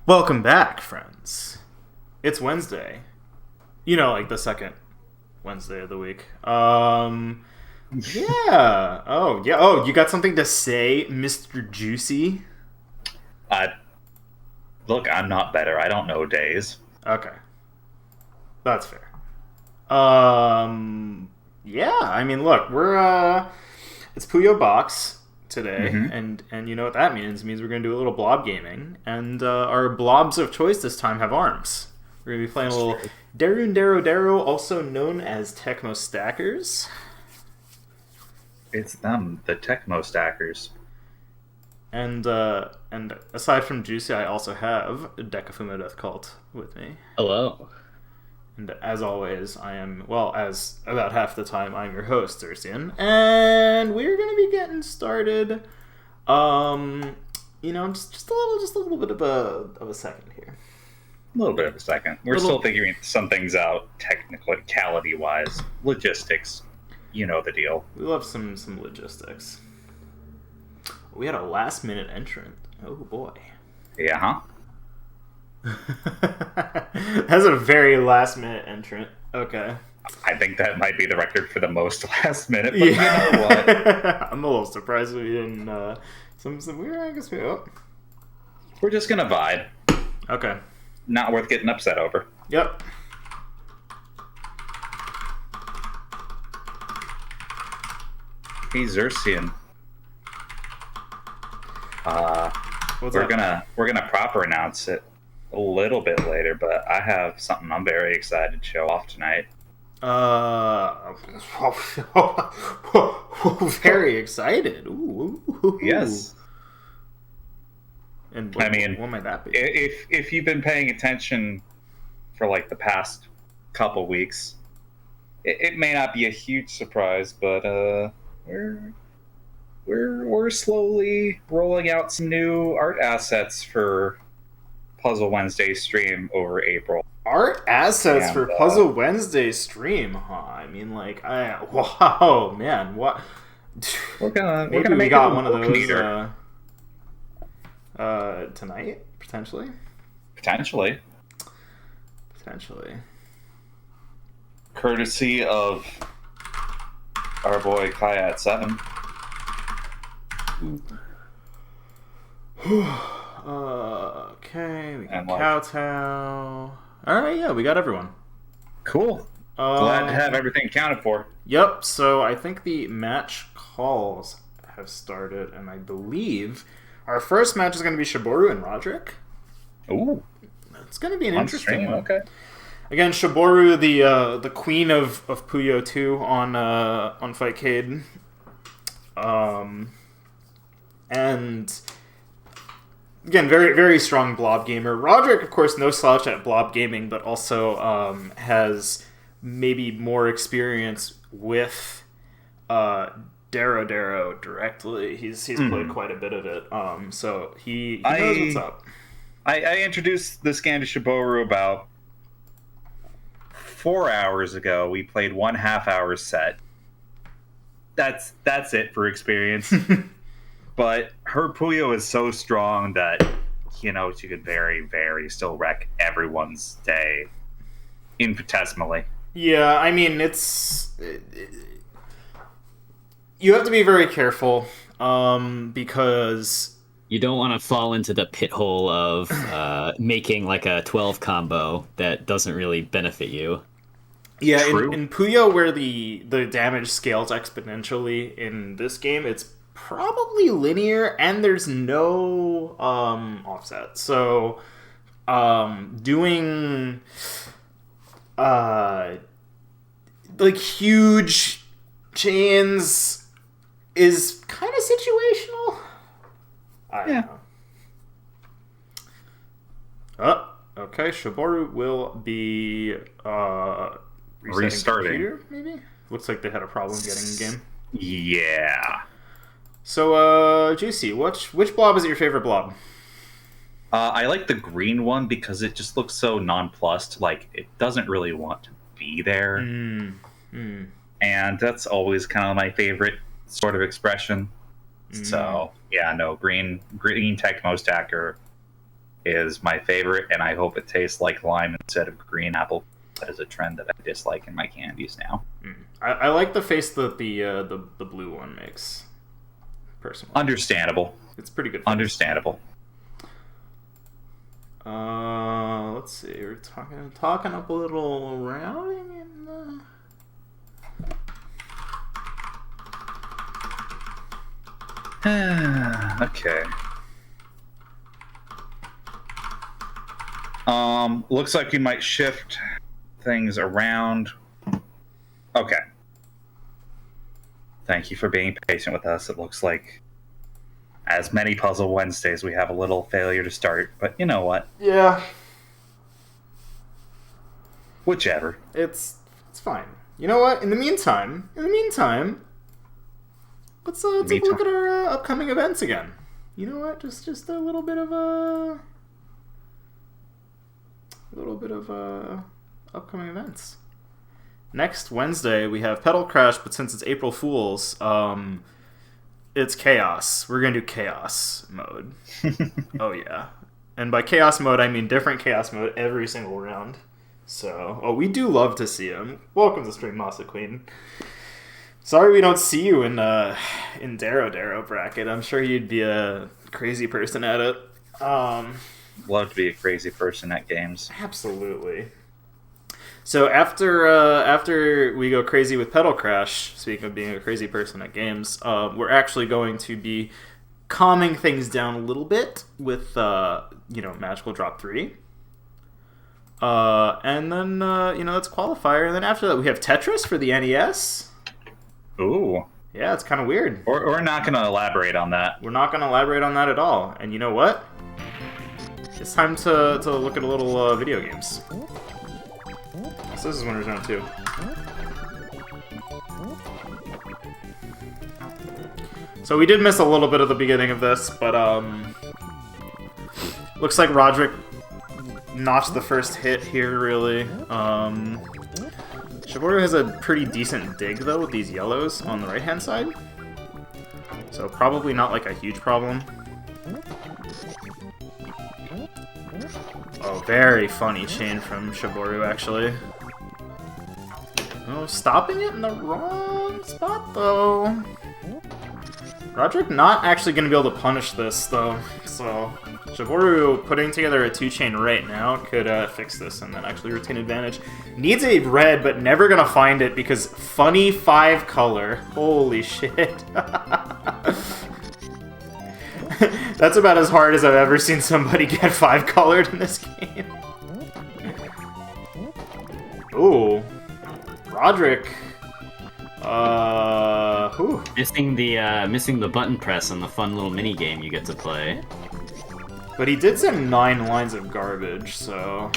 Welcome back, friends. It's Wednesday. You know, like the second Wednesday of the week. Yeah. Oh, yeah. Oh, you got something to say, Mr. Juicy? Uh, Look, I'm not better. I don't know days. Okay. That's fair. Yeah, I mean, look, it's Puyo Box today, Hmm. and you know what that means? It means we're gonna do a little blob gaming, and our blobs of choice this time have arms. We're gonna be playing a little Deroon DeroDero, also known as Tecmo Stackers, It's them, the Tecmo stackers. and aside from Juicy, I also have Deca Death Cult with me. Hello. And as always, I am, well, as about half the time, I'm your host, Thursian. And we're going to be getting started, just a little bit of a second here. A little bit of a second. We're Little- still figuring some things out, technicality-wise. Logistics. You know the deal. We love some logistics. We had a last-minute entrant. Oh, boy. Yeah, huh? That's a very last-minute entrant. Okay. I think that might be the record for the most last minute, but you know what? I'm a little surprised we didn't, some weird, I guess We're just gonna vibe. Okay. Not worth getting upset over. Yep. Hey, Xerxian. What's We're up? gonna proper announce it a little bit later, but I have something I'm very excited to show off tonight. Very excited. Ooh. Yes. And I mean, what might that be? If you've been paying attention for like the past couple weeks, it may not be a huge surprise, but we're slowly rolling out some new art assets for Puzzle Wednesday stream over April. Art assets And, for Puzzle Wednesday stream, huh? I mean, wow, man, what? We're gonna Maybe we make got it a one of book those meter. tonight, potentially. Potentially, Potentially. courtesy of our boy Kayat7. Okay, we got And, like- Kowtow. All right, yeah, we got everyone. Cool. Um, Glad to have everything accounted for. Yep. So I think the match calls have started, and I believe our first match is going to be Shiboru and Roderick. Ooh, It's going to be an on interesting stream. one. Okay. Again, Shiboru, the queen of Puyo 2 on Fightcade. And again, very very strong blob gamer. Roderick, of course, no slouch at blob gaming, but also has maybe more experience with DeroDero directly. He's played quite a bit of it. So he knows what's up. I introduced this game to Shiboru about 4 hours ago. We played 1.5 hour set. That's it for experience. But her Puyo is so strong that, you know, she could very, very still wreck everyone's day infinitesimally. Yeah, I mean, you have to be very careful because You don't want to fall into the pit hole of making like a 12 combo that doesn't really benefit you. yeah, True. in Puyo where the damage scales exponentially in this game, it's probably linear and there's no offset. So doing like huge chains is kind of situational. I don't know. Oh, okay. Shiboru will be Restarting. computer, maybe? Looks like they had a problem getting in game. Yeah. So, Juicy, which blob is your favorite blob? I like the green one because it just looks so nonplussed. Like, it doesn't really want to be there. And that's always kind of my favorite sort of expression. So, yeah, no, green Tecmo Stacker is my favorite, and I hope it tastes like lime instead of green apple. That is a trend that I dislike in my candies now. I like the face that the blue one makes. Personally, Understandable. It's pretty good. Understandable. Let's see. We're talking up a little rounding in the... Okay. Looks like we might shift things around. Okay. Thank you for being patient with us. It looks like, as many Puzzle Wednesdays, we have a little failure to start, but you know what? Yeah. Whichever. It's fine. You know what? In the meantime, let's take a look at our upcoming events again. You know what? Just a little bit of upcoming events. Next Wednesday we have Pedal Crash, but since it's April Fool's, it's Chaos. We're gonna do Chaos mode. Oh yeah, and by Chaos mode I mean different Chaos mode every single round. So, we do love to see him. Welcome to stream, Masa Queen. Sorry we don't see you in DeroDero bracket. I'm sure you'd be a crazy person at it. Love to be a crazy person at games. Absolutely. So after we go crazy with Pedal Crash, speaking of being a crazy person at games, we're actually going to be calming things down a little bit with Magical Drop 3. And then that's Qualifier, and then after that we have Tetris for the NES. Ooh. Yeah, it's kind of weird. We're not going to elaborate on that. We're not going to elaborate on that at all. And you know what? It's time to look at a little video games. So this is Winner's Round 2. So we did miss a little bit of the beginning of this, but looks like Roderick notched the first hit here, really. Shiboru has a pretty decent dig, though, with these yellows on the right-hand side. So probably not, like, a huge problem. Oh, very funny chain from Shiboru, actually. Oh, stopping it in the wrong spot, though. Roderick not actually going to be able to punish this, though. So, Shiboru putting together a 2-chain right now could fix this and then actually retain advantage. Needs a red, but never going to find it because funny 5-color. Holy shit. That's about as hard as I've ever seen somebody get 5-colored in this game. Ooh. Roderick. Missing the button press on the fun little mini game you get to play. But he did send 9 lines of garbage, so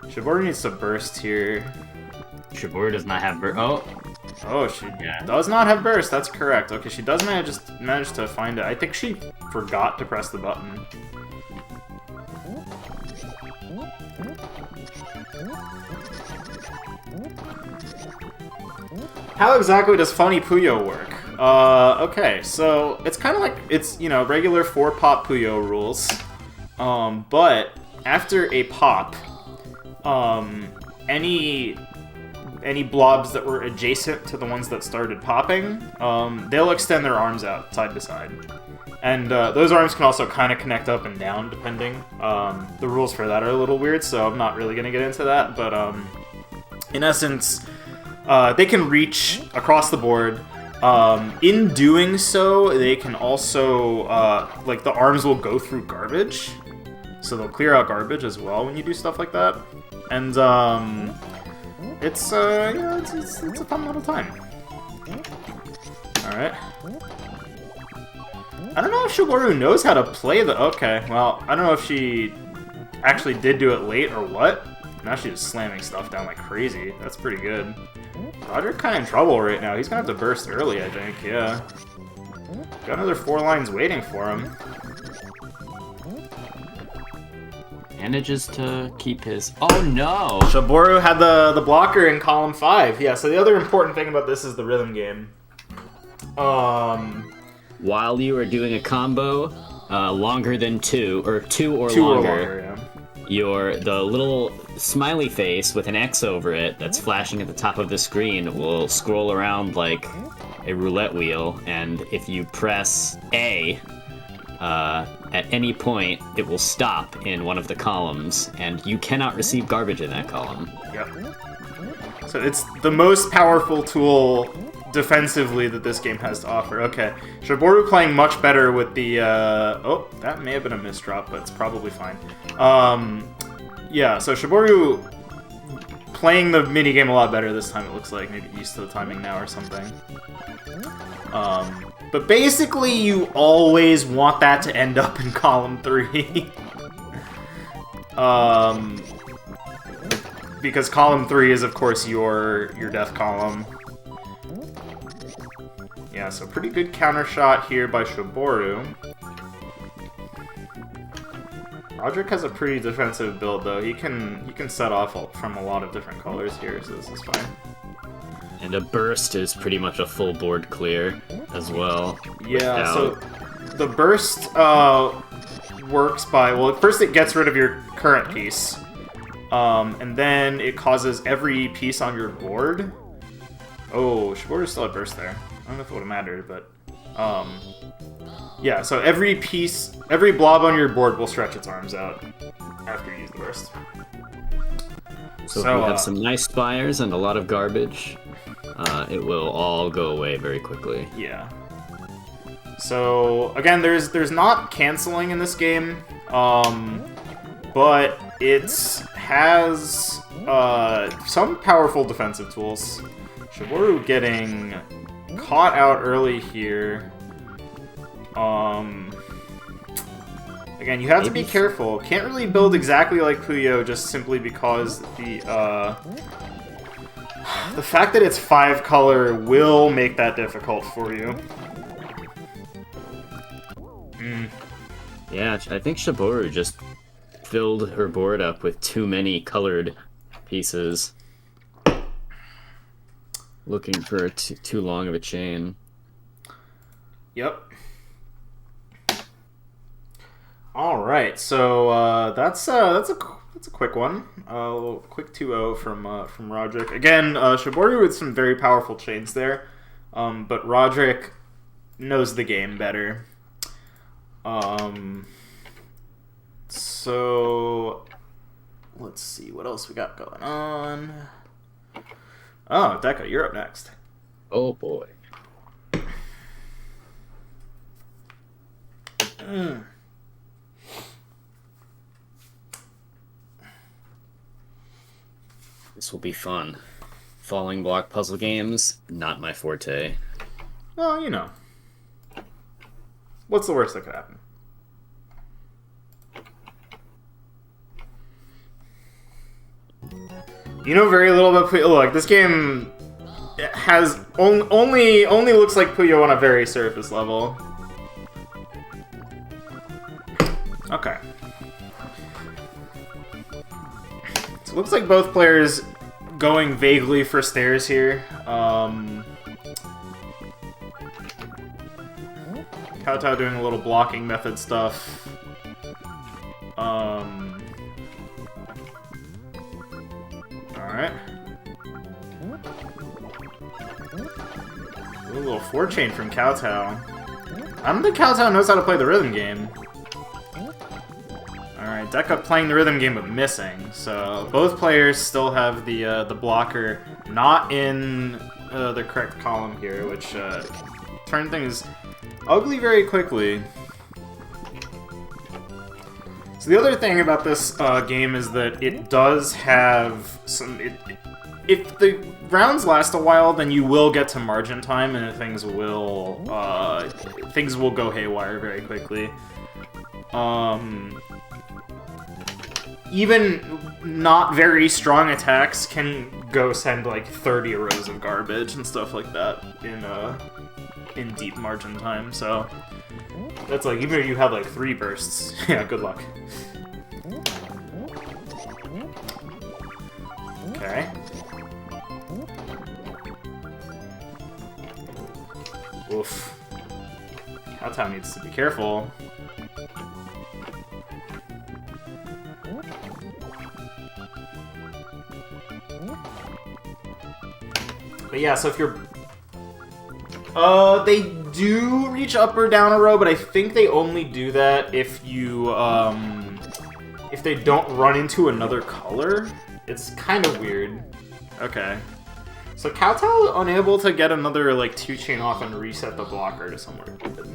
Shiboru needs to burst here. Shiboru does not have burst. Oh, she does not have burst. That's correct. Okay, she does manage to find it. I think she forgot to press the button. How exactly does Funny Puyo work? Okay, so it's kind of like, it's, regular 4-pop Puyo rules. But after a pop, any blobs that were adjacent to the ones that started popping, they'll extend their arms out side to side. And those arms can also kind of connect up and down, depending. The rules for that are a little weird, so I'm not really going to get into that. But in essence, they can reach across the board. In doing so, they can also, the arms will go through garbage. So they'll clear out garbage as well when you do stuff like that. And, it's a fun little time. Alright. I don't know if Shiboru knows how to play the... Okay, well, I don't know if she actually did do it late or what. Now she's just slamming stuff down like crazy. That's pretty good. Roderick kind of in trouble right now. He's gonna have to burst early, I think. Yeah. Got another 4 lines waiting for him. Manages to keep his... Oh no! Shiboru had the blocker in column 5. Yeah, so the other important thing about this is the rhythm game. While you are doing a combo, longer than 2, or 2 or Two longer, or longer, yeah. the little smiley face with an X over it that's flashing at the top of the screen will scroll around like a roulette wheel, and if you press A at any point, it will stop in one of the columns, and you cannot receive garbage in that column. Yep. So it's the most powerful tool defensively that this game has to offer. Okay, Shiboru playing much better with the, oh, that may have been a misdrop, but it's probably fine. Yeah, so Shiboru playing the minigame a lot better this time, it looks like. Maybe used to the timing now or something. But basically, you always want that to end up in column 3. Because column 3 is, of course, your death column. Yeah, so pretty good counter shot here by Shiboru. Roderick has a pretty defensive build, though. He can set off from a lot of different colors here, so this is fine. And a burst is pretty much a full board clear as well. Yeah, so the burst works by, well, first it gets rid of your current piece, and then it causes every piece on your board. Oh, Shiboru still had burst there. I don't know if it would have mattered, but yeah, so every blob on your board will stretch its arms out after you use the burst. So if we have some nice spires and a lot of garbage, it will all go away very quickly. Yeah. So again, there's not canceling in this game, but it has some powerful defensive tools. Shiboru getting caught out early here. Again, you have to be careful. Can't really build exactly like Puyo just simply because the fact that it's 5-color will make that difficult for you. Yeah, I think Shiboru just filled her board up with too many colored pieces. Looking for too long of a chain. Yep. All right, so that's a quick one. A little quick 2-0 from Roderick. Again, Shiboru with some very powerful chains there, but Roderick knows the game better. So let's see what else we got going on. Oh, Deca, you're up next. Oh boy. This will be fun. Falling block puzzle games, not my forte. Well, you know. What's the worst that could happen? You know very little about Puyo. Look, this game has only looks like Puyo on a very surface level. Okay. So it looks like both players going vaguely for stairs here. Kowtow doing a little blocking method stuff. Alright. A little 4-chain from Kowtow. I don't think Kowtow knows how to play the rhythm game. Alright, Deca playing the rhythm game but missing. So both players still have the blocker not in the correct column here, which turned things ugly very quickly. So the other thing about this game is that it does have some... if the rounds last a while, then you will get to margin time, and things will go haywire very quickly. Even not very strong attacks can go send like 30 rows of garbage and stuff like that in deep margin time. So that's like, even if you have like 3 bursts, yeah, good luck. Okay. Oof. Kowtow needs to be careful. But yeah, so if you're... they do reach up or down a row, but I think they only do that if you, if they don't run into another color. It's kind of weird. Okay. So Kowtow unable to get another, like, 2-chain off and reset the blocker to somewhere good.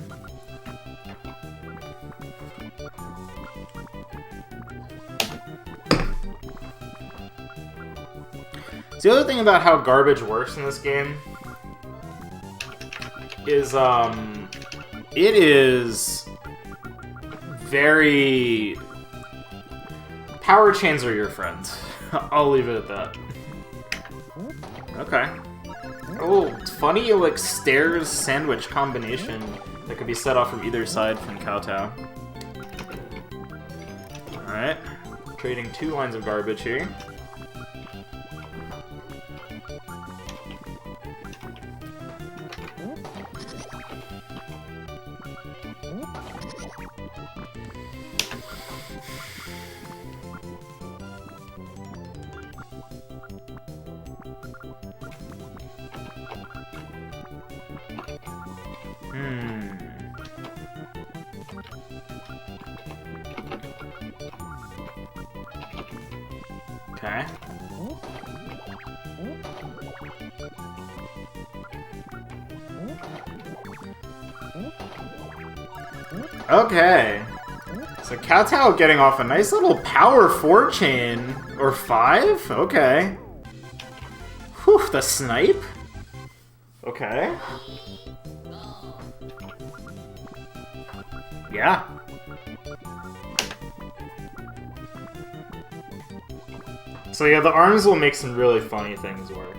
So the other thing about how garbage works in this game is, it is very... Power chains are your friend. I'll leave it at that. Okay. Oh, it's funny, like, stairs sandwich combination that could be set off from either side from Kowtow. Alright. Trading 2 lines of garbage here. Okay. Okay. So Kowtow getting off a nice little power 4-chain. Or 5? Okay. Whew, the snipe? Okay. Yeah. So yeah, the arms will make some really funny things work.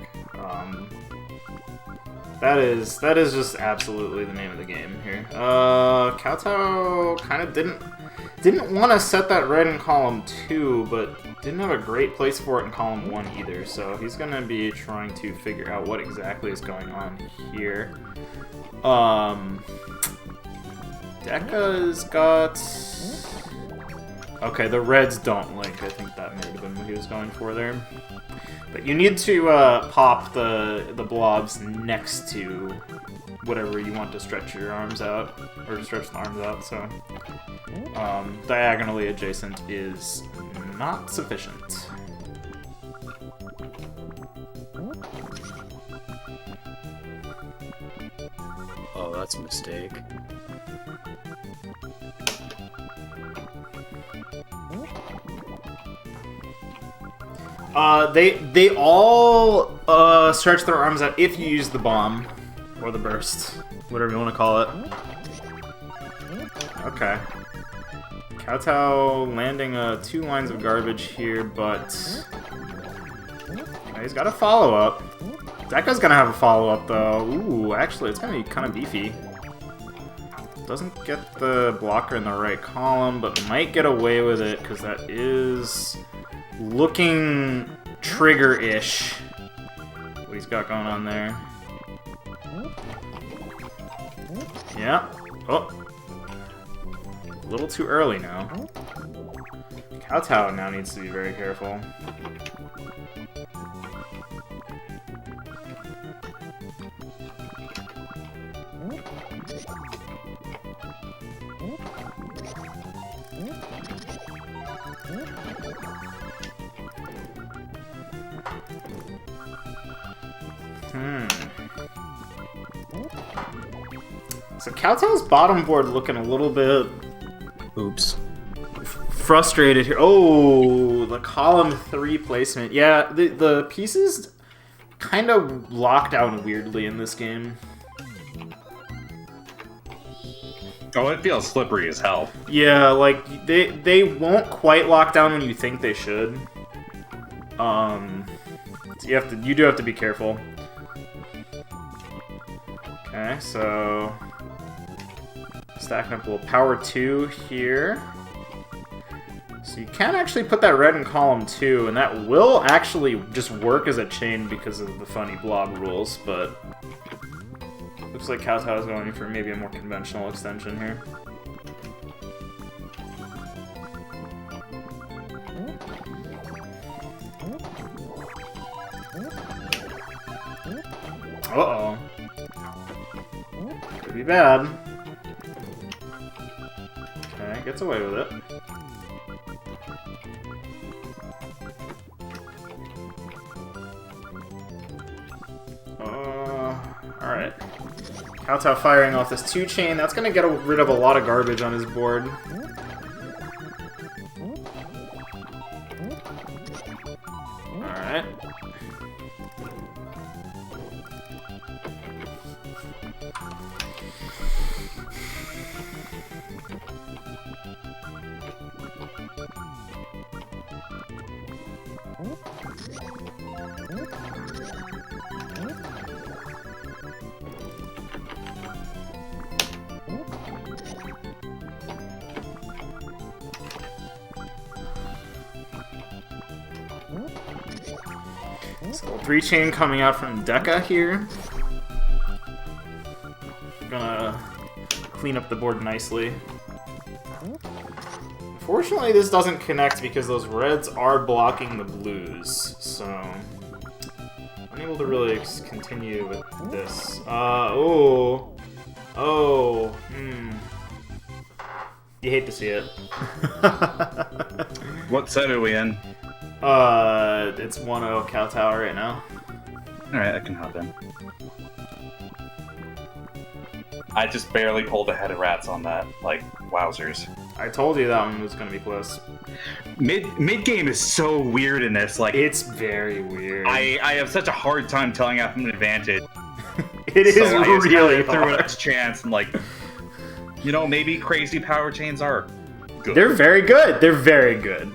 That is just absolutely the name of the game here. Kowtow kind of didn't want to set that red in column 2, but didn't have a great place for it in column 1 either. So he's gonna be trying to figure out what exactly is going on here. Deca's got... Okay, the reds don't link. I think that may have been what he was going for there. But you need to pop the blobs next to whatever you want to stretch your arms out, or to stretch the arms out, so... diagonally adjacent is not sufficient. Oh, that's a mistake. They all stretch their arms out if you use the bomb or the burst, whatever you want to call it. Okay. Kowtow landing 2 lines of garbage here, but he's got a follow-up. Deca's gonna have a follow-up though. Ooh, actually, it's gonna be kind of beefy. Doesn't get the blocker in the right column, but might get away with it because that is looking trigger-ish. What he's got going on there. Yeah. Oh. A little too early now. Kowtow now needs to be very careful. So Kowtow's bottom board looking a little bit... Oops. Frustrated here. Oh, the column 3 placement. Yeah, the pieces kind of lock down weirdly in this game. Oh, it feels slippery as hell. Yeah, like, they won't quite lock down when you think they should. You do have to be careful. Okay, so... Stacking up a little power 2 here. So you can actually put that red in column 2, and that will actually just work as a chain because of the funny blob rules, but... Looks like Kowtow is going for maybe a more conventional extension here. Uh-oh. Could be bad. Okay, gets away with it. Alright. Kowtow firing off this 2-chain. That's gonna get rid of a lot of garbage on his board. Alright. So 3-chain coming out from Deca here. Gonna clean up the board nicely. Unfortunately, this doesn't connect because those reds are blocking the blues, so unable to really continue with this. You hate to see it. What set are we in? It's 1-0 Kowtow right now. Alright, I can hop in. I just barely pulled ahead of rats on that. Like, wowzers. I told you that one was gonna be close. Mid game is so weird in this. Like, It's very weird. I have such a hard time telling out from an advantage. It is So I just really kinda threw it hard. up to chance and like, you know, maybe crazy power chains are good. They're very good. They're very good.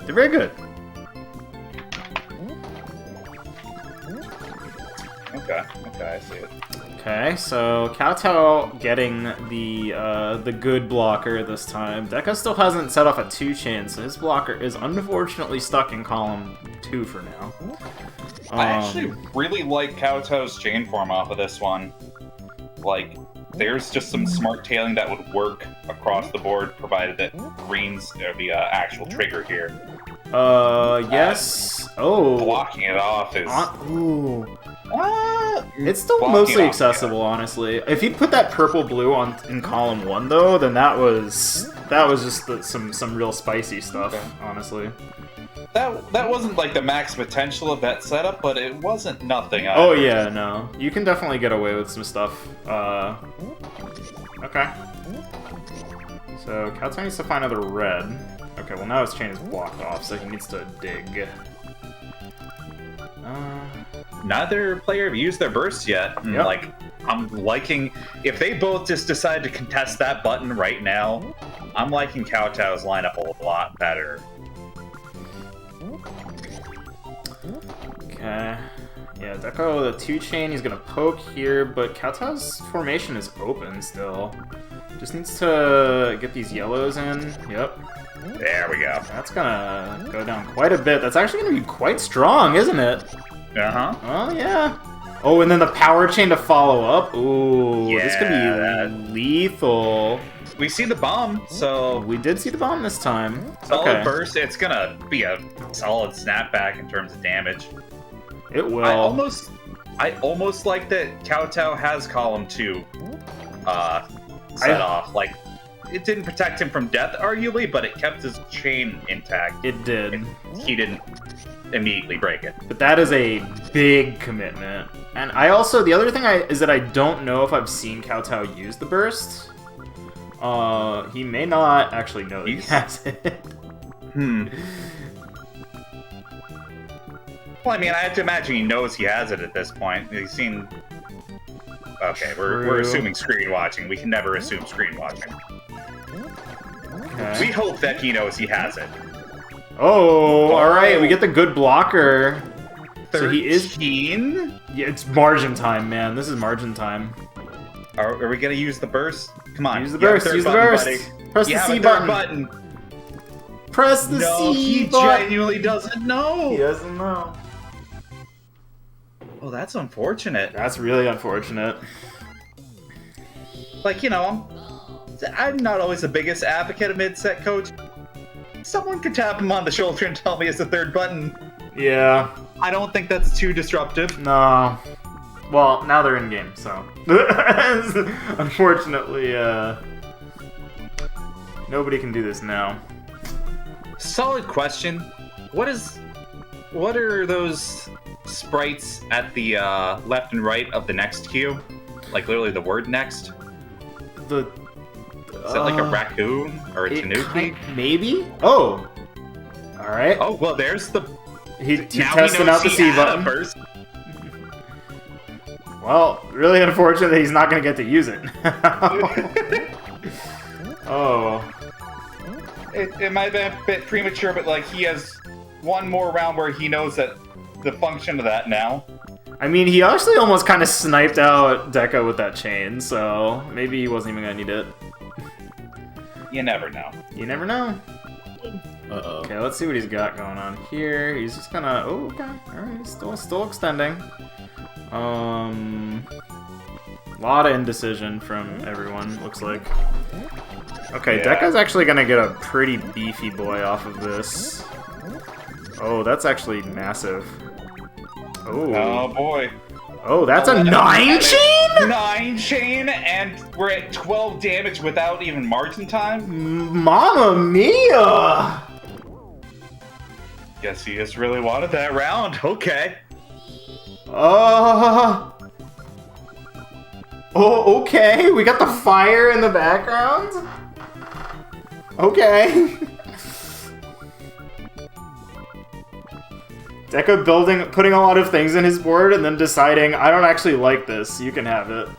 They're very good. Okay, I see it. Okay, so Kowtow getting the good blocker this time. Deca still hasn't set off a 2-chain, so his blocker is unfortunately stuck in column 2 for now. I actually really like Kowtow's chain form off of this one. Like, there's just some smart tailing that would work across the board, provided that greens are the actual trigger here. Yes. Oh. Blocking it off is... Ooh. It's still Blocking mostly it off, accessible, honestly. If he put that purple-blue on in column 1, though, then that was just some real spicy stuff, honestly. That wasn't like the max potential of that setup, but it wasn't nothing. Oh yeah, no. You can definitely get away with some stuff. Okay. So Kowtow needs to find another red. Okay, well now his chain is blocked off, so he needs to dig. Neither player have used their bursts yet. And, Yep. like, I'm liking... If they both just decide to contest that button right now, I'm liking Kowtow's lineup a lot better. Okay. Yeah, Deco, the 2-chain, he's gonna poke here, but Kowtow's formation is open still. Just needs to get these yellows in. Yep. There we go. That's gonna go down quite a bit. That's actually gonna be quite strong, isn't it? Uh-huh. Oh, yeah. Oh, and then the power chain to follow up. Ooh, this could Yeah, be lethal. We see the bomb, so... We did see the bomb this time. Solid Okay. burst, it's gonna be a solid snapback in terms of damage. It will. I almost like that Kowtow has column 2 set off. Like, it didn't protect him from death, arguably, but it kept his chain intact. It did. He didn't immediately break it. But that is a big commitment. And I also, the other thing is that I don't know if I've seen Kowtow use the burst. He may not actually know that he has it. Well, I mean, I have to imagine he knows he has it at this point. He's seen... Okay, we're assuming screen watching. We can never assume screen watching. Okay. We hope that he knows he has it. Oh, alright, we get the good blocker. 13? So he is... Yeah, it's margin time, man. This is margin time. Are we gonna use the burst? Come on. Use the you have a burst, third use the button, burst. buddy. Press You the have C a third button. button. Press the No, C he button. genuinely doesn't know. He doesn't know. Oh, that's unfortunate. That's really unfortunate. Like, you know, I'm not always the biggest advocate of mid-set coach. Someone could tap him on the shoulder and tell me it's the third button. Yeah. I don't think that's too disruptive. No. Well, now they're in game, so unfortunately, nobody can do this now. Solid question. What are those sprites at the left and right of the next queue? Like literally the word next? The Is that like a raccoon or a tanuki? Maybe? Oh. Alright. Oh, well, there's the... He's now testing out the C button. First. Well, really unfortunate that he's not going to get to use it. Oh. It might have been a bit premature, but like he has one more round where he knows that the function of that now. I mean, he actually almost kind of sniped out Deca with that chain, so maybe he wasn't even going to need it. You never know. You never know. Uh-oh. Okay, let's see what he's got going on here. He's just gonna... Oh, okay. Alright, he's still extending. Lot of indecision from everyone, looks like. Okay, Yeah. Deca's actually gonna get a pretty beefy boy off of this. Oh, that's actually massive. Oh boy. Oh, that's a 9 chain? 9 chain, and we're at 12 damage without even margin time? Mamma mia! Guess he just really wanted that round. Okay. Oh, okay. We got the fire in the background. Okay. Deca putting a lot of things in his board and then deciding, I don't actually like this. You can have it.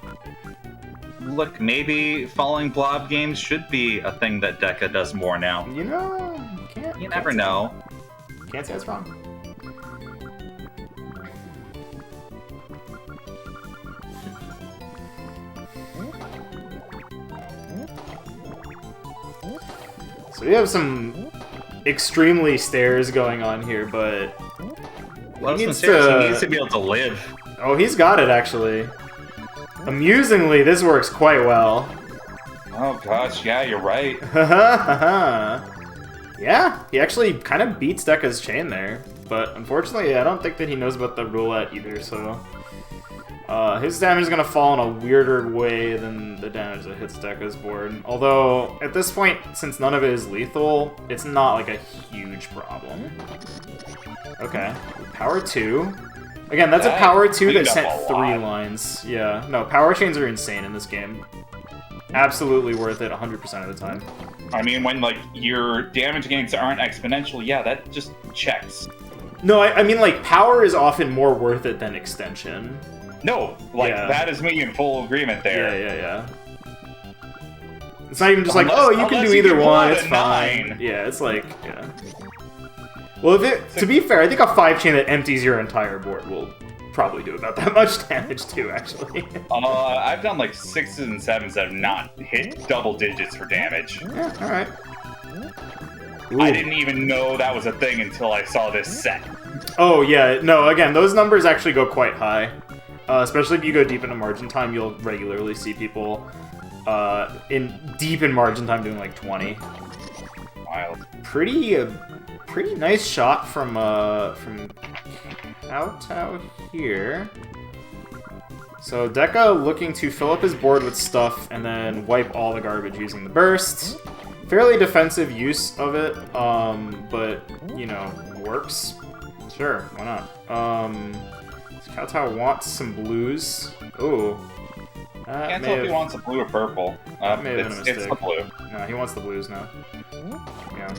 Look, maybe following blob games should be a thing that Deca does more now. You know, You never know. Can't say it's wrong. So we have some extremely stairs going on here, but Well, he needs he needs to be able to live. Oh, he's got it actually. Amusingly, this works quite well. Oh gosh, yeah, you're right. Yeah, he actually kind of beats Deca's chain there, but unfortunately, I don't think that he knows about the roulette either, so... his damage is going to fall in a weirder way than the damage that hits Deca's board. Although, at this point, since none of it is lethal, it's not like a huge problem. Okay, power 2. Again, that's a power 2 that sent 3 lines. Yeah, no, power chains are insane in this game. Absolutely worth it 100% of the time. I mean, when, like, your damage gains aren't exponential, yeah, that just checks. No, I mean, like, power is often more worth it than extension. No, like, that is me in full agreement there. Yeah. It's not even just like, oh, you can do either one, it's fine. 9. Yeah, it's like, yeah. Well, to be fair, I think a 5-chain that empties your entire board will probably do about that much damage too, actually. I've done like 6s and 7s that have not hit double digits for damage. Yeah, alright. I didn't even know that was a thing until I saw this set. Oh, yeah, no, again, those numbers actually go quite high. Especially if you go deep into margin time, you'll regularly see people deep in margin time doing like 20. Wild. Pretty nice shot from Kowtow here. So Deca looking to fill up his board with stuff and then wipe all the garbage using the burst. Fairly defensive use of it, but, you know, works. Sure, why not? Kowtow wants some blues. Ooh. Can't tell if he wants a blue or purple. May have been a mistake. It's the blue. No, he wants the blues now. Yeah.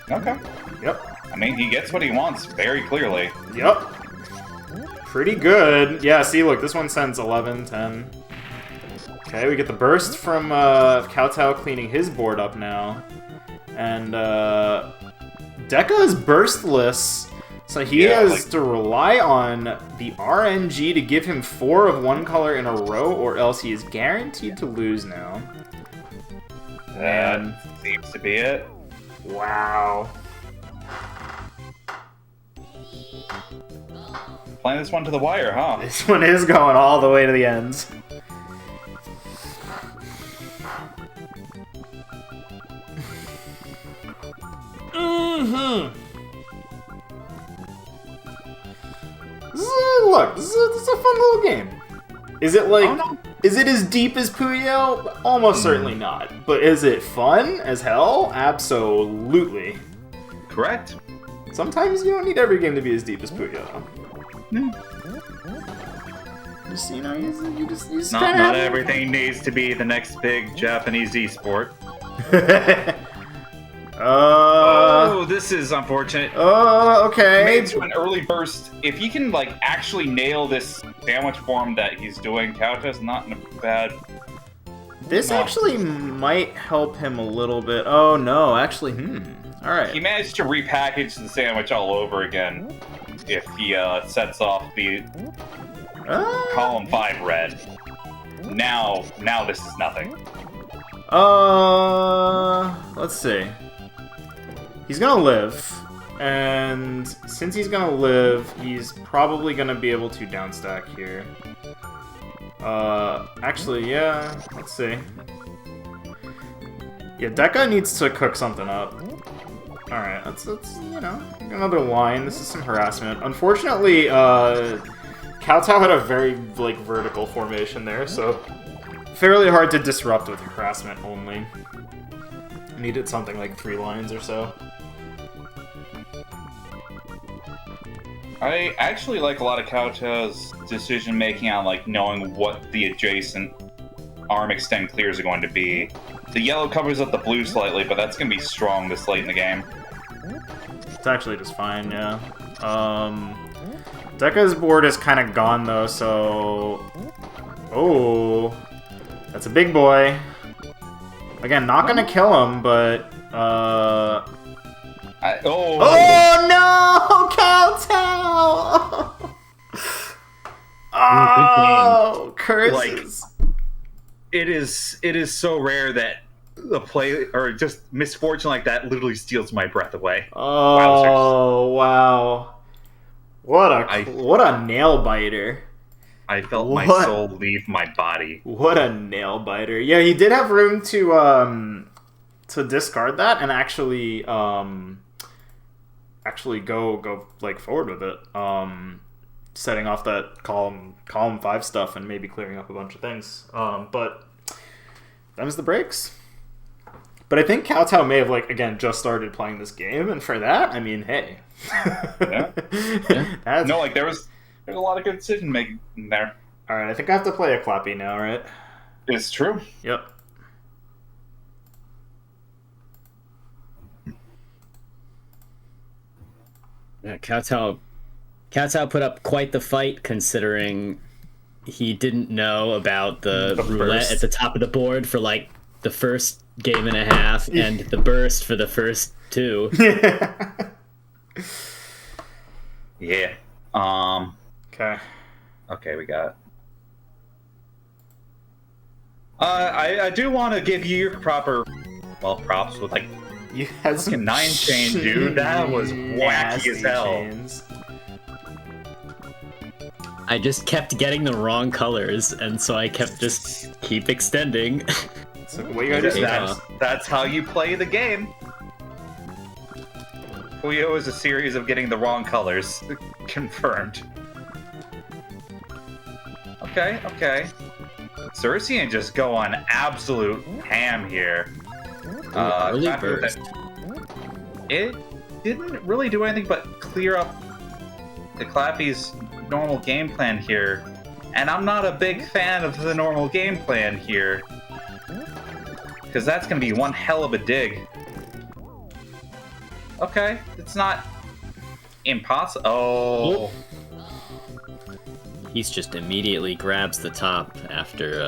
Okay. Yep. I mean, he gets what he wants very clearly. Yep. Pretty good. Yeah, see, look, this one sends 11, 10. Okay, we get the burst from Kowtow cleaning his board up now. And Deca is burstless, so he has to rely on the RNG to give him 4 of one color in a row, or else he is guaranteed to lose now. That seems to be it. Wow. Playing this one to the wire, huh? This one is going all the way to the ends. This is a look, this is a fun little game. Is it like... Oh, no. Is it as deep as Puyo? Almost certainly not. But is it fun as hell? Absolutely. Correct. Sometimes you don't need every game to be as deep as Puyo. Just, you know, you just Not everything needs to be the next big Japanese esport. Oh, this is unfortunate. Okay. Made to an early burst. If he can, like, actually nail this sandwich form that he's doing, Kowtow's not in a bad... This actually might help him a little bit. Oh, no, actually, Alright. He managed to repackage the sandwich all over again if he sets off the column 5 red. Now this is nothing. Let's see. He's gonna live, and since he's gonna live, he's probably gonna be able to downstack here. Actually, yeah, let's see. Yeah, Deca needs to cook something up. Alright, that's, you know, another line. This is some harassment. Unfortunately, Kowtow had a very, like, vertical formation there, so fairly hard to disrupt with harassment only. Needed something like 3 lines or so. I actually like a lot of Kowtow's decision-making on, like, knowing what the adjacent arm extend clears are going to be. The yellow covers up the blue slightly, but that's going to be strong this late in the game. It's actually just fine, yeah. Deca's board is kind of gone, though, so... Oh, that's a big boy. Again, not gonna kill him, but, Oh no! Kowtow! Oh, curses. Like, it is so rare that the play, or just misfortune like that literally steals my breath away. Oh, wow. What a nail biter. I felt my soul leave my body. What a nail biter. Yeah, he did have room to discard that and actually go like forward with it. Setting off that column 5 stuff and maybe clearing up a bunch of things. But them's the breaks. But I think Kowtow may have, like, again, just started playing this game, and for that, I mean, hey. Yeah. No, like, there's a lot of good decision making there. Alright, I think I have to play a Clappy now, right? It's true. Yep. Yeah, Kowtow put up quite the fight, considering he didn't know about the roulette burst at the top of the board for, like, the first game and a half, and the burst for the first 2. Yeah. Okay. Okay, we got it. I do want to give you your proper, props with, like, You had some 9 chain, dude. That was wacky as hell. Chains. I just kept getting the wrong colors, and so I kept keep extending. So what you gotta do? That's how you play the game. Puyo is a series of getting the wrong colors. Confirmed. Okay. Cerusian just go on absolute ham here. Early burst. It didn't really do anything but clear up the Clappy's normal game plan here. And I'm not a big fan of the normal game plan here. Because that's going to be one hell of a dig. Okay, it's not impossible. Oh. He's just immediately grabs the top after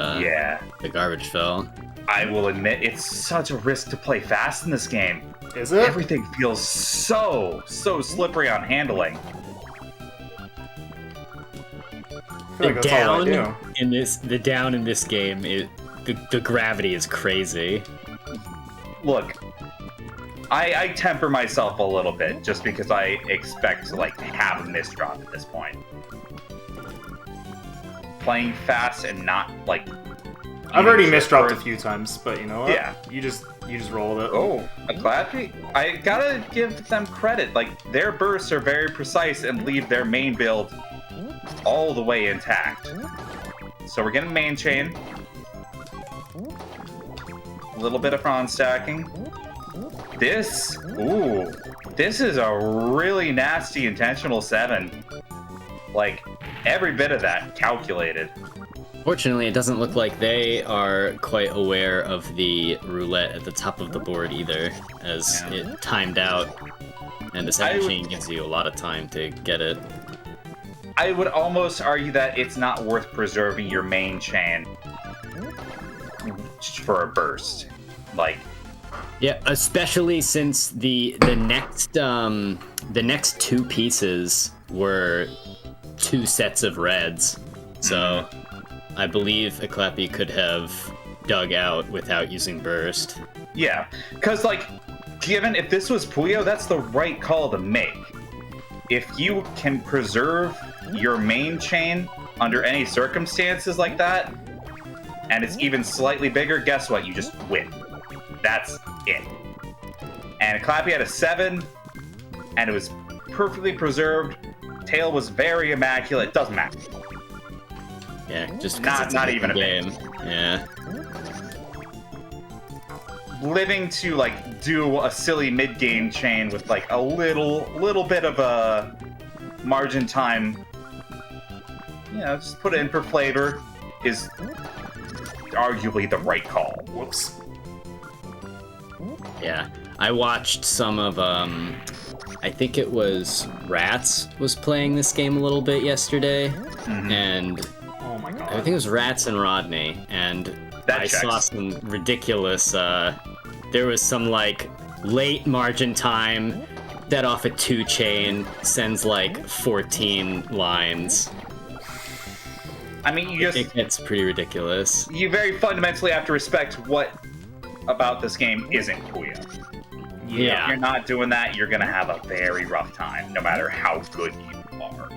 the garbage fell. I will admit, it's such a risk to play fast in this game. Is it? Everything feels so slippery on handling. I feel like that's all I do. The down in this game, the gravity is crazy. Look, I temper myself a little bit just because I expect to have a misdrop at this point. Playing fast and not I've already misdropped a few times, but you know what? Yeah. You just roll with it. Oh, a Clappy. I gotta give them credit. Their bursts are very precise and leave their main build all the way intact. So we're getting main chain. A little bit of front stacking. This is a really nasty intentional 7. Like, every bit of that calculated. Fortunately, it doesn't look like they are quite aware of the roulette at the top of the board either, as it timed out, and the second chain gives you a lot of time to get it. I would almost argue that it's not worth preserving your main chain for a burst. Like, yeah, especially since the next 2 pieces were 2 sets of reds, so I believe Eclappy could have dug out without using burst. Yeah, because like, given if this was Puyo, that's the right call to make. If you can preserve your main chain under any circumstances like that, and it's even slightly bigger, guess what? You just win. That's it. And Eclappy had a 7, and it was perfectly preserved. Tail was very immaculate. Doesn't matter. Yeah, just not even a game. Yeah. Living to like do a silly mid-game chain with like a little bit of a margin time, you know, just put it in for flavor, is arguably the right call. Whoops. Yeah, I watched some of I think it was Rats was playing this game a little bit yesterday, and Oh my god. I think it was Rats and Rodney, and That I checks. saw some ridiculous, there was some, like, late margin time that off a 2 chain sends, like, 14 lines. I mean, It gets pretty ridiculous. you very fundamentally have to respect what about this game isn't Puyo. Yeah. If you're not doing that, you're gonna have a very rough time, no matter how good you are.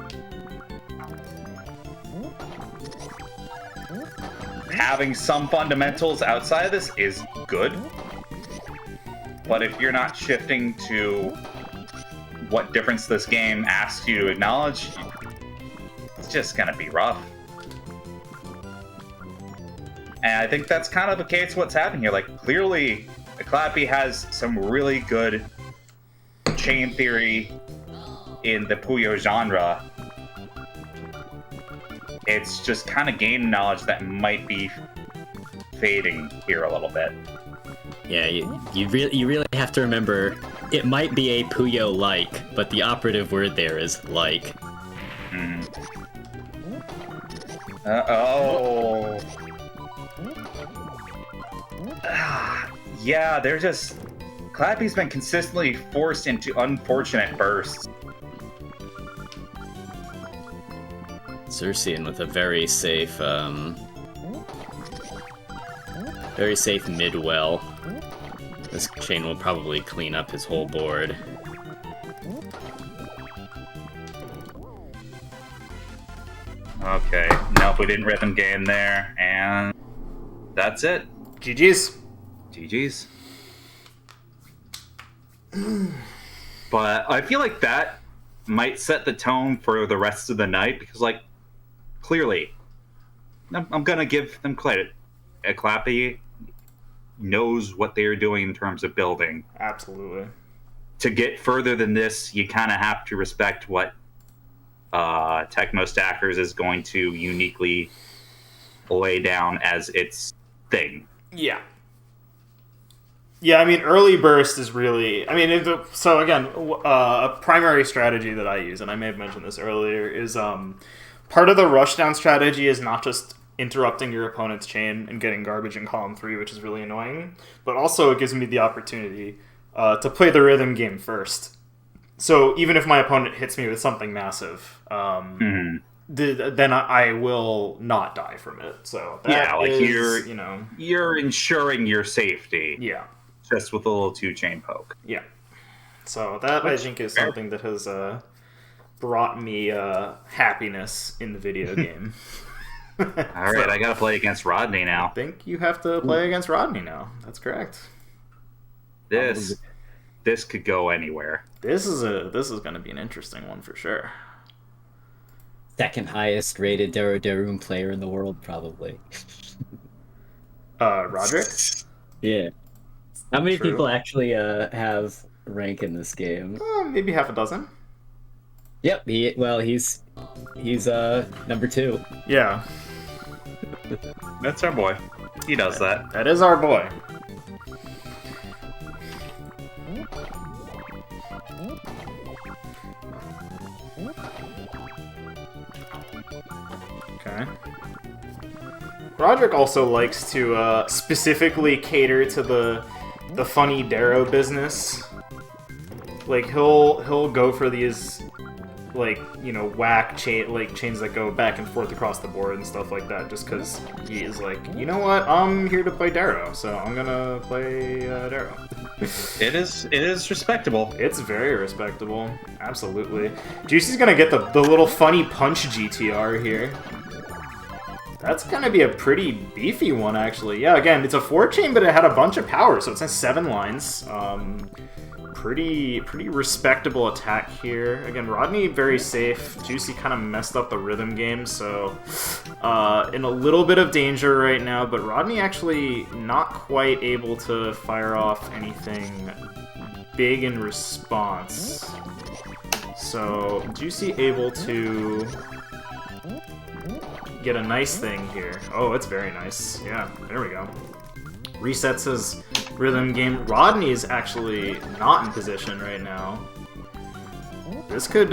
Having some fundamentals outside of this is good, but if you're not shifting to what difference this game asks you to acknowledge, it's just gonna be rough. And I think that's kind of the case of what's happening here. Like, clearly, Eclappy has some really good chain theory in the Puyo genre. It's just kind of gaining knowledge that might be fading here a little bit. Yeah, you really have to remember, it might be a Puyo-like, but the operative word there is like. Oh. Yeah, they're just... Clappy's been consistently forced into unfortunate bursts. Circean with a very safe mid-well. This chain will probably clean up his whole board. Okay, nope, we didn't rhythm game there, and that's it. GG's. GG's. But I feel like that might set the tone for the rest of the night, because, like, clearly, I'm gonna give them credit. Eclappy knows what they're doing in terms of building. Absolutely. To get further than this, you kind of have to respect what Tecmo Stackers is going to uniquely lay down as its thing. Yeah. Yeah, I mean, early burst is really... I mean, so again, a primary strategy that I use, and I may have mentioned this earlier, is part of the rushdown strategy is not just interrupting your opponent's chain and getting garbage in column 3, which is really annoying, but also it gives me the opportunity to play the rhythm game first. So even if my opponent hits me with something massive, then I will not die from it. So that is, you're ensuring your safety. Yeah. Just with a little 2-chain poke. Yeah. So that, I think, is something that has brought me happiness in the video game. All right, I gotta play against Rodney now. I think you have to play against Rodney now. That's correct. This could go anywhere. This is going to be an interesting one for sure. second highest rated Deroon player in the world, probably. Roderick? Yeah. How many True. people actually have rank in this game? Maybe half a dozen. Yep. He's number 2. Yeah. That's our boy. He does that. That is our boy. Okay. Roderick also likes to specifically cater to the funny Dero business. Like he'll go for these like, you know, whack chains that go back and forth across the board and stuff like that, just because he is like, you know what, I'm here to play Dero, so I'm gonna play Dero. It is respectable. It's very respectable, absolutely. Juicy's gonna get the little funny punch GTR here. That's gonna be a pretty beefy one, actually. Yeah, again, it's a 4-chain, but it had a bunch of power, so it has 7 lines. Pretty respectable attack here. Again, Rodney very safe. Juicy kind of messed up the rhythm game, so in a little bit of danger right now, but Rodney actually not quite able to fire off anything big in response. So Juicy able to get a nice thing here. Oh, it's very nice. Yeah, there we go. Resets his rhythm game. Rodney is actually not in position right now. This could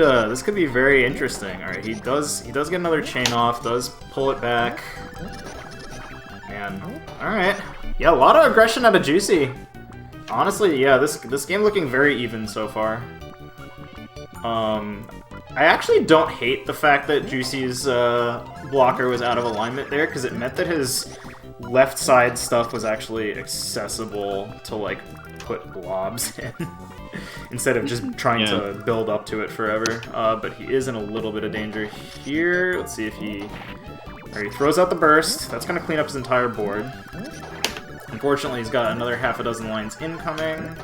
be very interesting. All right, he does get another chain off. Does pull it back. Man, all right. Yeah, a lot of aggression out of Juicy. Honestly, yeah, this game looking very even so far. I actually don't hate the fact that Juicy's blocker was out of alignment there, because it meant that his left side stuff was actually accessible to, like, put blobs in, instead of just trying to build up to it forever. But he is in a little bit of danger here. Let's see if he... Alright, he throws out the burst. That's going to clean up his entire board. Unfortunately, he's got another half a dozen lines incoming.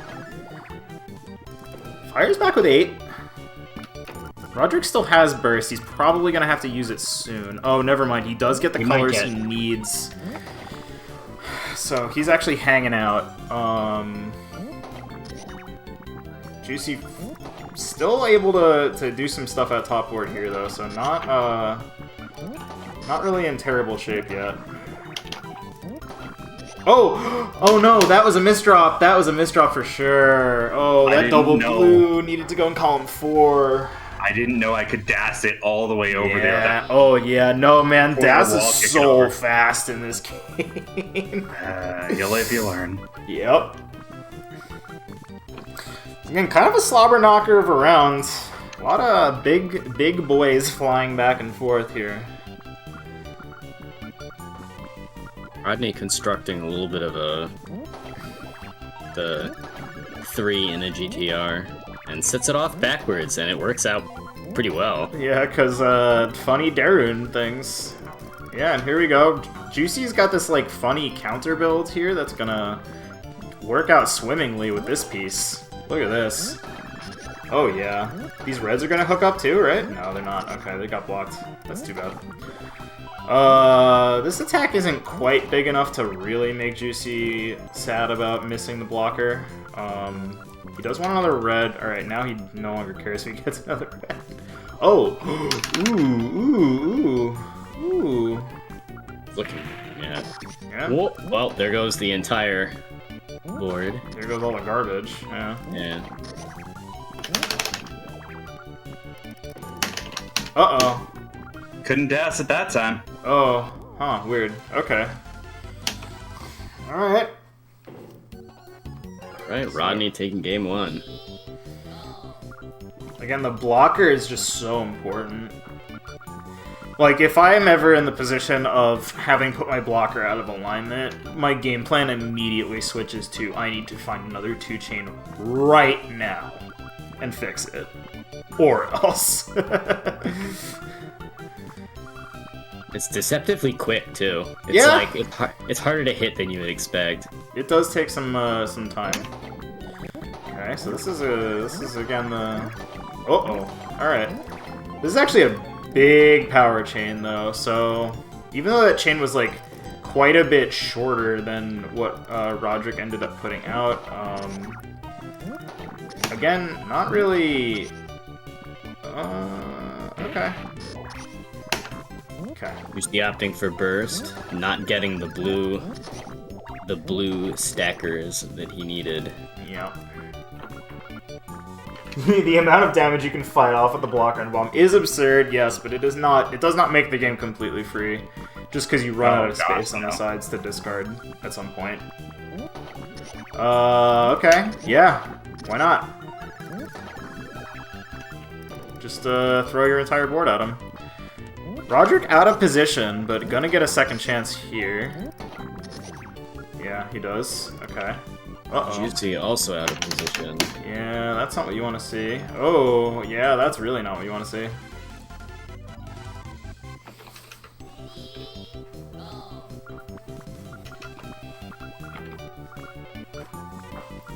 Fires back with 8. Roderick still has burst. He's probably going to have to use it soon. Oh, never mind. He does get the colors he needs. So he's actually hanging out. Juicy still able to do some stuff at top board here, though, so not really in terrible shape yet. Oh! Oh no, that was a misdrop. That was a misdrop for sure. Oh, that double blue needed to go in column 4. I didn't know I could dash it all the way over there. Oh yeah, no man, Daz is so fast in this game. You live, you learn. Yep. Again, kind of a slobber knocker of a round. A lot of big boys flying back and forth here. Rodney constructing a little bit of the 3 in a GTR. And sets it off backwards, and it works out pretty well. Yeah, because funny Deroon things. Yeah, and here we go. Juicy's got this like funny counter build here that's gonna work out swimmingly with this piece. Look at this. Oh yeah. These reds are gonna hook up too, right? No, they're not. Okay, they got blocked. That's too bad. This attack isn't quite big enough to really make Juicy sad about missing the blocker. He does want another red. Alright, now he no longer cares if he gets another red. Oh! Ooh. Looking, yeah. Whoa, well, there goes the entire board. There goes all the garbage, yeah. Uh-oh. Couldn't dash at that time. Oh, huh, weird. Okay. Alright. Right, Rodney taking game 1. Again, the blocker is just so important. Like, if I am ever in the position of having put my blocker out of alignment, my game plan immediately switches to, I need to find another 2-chain right now and fix it. Or else. It's deceptively quick, too. It's yeah. like, it's harder to hit than you would expect. It does take some time. Okay, so this is again the... Uh-oh. Alright. This is actually a big power chain, though. So even though that chain was, like, quite a bit shorter than what Roderick ended up putting out, again, not really... okay. Okay. Usually opting for burst, not getting the blue stackers that he needed. Yeah. The amount of damage you can fight off with the blocker and bomb is absurd, yes, but it does not make the game completely free. Just because you run out of space on the sides to discard at some point. Okay. Yeah. Why not? Just throw your entire board at him. Roderick out of position, but gonna get a second chance here. Yeah, he does. Okay. Uh-oh. Juicy also out of position. Yeah, that's not what you want to see. Oh, yeah, that's really not what you want to see.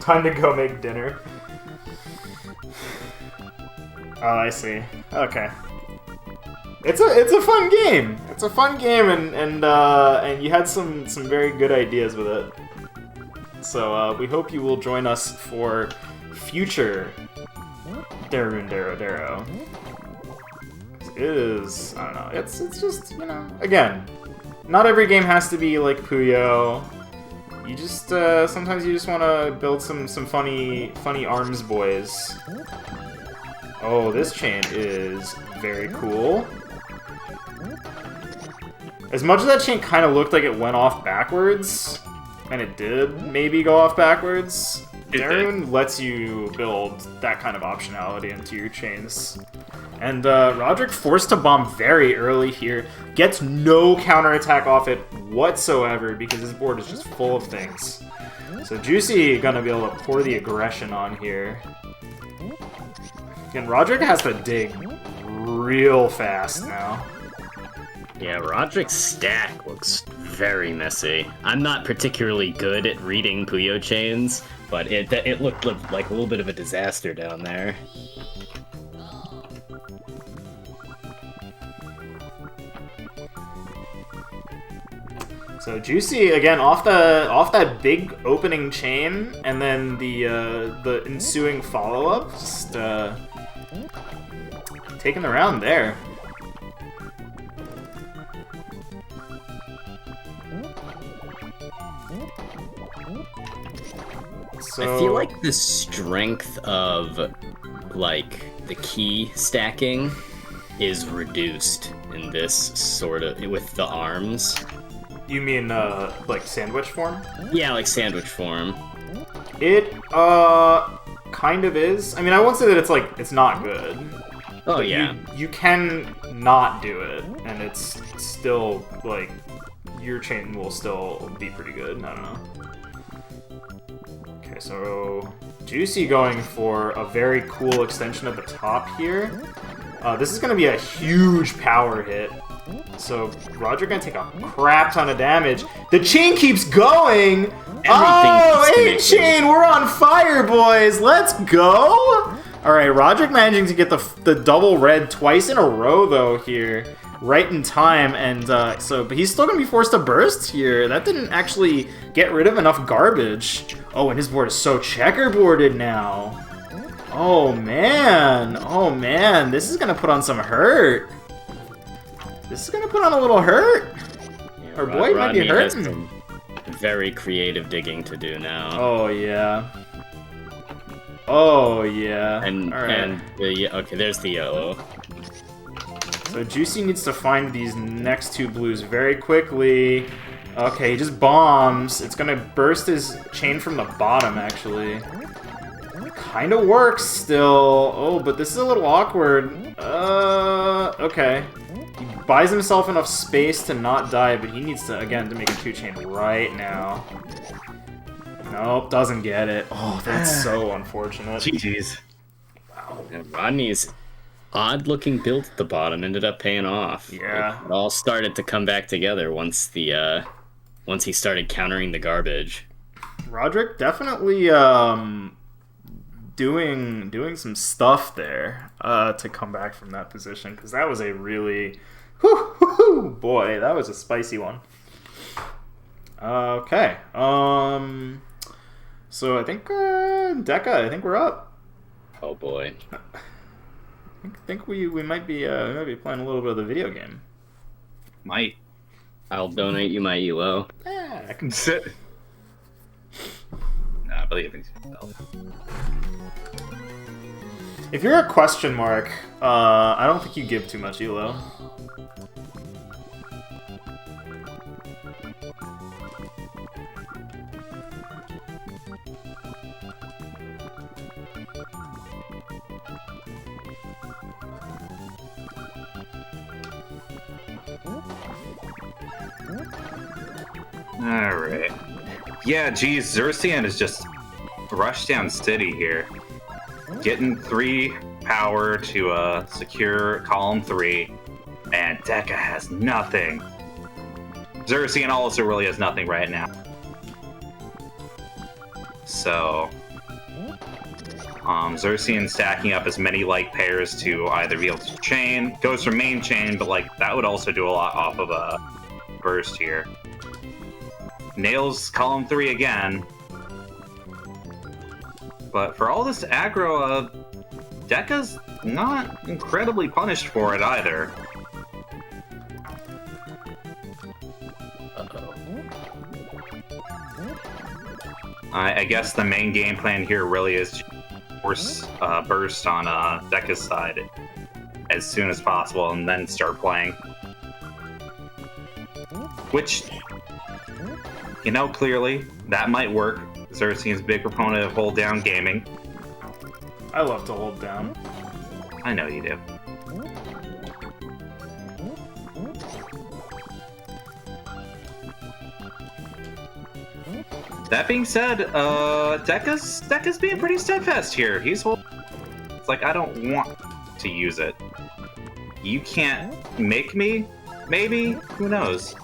Time to go make dinner. Oh, I see. Okay. It's a fun game. It's a fun game, and you had some very good ideas with it. So we hope you will join us for future Deroon DeroDero. It is, I don't know. It's just, you know, again, not every game has to be like Puyo. You just sometimes you just want to build some funny arms boys. Oh, this chain is very cool. As much as that chain kind of looked like it went off backwards, and it did maybe go off backwards, Deroon lets you build that kind of optionality into your chains. And Roderick forced to bomb very early here, gets no counterattack off it whatsoever because his board is just full of things. So Juicy gonna be able to pour the aggression on here. Again, Roderick has to dig real fast now. Yeah, Roderick's stack looks very messy. I'm not particularly good at reading Puyo chains, but it looked like a little bit of a disaster down there. So Juicy again off that big opening chain, and then the ensuing follow up, just taking the round there. So, I feel like the strength of, like, the key stacking is reduced in this sort of, with the arms. You mean, like sandwich form? Yeah, like sandwich form. It, kind of is. I mean, I won't say that it's not good. Oh, yeah. You can not do it, and it's still, like, your chain will still be pretty good. I don't know. Okay, so Juicy going for a very cool extension at the top here. This is going to be a huge power hit. So Roderick gonna take a crap ton of damage. The chain keeps going! Oh, 8 chain! We're on fire, boys! Let's go! Alright, Roderick managing to get the double red twice in a row, though, here. Right in time, and but he's still gonna be forced to burst here. That didn't actually get rid of enough garbage. Oh, and his board is so checkerboarded now. Oh man, this is gonna put on some hurt. This is gonna put on a little hurt. Yeah, Our boy might be hurting. Has some very creative digging to do now. Oh yeah. Oh yeah. And all right. and okay, there's the yellow. So Juicy needs to find these next two blues very quickly. Okay, he just bombs. It's gonna burst his chain from the bottom, actually. Kinda works still. Oh, but this is a little awkward. Okay. He buys himself enough space to not die, but he needs to, again, to make a 2-chain right now. Nope, doesn't get it. Oh, that's so unfortunate. GG's. Wow. And Rodney's odd-looking build at the bottom ended up paying off. Yeah. It all started to come back together once once he started countering the garbage. Roderick definitely doing some stuff there to come back from that position, because that was a really, boy, that was a spicy one. Okay, so I think Deca, I think we're up. Oh boy. I think we might be playing a little bit of the video game. Might. I'll donate you my ELO. Yeah, I can sit. Nah, believe in yourself. If you're a question mark, I don't think you give too much ELO. Alright. Yeah, geez, Xerxian is just rush down city here. Getting 3 power to secure column 3, and Deca has nothing. Xerxian also really has nothing right now. So, Xerxian stacking up as many like pairs to either be able to chain. Goes for main chain, but like that would also do a lot off of a burst here. Nails column 3 again. But for all this aggro, Deca's not incredibly punished for it either. Uh-oh. I guess the main game plan here really is to force burst on Deca's side as soon as possible and then start playing. Which, you know, clearly, that might work. Xerxian's a big proponent of hold down gaming. I love to hold down. I know you do. That being said, Deca's being pretty steadfast here. He's holding. It's like, I don't want to use it. You can't make me? Maybe? Who knows?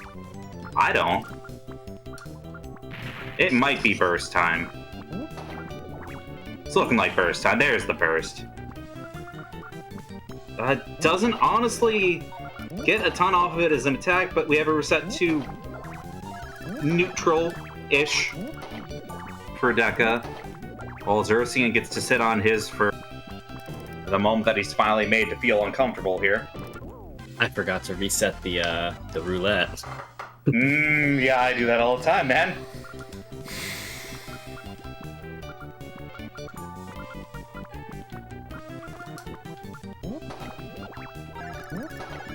I don't. It might be burst time. It's looking like burst time. There's the burst. Doesn't honestly get a ton off of it as an attack, but we have a reset to neutral-ish for Deca. While Xerxian gets to sit on his for the moment that he's finally made to feel uncomfortable here. I forgot to reset the roulette. Yeah, I do that all the time, man.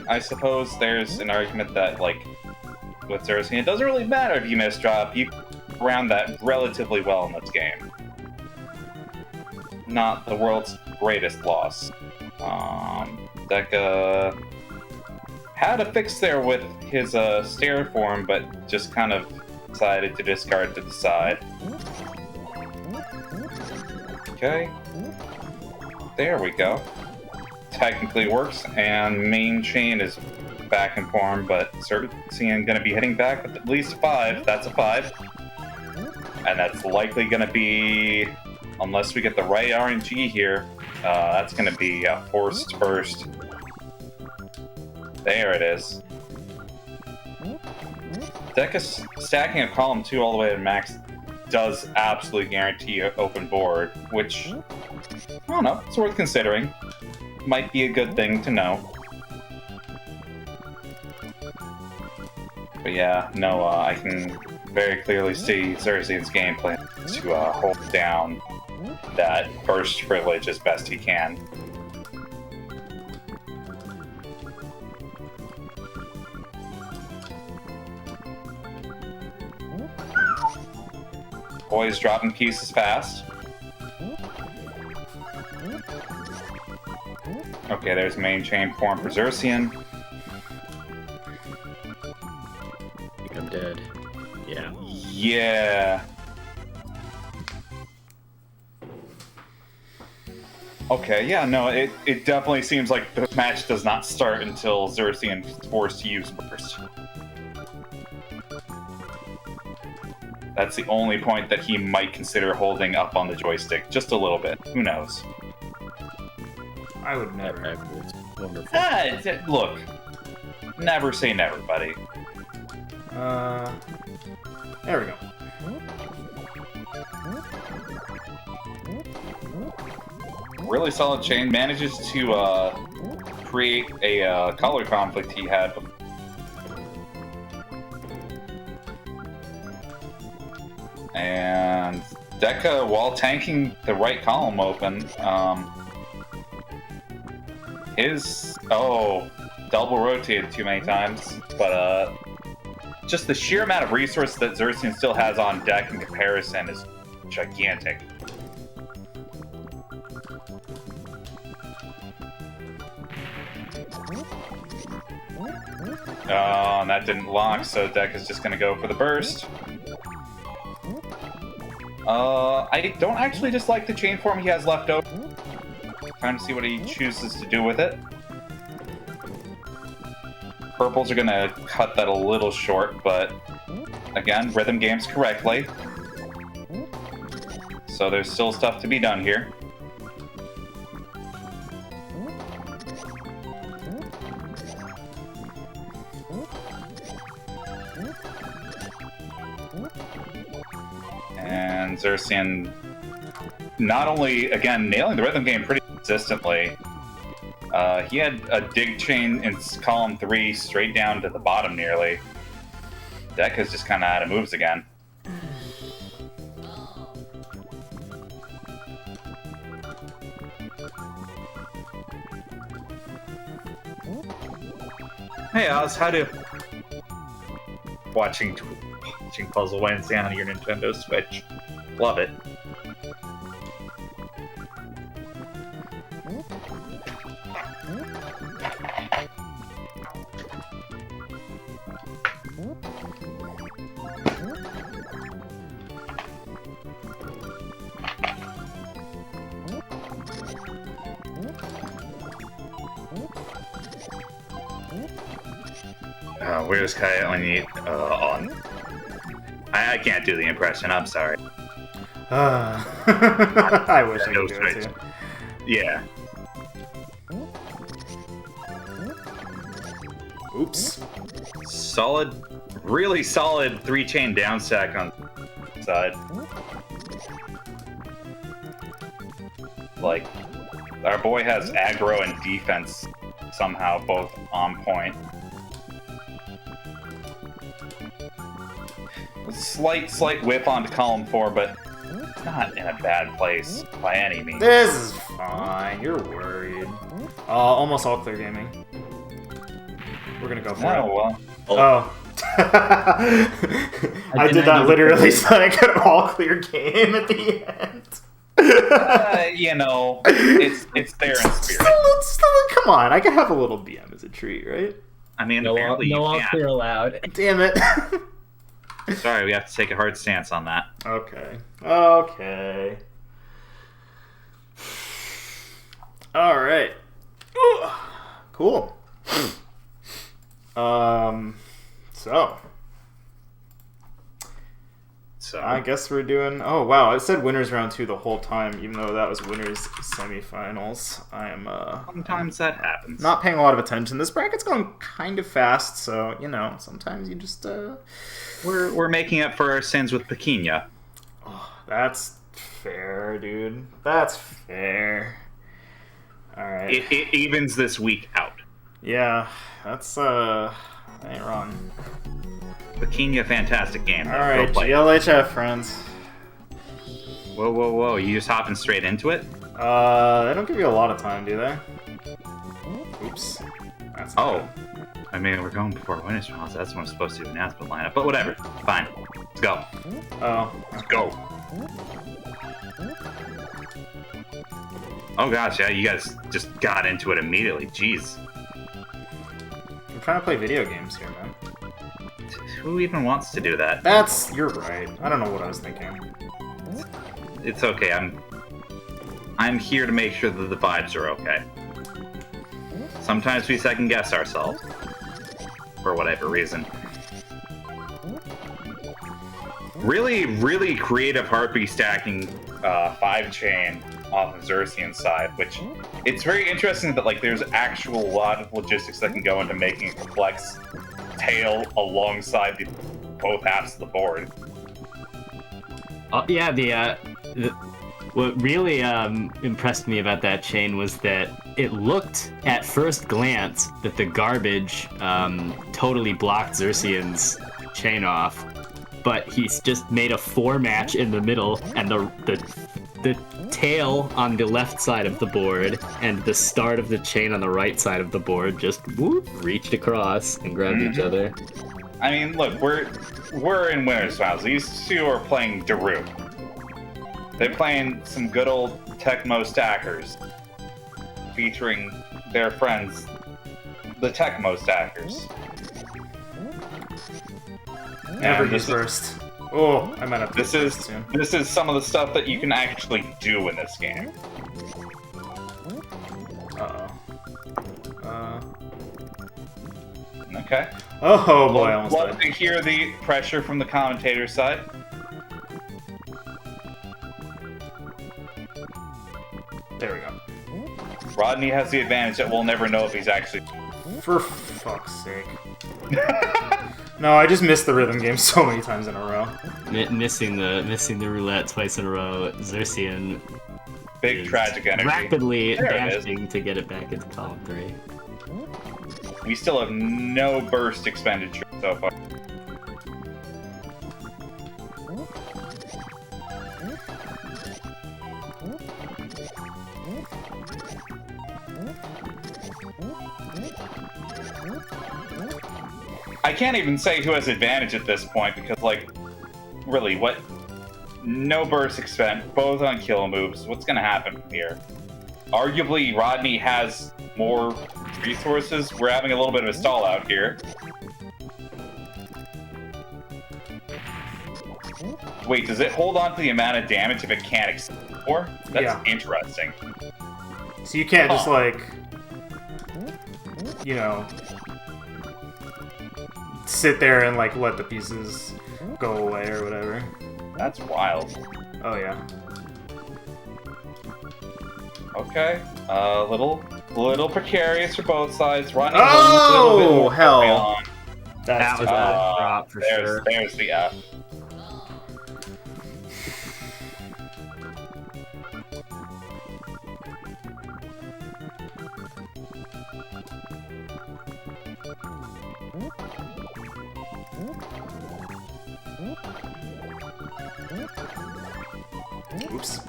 I suppose there's an argument that, like, with Xerxian, it doesn't really matter if you miss drop. You round that relatively well in this game. Not the world's greatest loss. Deca had a fix there with his stair form, but just kind of decided to discard to the side. Okay. There we go. Technically works, and main chain is back in form, but Xerxian going to be hitting back with at least 5. That's a 5. And that's likely going to be, unless we get the right RNG here, that's going to be a forced burst. There it is. Deca stacking a column 2 all the way to max does absolutely guarantee an open board, which, I don't know, it's worth considering. Might be a good thing to know. But yeah, no, I can very clearly see Xerxian's game plan to hold down that burst privilege as best he can. Boys dropping pieces fast. Okay, there's main chain form for Xerxian. I think I'm dead. Yeah. Yeah. Okay, yeah, no, it definitely seems like the match does not start until Xerxian is forced to use burst. That's the only point that he might consider holding up on the joystick. Just a little bit. Who knows? I would never. Wonderful. Look. Never say never, buddy. There we go. Really solid chain. Manages to create a color conflict he had. And Deca, while tanking the right column open, double rotated too many times, but just the sheer amount of resource that Xerxes still has on deck in comparison is gigantic. Oh, and that didn't lock, so Deck is just going to go for the burst. I don't actually dislike the chain form he has left over. Trying to see what he chooses to do with it. Purples are going to cut that a little short, but again, rhythm games correctly. So there's still stuff to be done here. And Xerxian not only, again, nailing the rhythm game pretty consistently, he had a dig chain in column 3 straight down to the bottom nearly. Deca's just kind of out of moves again. Hey Oz, how do... Watching Puzzle Wednesday on your Nintendo Switch. Love it. Where's Kai on? I can't do the impression, I'm sorry. I wish I could do it too. Yeah. Oops. Solid, really solid 3-chain down stack on the side. Like, our boy has aggro and defense somehow both on point. Slight whip onto column 4, but it's not in a bad place by any means. This is fine. You're worried. Almost all clear gaming. We're gonna go for it. Well. Oh. I did that literally so I could all clear game at the end. You know, it's there in spirit. Come on, I can have a little BM as a treat, right? I mean, no all clear allowed. Damn it. Sorry, we have to take a hard stance on that. Okay. Okay. All right. Cool. So I guess we're doing. Oh wow! It said winners round 2 the whole time, even though that was winners semifinals. I am. Sometimes that happens. Not paying a lot of attention. This bracket's going kind of fast, so you know. Sometimes you just. We're making up for our sins with Pequeña. Oh, that's fair, dude. That's fair. All right. It evens this week out. Yeah, that's I ain't wrong. Pequeña, fantastic game. All right, GLHF friends. Whoa! You just hopping straight into it? They don't give you a lot of time, do they? Oops. That's bad. I mean, we're going before winners rounds. That's when I'm supposed to announce the lineup. But whatever. Fine. Let's go. Oh. Let's go. Oh gosh, yeah, you guys just got into it immediately. Jeez. I'm trying to play video games here, man. Who even wants to do that? You're right. I don't know what I was thinking. It's okay. I'm here to make sure that the vibes are okay. Sometimes we second guess ourselves. For whatever reason. Really, really creative heartbeat stacking 5-chain off of Xerxian's side, which it's very interesting that like there's actual lot of logistics that can go into making a complex tail alongside both halves of the board. Yeah, what really impressed me about that chain was that it looked at first glance that the garbage totally blocked Xerxian's chain off, but he's just made a 4-match in the middle, and the tail on the left side of the board and the start of the chain on the right side of the board just reached across and grabbed each other. I mean, look, we're in winners finals. These two are playing Deroon. They're playing some good old Tecmo stackers, featuring their friends, the Tecmo stackers. Never use burst. Oh, I might have to. This is some of the stuff that you can actually do in this game. Okay. Oh boy, I almost love died. to hear the pressure from the commentator's side. There we go. Rodney has the advantage that we'll never know if he's actually. For fuck's sake. No, I just missed the rhythm game so many times in a row. Missing the roulette twice in a row. Xerxian Big tragic energy. rapidly There it dashing to get it back into column 3. We still have no burst expenditure so far. I can't even say who has advantage at this point because, like, really, what? No burst expend, both on kill moves. What's going to happen from here? Arguably, Rodney has more resources. We're having a little bit of a stall out here. Wait, does it hold on to the amount of damage if it can't exceed 4? That's interesting. So you can't just, like, you know, sit there and, like, let the pieces go away or whatever. That's wild. Oh, yeah. Okay. Little precarious for both sides. Rodney Oh, hell. That was a drop for sure. There's the F. Oops.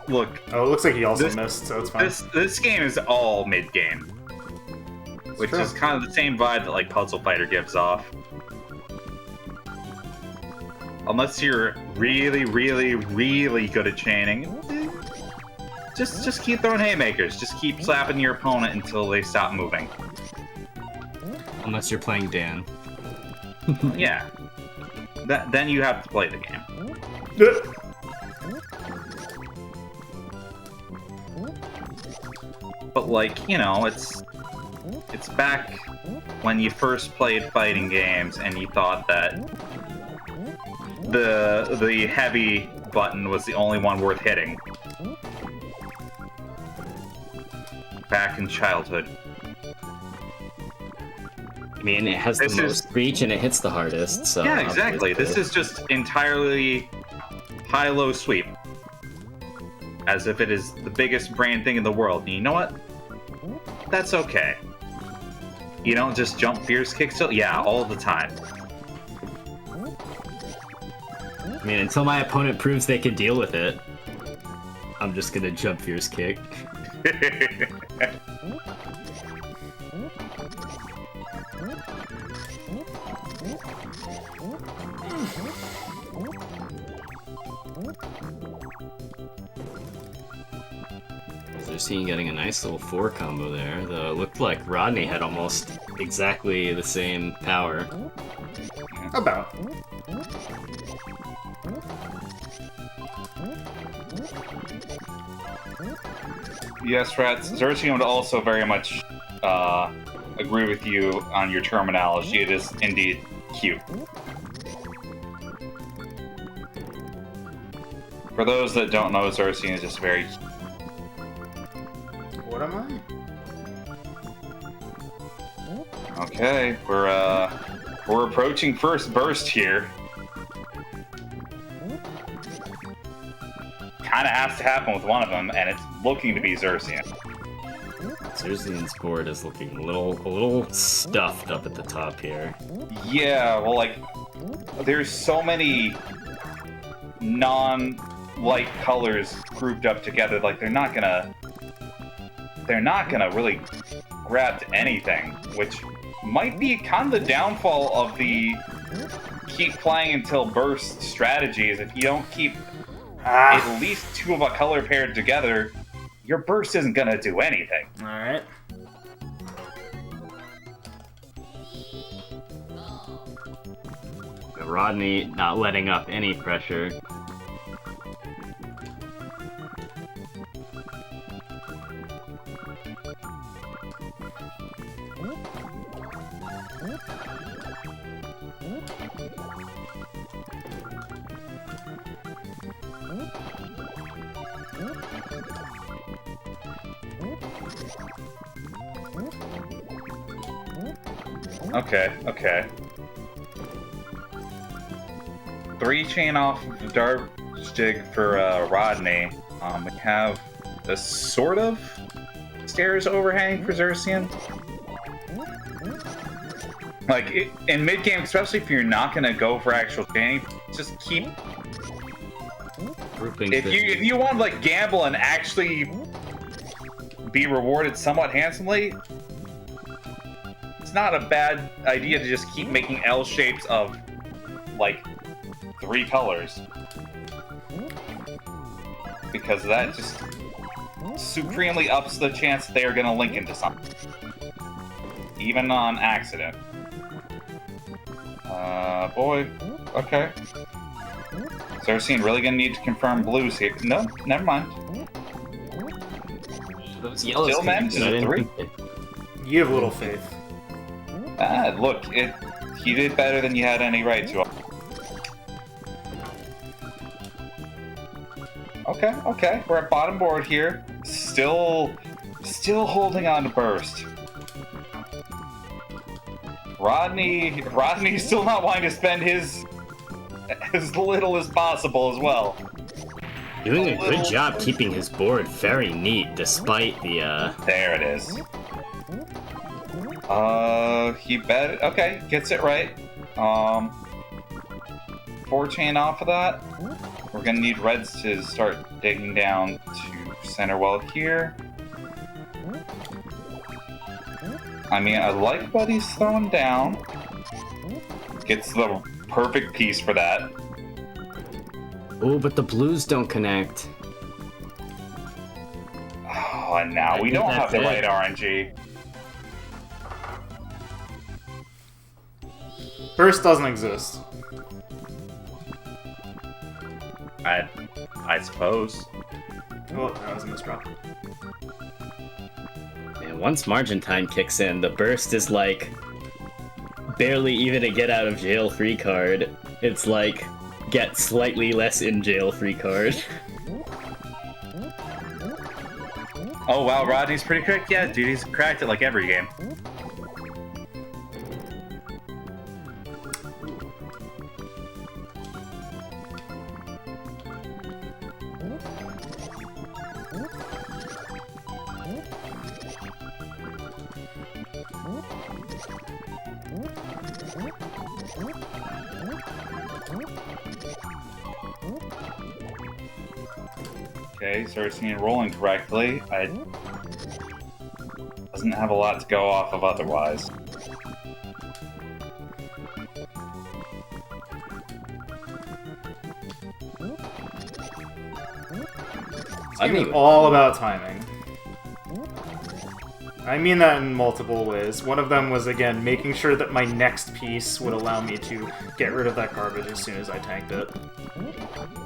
Look. Oh, it looks like he also missed, so it's fine. This game is all mid-game. Which true. is kind of the same vibe that, like, Puzzle Fighter gives off. Unless you're really, really, really good at chaining, just keep throwing haymakers. Just keep slapping your opponent until they stop moving. Unless you're playing Dan. Yeah. Then you have to play the game. But, like, you know, it's back when you first played fighting games and you thought that the heavy button was the only one worth hitting. Back in childhood. I mean, it has the most reach and it hits the hardest, so... Yeah, exactly. This is just entirely high-low sweep. As if it is the biggest brain thing in the world. And you know what? That's okay. You don't just jump fierce kick still? Yeah, all the time. I mean, until my opponent proves they can deal with it, I'm just gonna jump fierce kick. Xerxian getting a nice little 4 combo there, though it looked like Rodney had almost exactly the same power. About. Yes, Rats. Xerxian would also very much agree with you on your terminology. It is indeed cute. For those that don't know, Xerxes is just very cute. What am I? Okay, we're approaching first burst here. Kind of has to happen with one of them, and it's looking to be Xerxes. Xerxes' board is looking a little stuffed up at the top here. Yeah, well, like, there's so many non-light colors grouped up together. Like, they're not gonna really grab to anything, which might be kind of the downfall of the keep playing until burst strategies. If you don't keep at least two of a color paired together, your burst isn't gonna do anything. Alright. Rodney not letting up any pressure. Okay. 3 chain off the dart jig for Rodney. We have a sort of stairs overhang for Xerxes. Like, in mid-game, especially if you're not going to go for actual chaining, just keep... If you want to, like, gamble and actually be rewarded somewhat handsomely, it's not a bad idea to just keep making L shapes of, like, 3 colors. Because that just supremely ups the chance that they are going to link into something. Even on accident. Boy. Okay. Xerxes really going to need to confirm blues here. No, never mind. Those yellows Still manages a 3. You have little faith. Look, he did better than you had any right to. Okay. We're at bottom board here. Still holding on to burst. Rodney's still not wanting to spend his as little as possible as well. Doing a good job keeping his board very neat despite the There it is. He bet. Okay, gets it right. 4 chain off of that. We're gonna need reds to start digging down to center well here. I mean, I like what he's throwing down. Gets the perfect piece for that. Oh, but the blues don't connect. Oh, and now we don't have the right RNG. Burst doesn't exist. I suppose. Oh, that was a misdrop. And once margin time kicks in, the burst is like barely even a get out of jail free card. It's like get slightly less in jail free card. Oh wow, Rodney's pretty quick. Yeah, dude, he's cracked it like every game. Okay, Xerxes rolling correctly. Doesn't have a lot to go off of otherwise. I mean, all about timing. I mean that in multiple ways. One of them was, again, making sure that my next piece would allow me to get rid of that garbage as soon as I tanked it.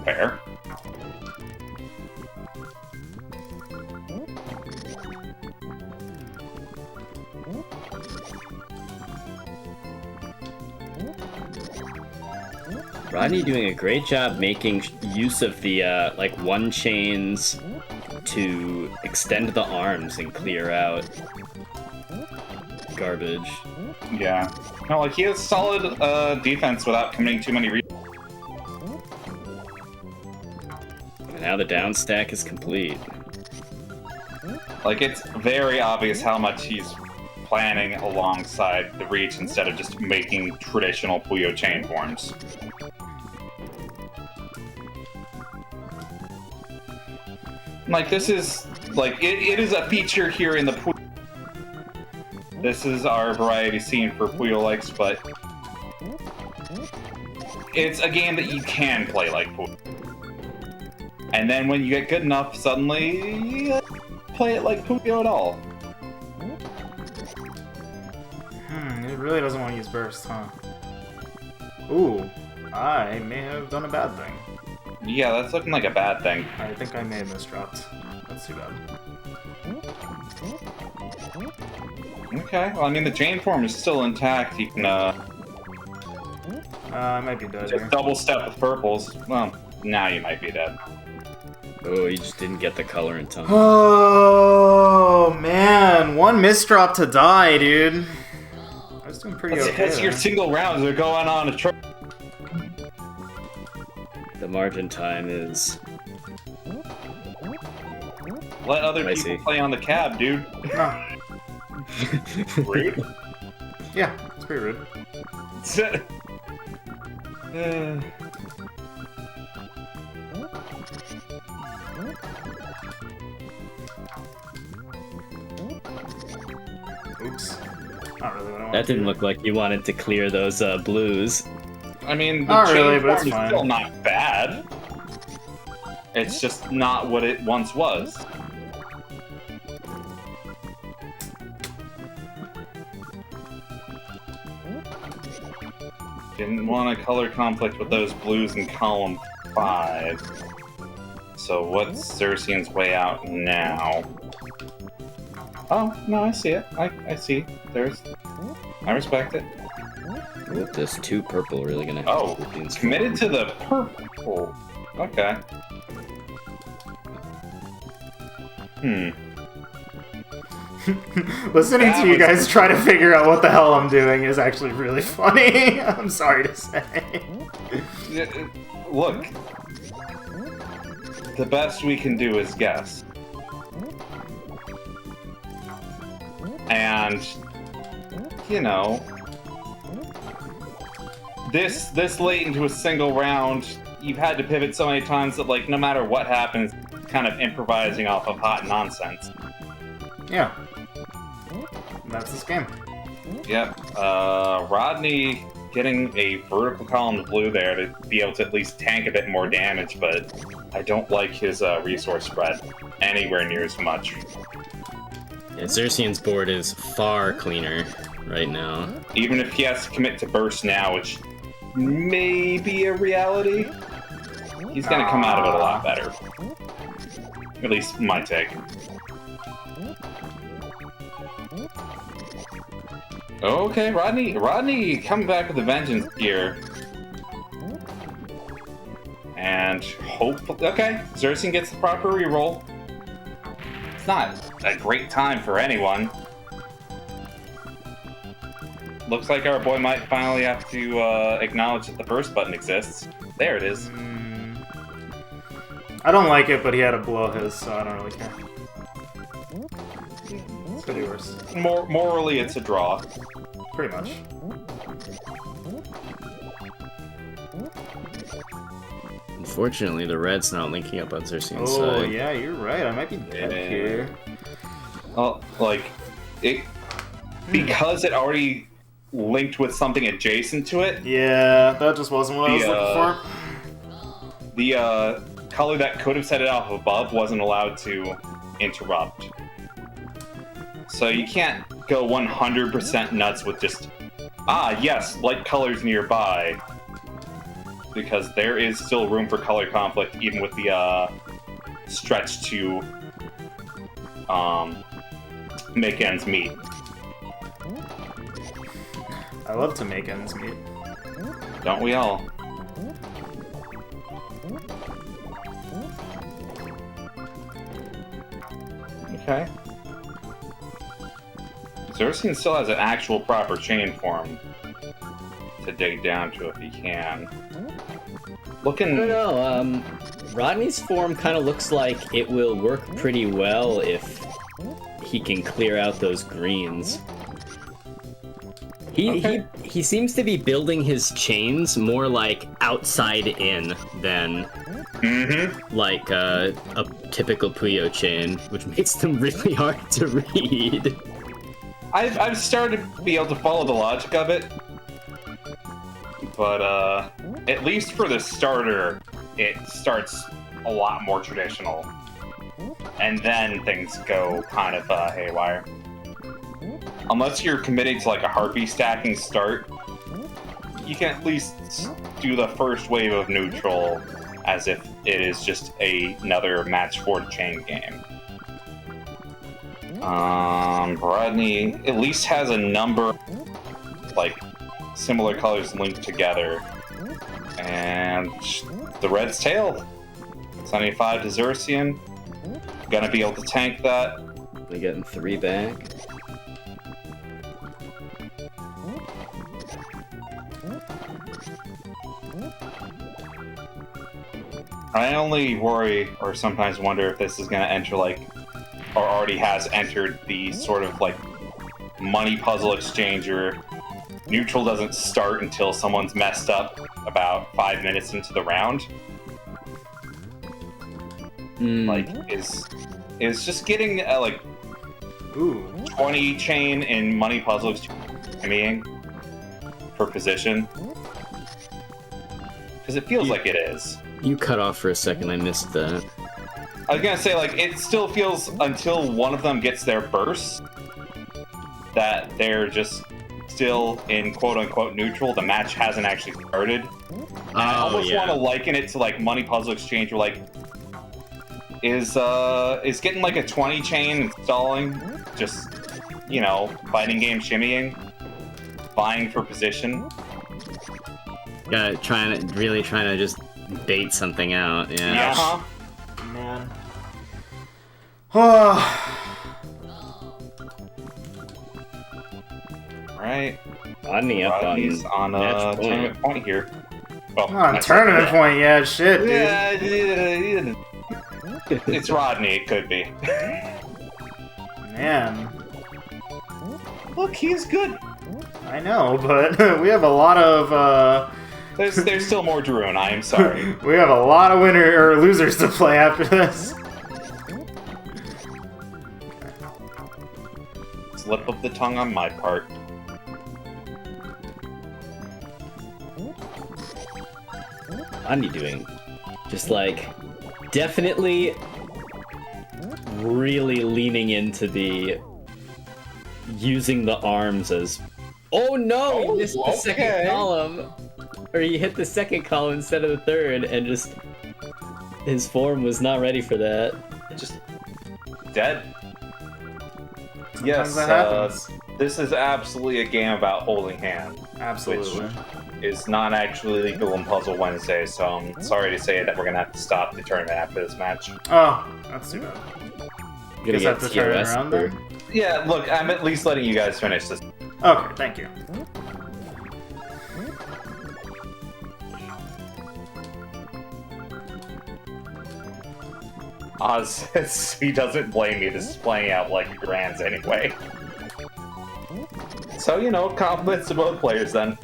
Fair. Rodney doing a great job making use of the like one chains to extend the arms and clear out garbage. Yeah. No, like he has solid defense without committing too many. Now the down stack is complete. Like it's very obvious how much he's planning alongside the reach instead of just making traditional Puyo chain forms. Like this is like it is a feature here in the Puyo. This is our variety scene for Puyo likes, but it's a game that you can play like Puyo. And then when you get good enough, suddenly play it like Puyo at all. It really doesn't want to use burst, huh? Ooh, I may have done a bad thing. Yeah, that's looking like a bad thing. I think I may have misdropped. That's too bad. Okay, well, I mean, the chain form is still intact. You can, I might be dead just here. double step with purples. Well, now you might be dead. Oh, you just didn't get the color in time. Oh, man. One misdrop to die, dude. I was doing pretty That's okay because your there. single rounds are going on a trip. The margin time is... Let other I people see. play on the cab, dude. No. Rude. Yeah, it's pretty rude. Oops. Not really what I That wanted didn't to. look like you wanted to clear those blues. I mean, the Not chain really, but form it's is fine. still not bad. It's just not what it once was. Didn't want a color conflict with those blues in column 5. So what's Xerxian's way out now? Oh, no, I see it. I see. I respect it. With this 2 purple really gonna Oh, help with the committed to the purple. Okay. Listening That to you was- guys try to figure out what the hell I'm doing is actually really funny. I'm sorry to say. Look. The best we can do is guess. And, you know, this late into a single round, you've had to pivot so many times that, like, no matter what happens, kind of improvising off of hot nonsense. Yeah. That's this game. Yep. Rodney getting a vertical column of blue there to be able to at least tank a bit more damage, but I don't like his resource spread anywhere near as much. Yeah, Xerxian's board is far cleaner right now. Even if he has to commit to burst now, which may be a reality, he's going to come out of it a lot better. At least my take. Okay, Rodney coming back with a vengeance here. And hopefully, okay, Xerxian gets the proper reroll. It's not a great time for anyone. Looks like our boy might finally have to acknowledge that the burst button exists. There it is. I don't like it, but he had to blow his, so I don't really care. It's pretty worse. Morally, it's a draw. Pretty much. Unfortunately, the red's not linking up on Xerxian's Oh, side. yeah, you're right. I might be dead Yeah. here. Well, like, it because it already linked with something adjacent to it. Yeah, that just wasn't what I was looking for. The color that could have set it off above wasn't allowed to interrupt. So you can't go 100% nuts with just, yes, light colors nearby. Because there is still room for color conflict, even with the stretch to make ends meet. I love to make ends meet. Don't we all? Okay. Xerxes still has an actual proper chain form to dig down to if he can. Looking. I don't know. Rodney's form kind of looks like it will work pretty well if he can clear out those greens. He seems to be building his chains more like outside in than like a typical Puyo chain, which makes them really hard to read. I've started to be able to follow the logic of it, but at least for the starter, it starts a lot more traditional, and then things go kind of haywire. Unless you're committing to like a harpy stacking start, you can at least do the first wave of neutral as if it is just another match 4 chain game. Rodney at least has a number like similar colors linked together, and the red's tail 75 to Xerxian, gonna be able to tank that. They're getting 3 back. I only worry or sometimes wonder if this is going to enter like, or already has entered the sort of like money puzzle exchanger. Neutral doesn't start until someone's messed up about 5 minutes into the round. Like, is just getting like 20 chain in money puzzle exchanging for position. Because it feels like it is. You cut off for a second, I missed that. I was gonna say, like, it still feels until one of them gets their burst that they're just still in quote-unquote neutral. The match hasn't actually started. I almost want to liken it to, like, Money Puzzle Exchange, where, like, is getting, like, a 20 chain installing, just, you know, fighting game shimmying, vying for position. Yeah, really trying to just bait something out, yeah. Yeah. Man. Right. Rodney up Rodney's on a tournament point here. Well, Tournament point, yeah, shit, dude. Yeah, it's Rodney, it could be. Man. Look, he's good. I know, but we have a lot of, There's still more Deroon, I am sorry. we have a lot of winner or losers to play after this. Slip of the tongue on my part. Rodney doing? Just like, definitely really leaning into the using the arms as, oh no, he missed the second column. Or he hit the second column instead of the third, and just his form was not ready for that. Just dead. Sometimes Yes, that happens. this is absolutely a game about holding hand. Absolutely. Which is not actually legal in Puzzle Wednesday, so I'm sorry to say that we're going to have to stop the tournament after this match. Oh, that's too bad. Gonna Guess I have to turn it TOS around for- then? Yeah, look, I'm at least letting you guys finish this. Okay, thank you. Oz says he doesn't blame me. This is playing out like grands anyway. So, you know, compliments to both players then.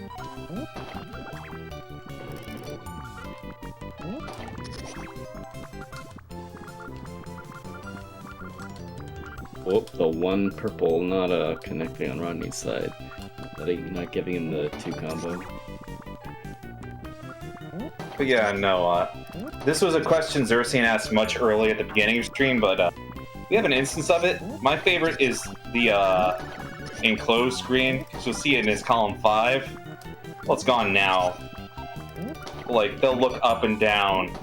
Oh, the one purple not connecting on Rodney's side. Not giving him the 2 combo. But yeah, no, this was a question Xerxian asked much early at the beginning of stream, but we have an instance of it. My favorite is the enclosed screen, because you'll see it in his column 5. Well, it's gone now. Like, they'll look up and down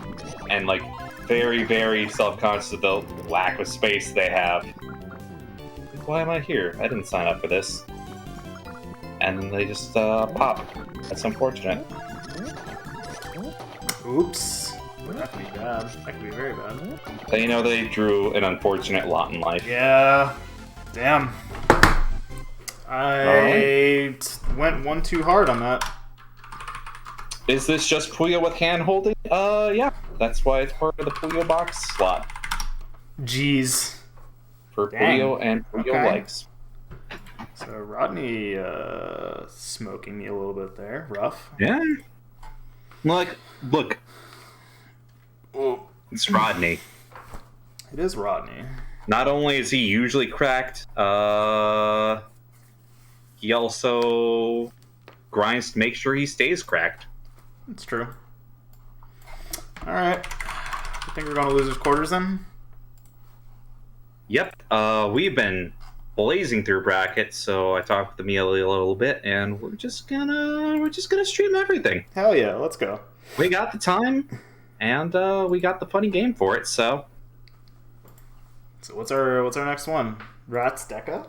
and, like, very, very self-conscious of the lack of space they have. Like, why am I here? I didn't sign up for this. And then they just pop. That's unfortunate. Oops. That could be bad. That could be very bad. They drew an unfortunate lot in life. Yeah. Damn. I went one too hard on that. Is this just Puyo with hand holding? Yeah. That's why it's part of the Puyo box slot. Jeez. For Dang. Puyo and Puyo Okay. likes. So Rodney smoking me a little bit there. Rough. Yeah. Look. Oh. It's Rodney. It is Rodney. Not only is he usually cracked, he also grinds to make sure he stays cracked. It's true. Alright. I think we're going to losers quarters then? Yep. We've been blazing through brackets, so I talked with Amelia a little bit, and we're just gonna stream everything. Hell yeah, let's go. We got the time, and we got the funny game for it. So So what's our next one? Rats Deca?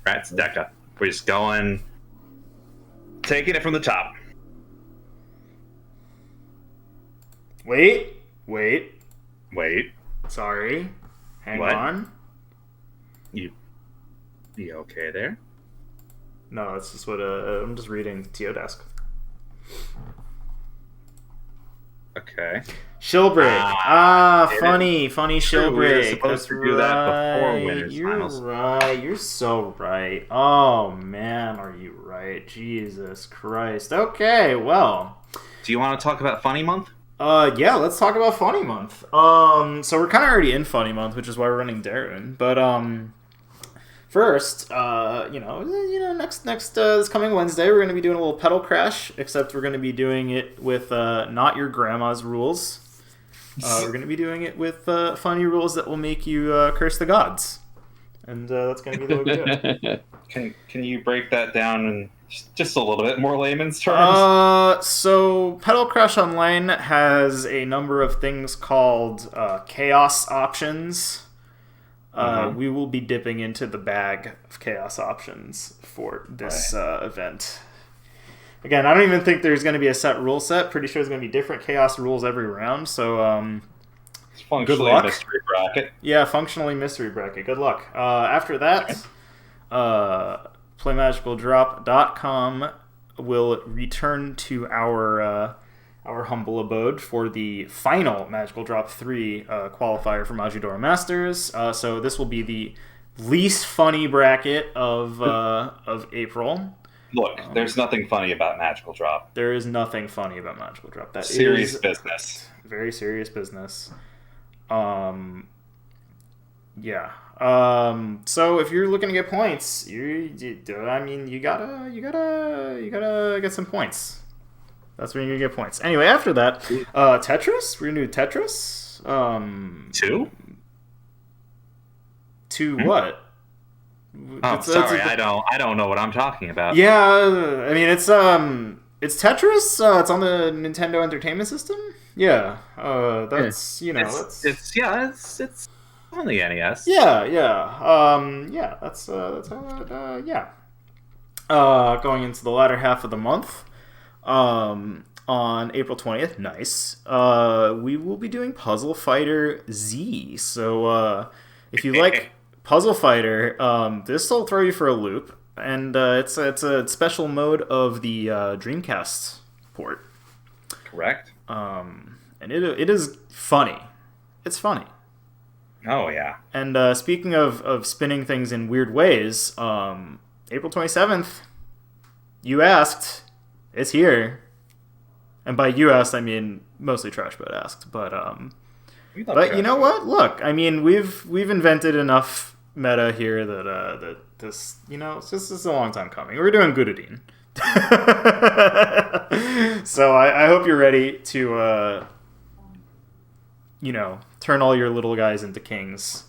Rats Deca. We're just taking it from the top. Wait. Wait, Sorry. Hang What? on. you okay there? No, it's just what I'm just reading TO desk. Okay. Shillbreak. Funny True, we were Shillbreak. supposed That's to do that before right. winners You're finals. right. You're so right. Oh man, are you right? Jesus Christ. Okay, well. Do you want to talk about Funny Month? Yeah, let's talk about Funny Month. So we're kind of already in Funny Month, which is why we're running Deroon. But first, next this coming Wednesday, we're going to be doing a little pedal crash. Except we're going to be doing it with not your grandma's rules. We're going to be doing it with funny rules that will make you curse the gods, and that's going to be the way we do it. Can you break that down in just a little bit more layman's terms? So Pedal Crash Online has a number of things called chaos options. We will be dipping into the bag of chaos options for this event. Again, I don't even think there's going to be a set rule set. Pretty sure there's going to be different chaos rules every round. So It's functionally good luck. a mystery bracket. yeah, functionally mystery bracket. Good luck. After that, PlayMagicalDrop.com will return to our humble abode for the final Magical Drop 3 qualifier for Majidora Masters. So this will be the least funny bracket of April. Look, there's nothing funny about Magical Drop. There is nothing funny about Magical Drop. That Serious is business. very serious business. Yeah. So if you're looking to get points, you gotta get some points. That's when you're gonna get points. Anyway, after that, Tetris. We're gonna do Tetris. Two? To what? Oh, sorry, I don't know what I'm talking about. Yeah, I mean it's Tetris. It's on the Nintendo Entertainment System. Yeah. That's It's on the NES. Yeah. That's going into the latter half of the month. On April 20th, nice. We will be doing Puzzle Fighter Z. So if you like Puzzle Fighter, this will throw you for a loop, and it's a special mode of the Dreamcast port. Correct. And it is funny. It's funny. Oh yeah. And speaking of spinning things in weird ways, April 27th, you asked, it's here. And by you asked, I mean mostly Trashbot asked. But you know what? Look, I mean we've invented enough meta here that this this is a long time coming. We're doing Goodadine. So I hope you're ready to turn all your little guys into kings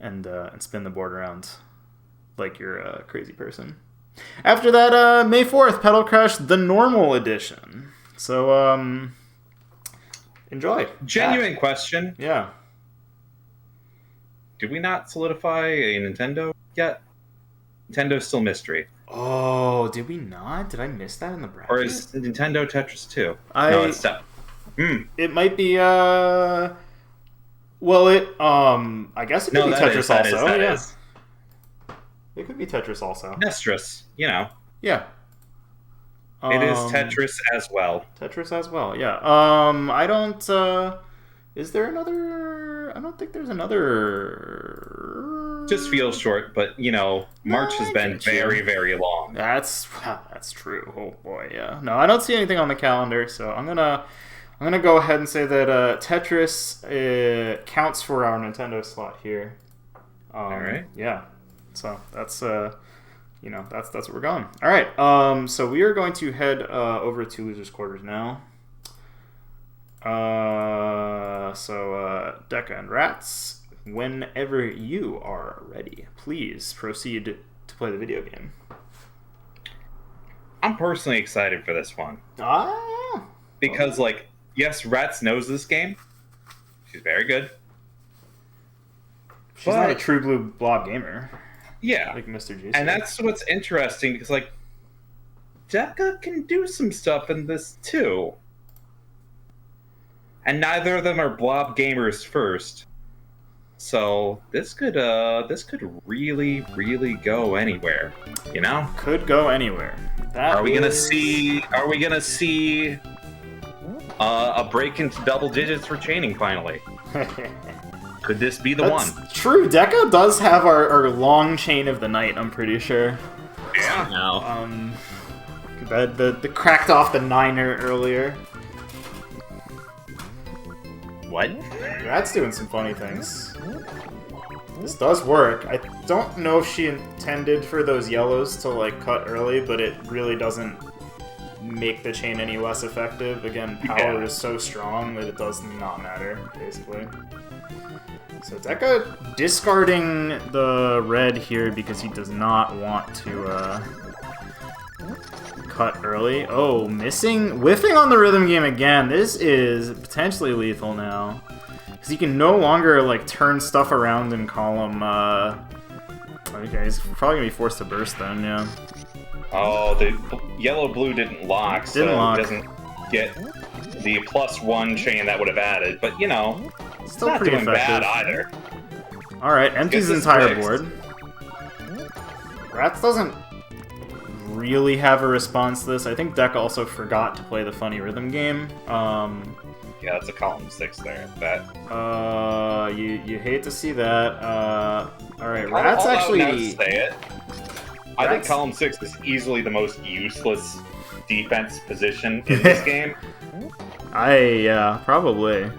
and spin the board around like you're a crazy person. After that, May 4th, Pedal Crash, the normal edition. So, enjoy. Genuine question. Yeah. Did we not solidify a Nintendo yet? Nintendo's still mystery. Oh, did we not? Did I miss that in the bracket? Or is Nintendo Tetris 2? I- No, it's It might be, well, I guess it could be Tetris also. That yeah. is. It could be Tetris also. Tetris, you know. Yeah. It is Tetris as well. Tetris as well, yeah. I don't, is there another, I don't think there's another... Just feels short, but, you know, March has been very, very long. That's true. Oh boy, yeah. No, I don't see anything on the calendar, so I'm gonna go ahead and say that Tetris counts for our Nintendo slot here. All right. Yeah. So that's that's what we're going. All right. So we are going to head over to losers' quarters now. So Deca and Rats, whenever you are ready, please proceed to play the video game. I'm personally excited for this one. Because, okay. yes, Rats knows this game. She's very good. She's not a true blue blob gamer. Yeah. Like Mr. Juicy. And that's what's interesting, because, Deca can do some stuff in this, too. And neither of them are blob gamers first. So this could really, really go anywhere. You know? Could go anywhere. Are we gonna see a break into double digits for chaining finally? Could this be the one? True. Deca does have our long chain of the night, I'm pretty sure. Yeah. No. The cracked off the niner earlier. What? That's doing some funny things. This does work. I don't know if she intended for those yellows to cut early, but it really doesn't make the chain any less effective. Again, power is so strong that it does not matter, basically. So Deca discarding the red here because he does not want to cut early. Oh, whiffing on the rhythm game again. This is potentially lethal now. Because he can no longer, turn stuff around in column, okay, he's probably gonna be forced to burst then, yeah. Oh, the yellow-blue didn't lock, so he doesn't get the +1 chain that would have added. But, Still not pretty doing effective. bad either. Alright, empties his entire board. Rats doesn't really have a response to this. I think Deca also forgot to play the funny rhythm game. Yeah, that's a column 6 there. That. You hate to see that. Alright, Rats actually... Say it. I think column 6 is easily the most useless defense position in this game. Yeah, probably.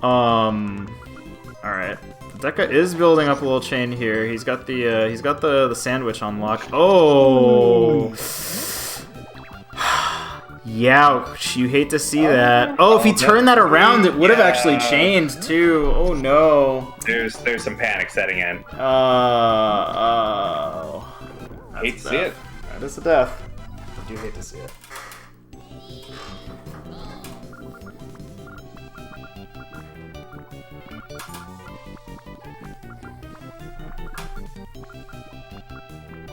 Alright. Deca is building up a little chain here. He's got the sandwich on lock. Oh! Youch, you hate to see that. Oh, if he turned that around, it would have actually chained too. Oh no. There's some panic setting in. Oh. Hate to see it. That is a death. I do hate to see it.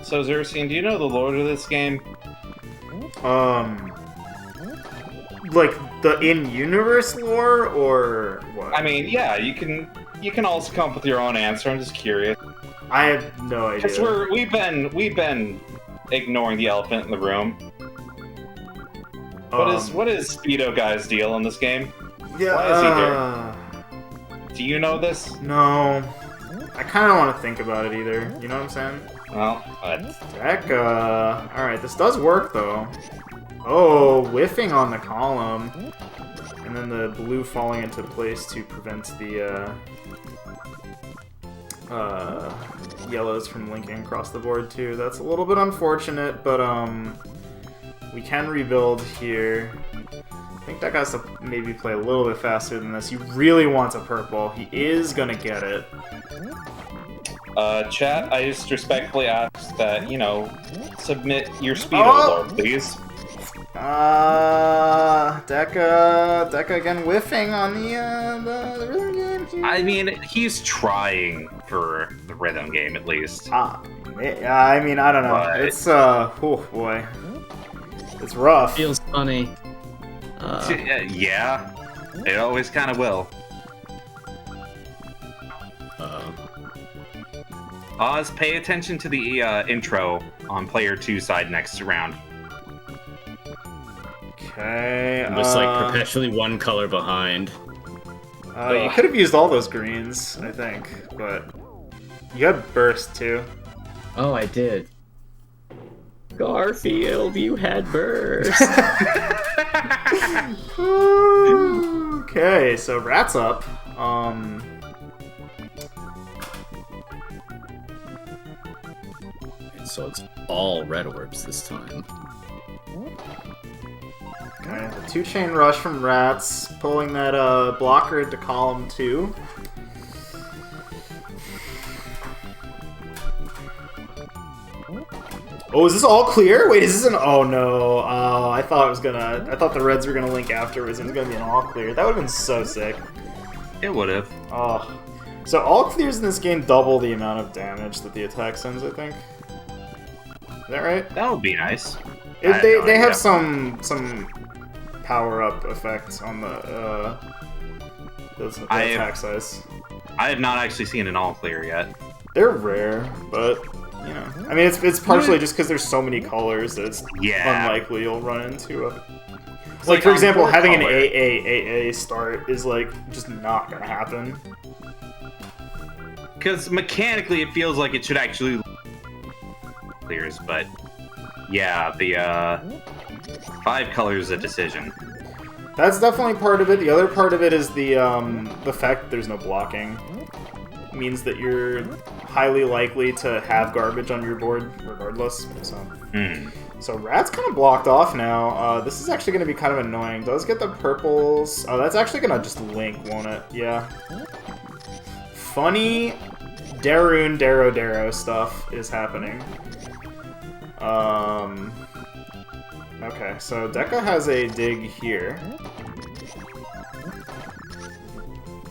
So, Xerxine, do you know the lore of this game? The in-universe lore, or what? I mean, yeah, you can also come up with your own answer. I'm just curious. I have no idea. Because we've been ignoring the elephant in the room. What is Speedo Guy's deal in this game? Yeah. Why is he here? Do you know this? No. I kind of want to think about it either. You know what I'm saying? Well, Deca. Alright, this does work though. Oh, whiffing on the column. And then the blue falling into place to prevent the yellows from linking across the board too. That's a little bit unfortunate, but we can rebuild here. I think Deca has to maybe play a little bit faster than this. He really wants a purple. He is gonna get it. Chat, I just respectfully ask that, submit your Speedo lore, please. Deca again whiffing on the rhythm game here. I mean, he's trying for the rhythm game, at least. I mean, I don't know. But... It's, oh boy. It's rough. Feels funny. Yeah, it always kind of will. Oz, pay attention to the intro on player 2 side next round. Okay. I'm just like perpetually one color behind. You could have used all those greens, I think, but you had burst too. Oh, I did. Garfield, you had burst. Okay, so Rat's up. So it's all red orbs this time. Okay, the 2-chain rush from Rats, pulling that blocker into column 2. Oh, is this all clear? Wait, is this an... Oh, no. Oh, I thought it was gonna... I thought the reds were gonna link afterwards and it was gonna be an all clear. That would've been so sick. It would have. Oh. So all clears in this game double the amount of damage that the attack sends, I think. Is that right? That would be nice. They have some power-up effect on the attack size. I have not actually seen an all clear yet. They're rare, but... You know, I mean, it's partially just because there's so many colors that it's unlikely you'll run into a... Like, for example, having an AA start is, like, just not gonna happen. Because mechanically it feels like it should actually clears, but yeah, the 5 colors a decision. That's definitely part of it. The other part of it is the fact that there's no blocking. It means that you're highly likely to have garbage on your board regardless. So Rat's kind of blocked off now. This is actually going to be kind of annoying. Does get the purples. Oh, that's actually going to just link, won't it? Yeah. Funny Deroon, DeroDero stuff is happening. Okay, so Deca has a dig here.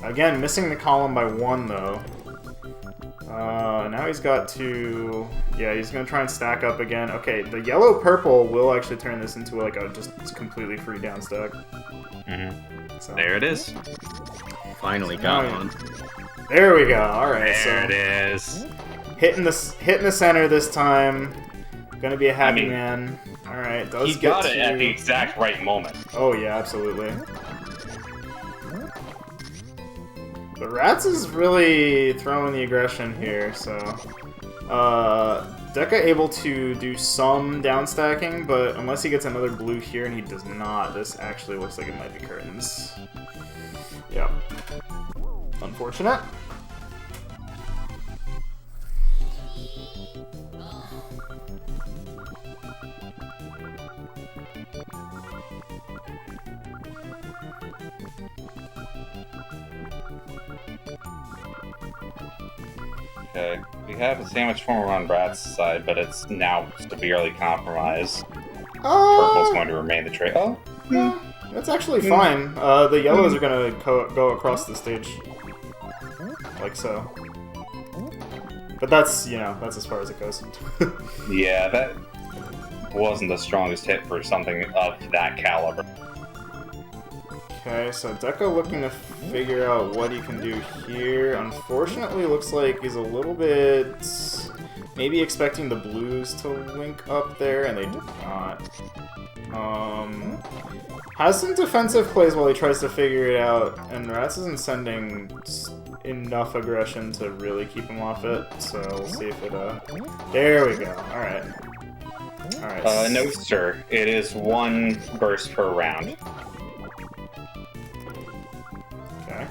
Again, missing the column by 1, though. Now he's got to... Yeah, he's going to try and stack up again. Okay, the yellow-purple will actually turn this into like a just completely free down stack. So, there it is. Finally got one. There we go. Alright, so... There it is. Hitting the center this time. Gonna be a happy man. Alright, does he got it at the exact right moment. Oh, yeah, absolutely. But Rats is really throwing the aggression here, so... Deca able to do some downstacking, but unless he gets another blue here, and he does not, this actually looks like it might be curtains. Yeah. Unfortunate. Okay, we have a sandwich former on Brad's side, but it's now severely compromised. Purple's going to remain the trade. Oh, yeah, that's actually fine. The yellows are going to go across the stage, like so. But that's, you know, that's as far as it goes. Yeah, that wasn't the strongest hit for something of that caliber. Okay, so Deca looking to figure out what he can do here. Unfortunately, looks like he's a little bit maybe expecting the blues to link up there, and they did not. Has some defensive plays while he tries to figure it out, and Rats isn't sending enough aggression to really keep him off it, so we'll see if it, there we go, alright. Alright. No, sir. It is 1 burst per round. Okay.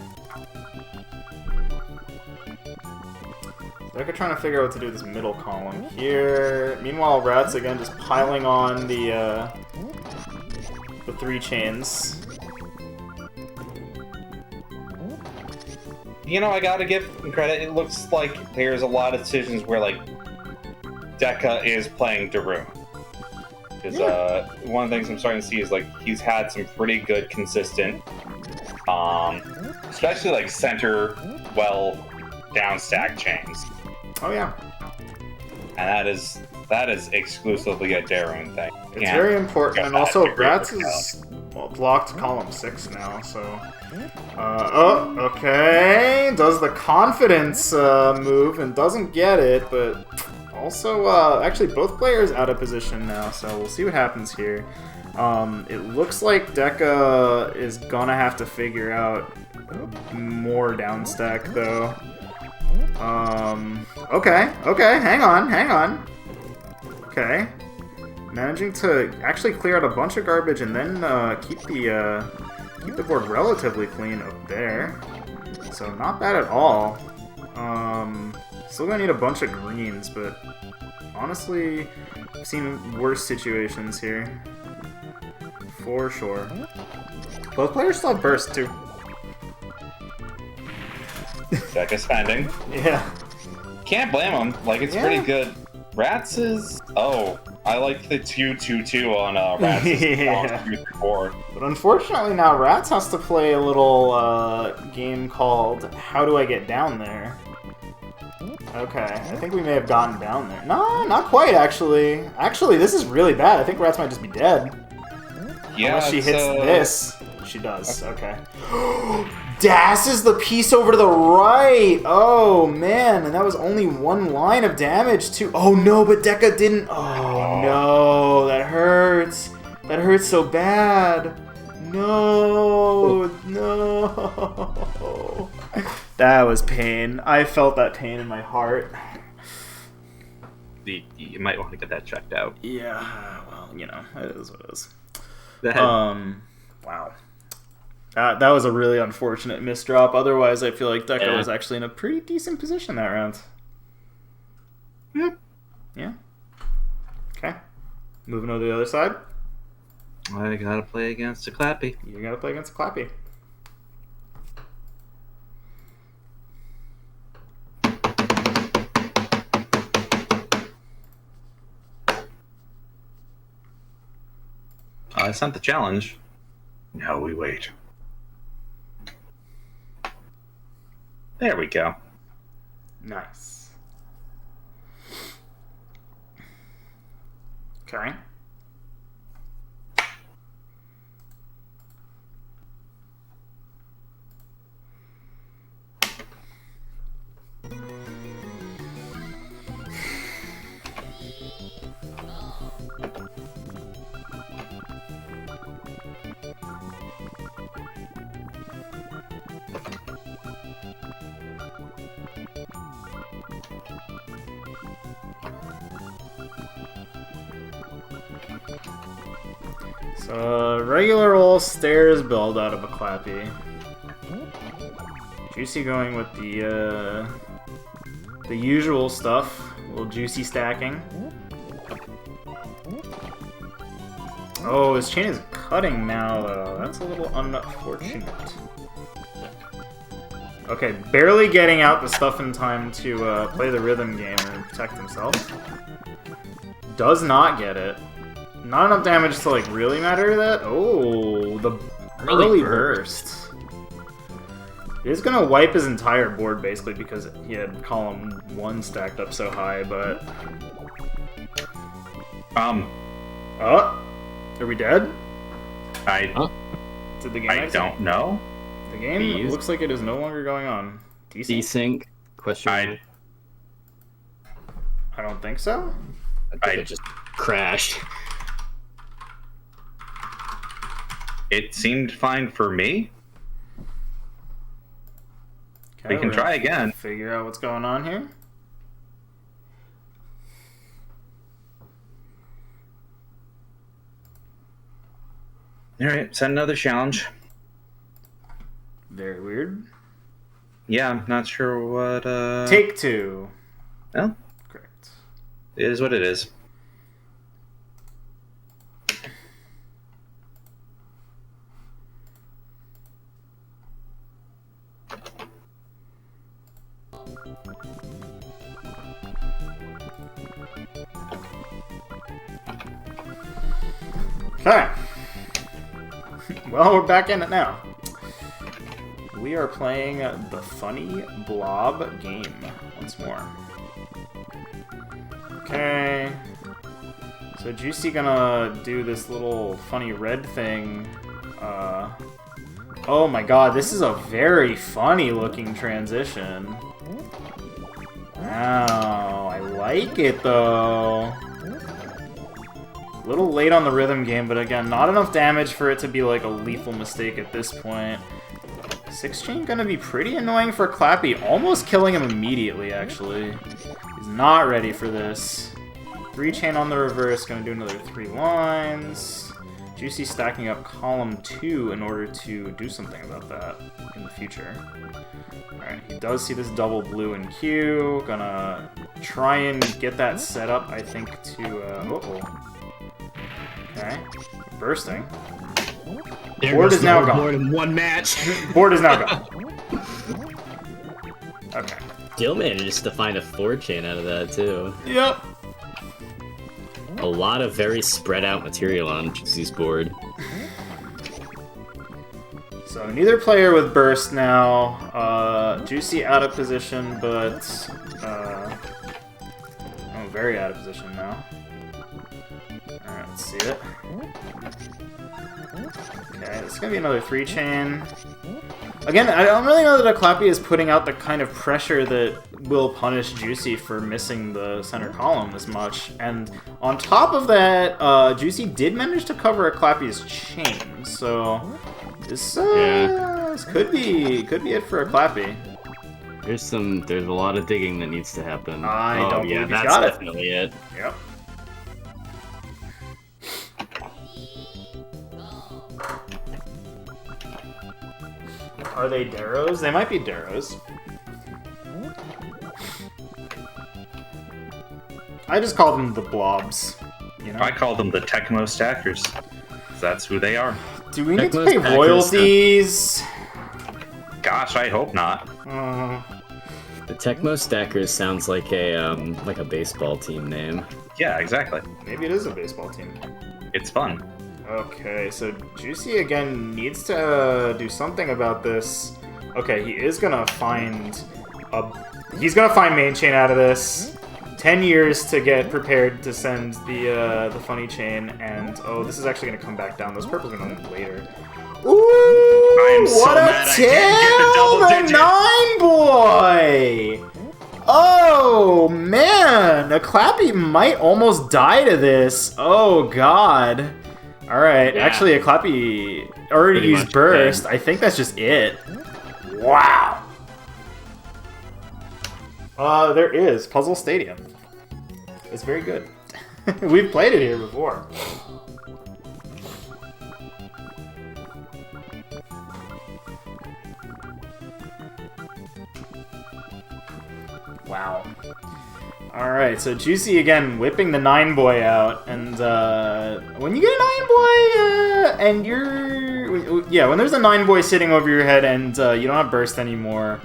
Deca trying to figure out what to do with this middle column here. Meanwhile, Rats again just piling on the 3 chains. You know, I gotta give him credit. It looks like there's a lot of decisions where, like, Deca is playing Deroon. Because one of the things I'm starting to see is, like, he's had some pretty good, consistent, especially, like, center, down stack chains. Oh, yeah. And that is exclusively a Deroon thing. It's very important, and also Rats is well, blocked column 6 now, so... oh, okay. Does the confidence move and doesn't get it, but also, actually, both players out of position now, so we'll see what happens here. It looks like Deca is gonna have to figure out more downstack, though. Okay, hang on. Okay. Managing to actually clear out a bunch of garbage and then keep the board relatively clean up there. So not bad at all. Still gonna need a bunch of greens, but honestly, I've seen worse situations here. For sure. Both players still have burst, too. Deca spending. Yeah. Can't blame him. Like, it's pretty good. Rats is... Oh, I like the 2-2-2 on Rats. Yeah. 2-3-4. But unfortunately now Rats has to play a little game called How Do I Get Down There? Okay, I think we may have gotten down there. No, not quite, actually. Actually, this is really bad. I think Rats might just be dead. Yeah, unless she hits this. She does, okay. Das is the piece over to the right! Oh, man, and that was only one line of damage, too. Oh, no, but Deca didn't... Oh, no, that hurts. That hurts so bad. No, no. That was pain. I felt that pain in my heart. You might want to get that checked out. Yeah, well, you know, it is what it is. Wow. That was a really unfortunate misdrop. Otherwise, I feel like Deca was actually in a pretty decent position that round. Yep. Yeah. Okay. Moving on to the other side. I gotta play against a Clappy. You gotta play against a Clappy. I sent the challenge. Now we wait. There we go. Nice. Okay. So, regular old stairs build out of a Clappy. Juicy going with the usual stuff. A little Juicy stacking. Oh, his chain is cutting now, though. That's a little unfortunate. Okay, barely getting out the stuff in time to play the rhythm game and protect himself. Does not get it. Not enough damage to, like, really matter that. Oh, the early burst. He's gonna wipe his entire board, basically, because he had column 1 stacked up so high, but... Oh? Are we dead? Did the game I don't know. The game looks like it is no longer going on. Desync? Question. I don't think so. I think it just crashed. It seemed fine for me. Okay, we can try again. Figure out what's going on here. Alright, send another challenge. Very weird. Yeah, I'm not sure what, Take 2. Well, correct. It is what it is. Okay. Well, we're back in it now. We are playing the funny blob game once more. Okay. So Juicy gonna do this little funny red thing Oh my god, this is a very funny looking transition. Wow, I like it though. A little late on the rhythm game, but again, not enough damage for it to be like a lethal mistake at this point. 6-chain gonna be pretty annoying for Clappy, almost killing him immediately actually. He's not ready for this. 3-chain on the reverse, gonna do another 3 lines. Juicy stacking up column 2 in order to do something about that in the future. Alright, he does see this double blue in Q. Gonna try and get that set up, I think, to... Okay. Bursting. Board is now gone. Board in one match. Board is now gone. Okay. Still manages to find a 4-chain out of that, too. Yep. A lot of very spread out material on Juicy's board. So neither player with burst now. Juicy out of position, but very out of position now. Alright, let's see it. Okay, this is gonna be another 3-chain. Again, I don't really know that Clappy is putting out the kind of pressure that will punish Juicy for missing the center column as much. And on top of that, Juicy did manage to cover Clappy's chain, so this, this could be it for a Clappy. There's a lot of digging that needs to happen. I don't believe he's that's got it. Definitely it. Yep. Are they Deros? They might be Deros. I just call them the blobs. You know? I call them the Tecmo Stackers. That's who they are. Do we need to Tecmo pay Stackers, royalties? Gosh, I hope not. The Tecmo Stackers sounds like a baseball team name. Yeah, exactly. Maybe it is a baseball team. It's fun. Okay, so Juicy again needs to do something about this. Okay, he is gonna find he's gonna find main chain out of this. 10 years to get prepared to send the funny chain, and oh, this is actually gonna come back down. Those purples are gonna come later. Ooh, I am so what mad a I can't get the double digit. 9 boy! Oh man, a Clappy might almost die to this. Oh god. Alright, Yeah. actually a Clappy already Pretty used much, burst. yeah. I think that's just it. Wow. There is Puzzle Stadium. It's very good. We've played it here before. Wow. Alright, so Juicy again whipping the 9 boy out, and when you get a 9 boy, and you're... Yeah, when there's a 9 boy sitting over your head and you don't have burst anymore,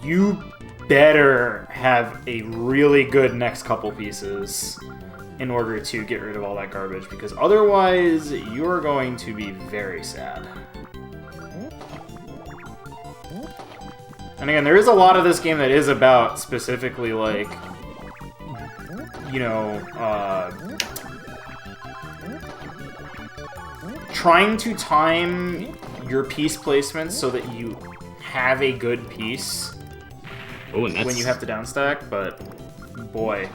you better have a really good next couple pieces in order to get rid of all that garbage, because otherwise you're going to be very sad. And again, there is a lot of this game that is about specifically, like, you know, trying to time your piece placements so that you have a good piece when you have to downstack, but boy.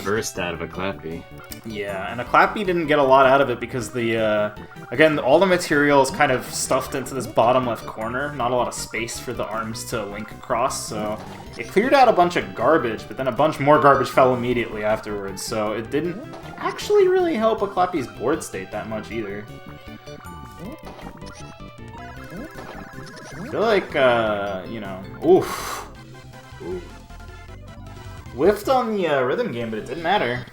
Burst out of a Clappy. Yeah, and a Clappy didn't get a lot out of it because the, again, all the material is kind of stuffed into this bottom left corner. Not a lot of space for the arms to link across, so it cleared out a bunch of garbage, but then a bunch more garbage fell immediately afterwards, so it didn't actually really help a Clappy's board state that much either. I feel like, you know, oof. Whiffed on the rhythm game, but it didn't matter.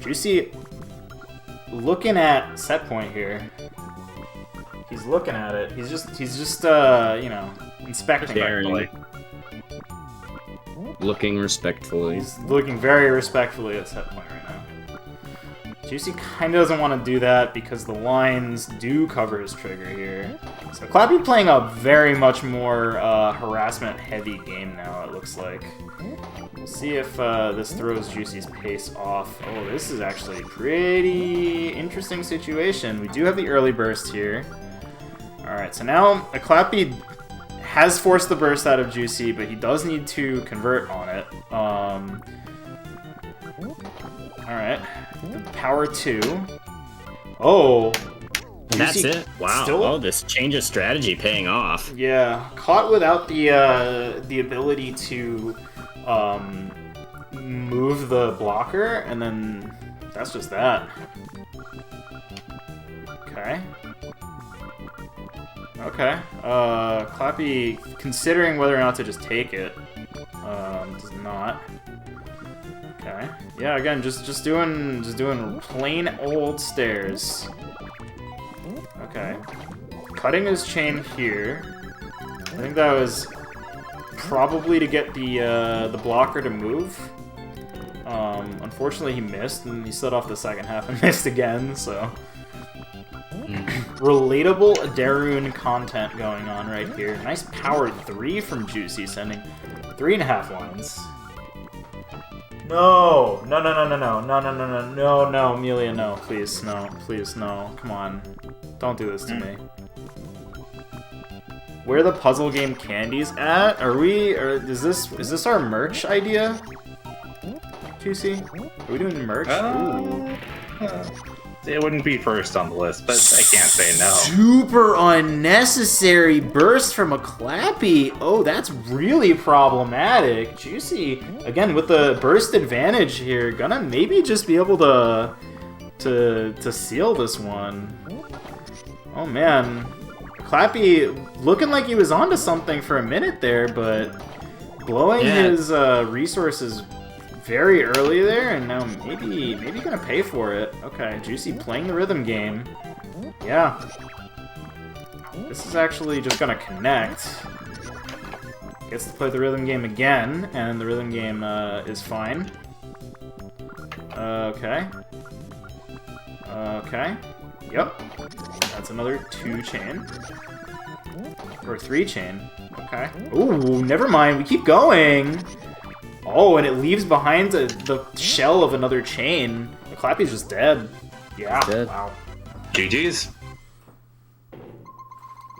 Juicy looking at set point here. He's looking at it. He's just you know, inspecting. Staring. Looking respectfully. He's looking very respectfully at set point right now. Juicy kind of doesn't want to do that because the lines do cover his trigger here. So Clappy playing a very much more harassment-heavy game now, it looks like. see if this throws Juicy's pace off. Oh, this is actually a pretty interesting situation. We do have the early burst here. Alright, so now a Clappy has forced the burst out of Juicy, but he does need to convert on it. Alright, power 2. Oh! And that's it? Wow. Oh, this change of strategy paying off. Yeah, caught without the ability to move the blocker, and then that's just that. Okay. Okay. Clappy, considering whether or not to just take it, does not. Okay. Yeah, again, just doing plain old stairs. Okay. Cutting his chain here. I think that was probably to get the blocker to move. Unfortunately, he missed, and he set off the second half and missed again, so... Relatable Deroon content going on right here. Nice power 3 from Juicy, sending 3.5 lines. No! No, no, no, no, no, no, no, no, no, no, no, Amelia, no, please, no, please, no, come on. Don't do this to me. Where are the puzzle game candies at? Are we, or is this our merch idea? Juicy? Are we doing merch? Ooh. It wouldn't be first on the list, but I can't say no. Super unnecessary burst from a Clappy. Oh, that's really problematic. Juicy, again, with the burst advantage here, gonna maybe just be able to seal this one. Oh man, Clappy looking like he was onto something for a minute there, but blowing his resources very early there, and now maybe gonna pay for it. Okay, Juicy playing the rhythm game. Yeah. This is actually just gonna connect. Gets to play the rhythm game again, and the rhythm game is fine. Okay. Okay. Yep. That's another 2 chain. Or 3 chain. Okay. Ooh, never mind. We keep going. Oh, and it leaves behind the shell of another chain. The Clappy's just dead. Yeah. Dead. Wow. GG's.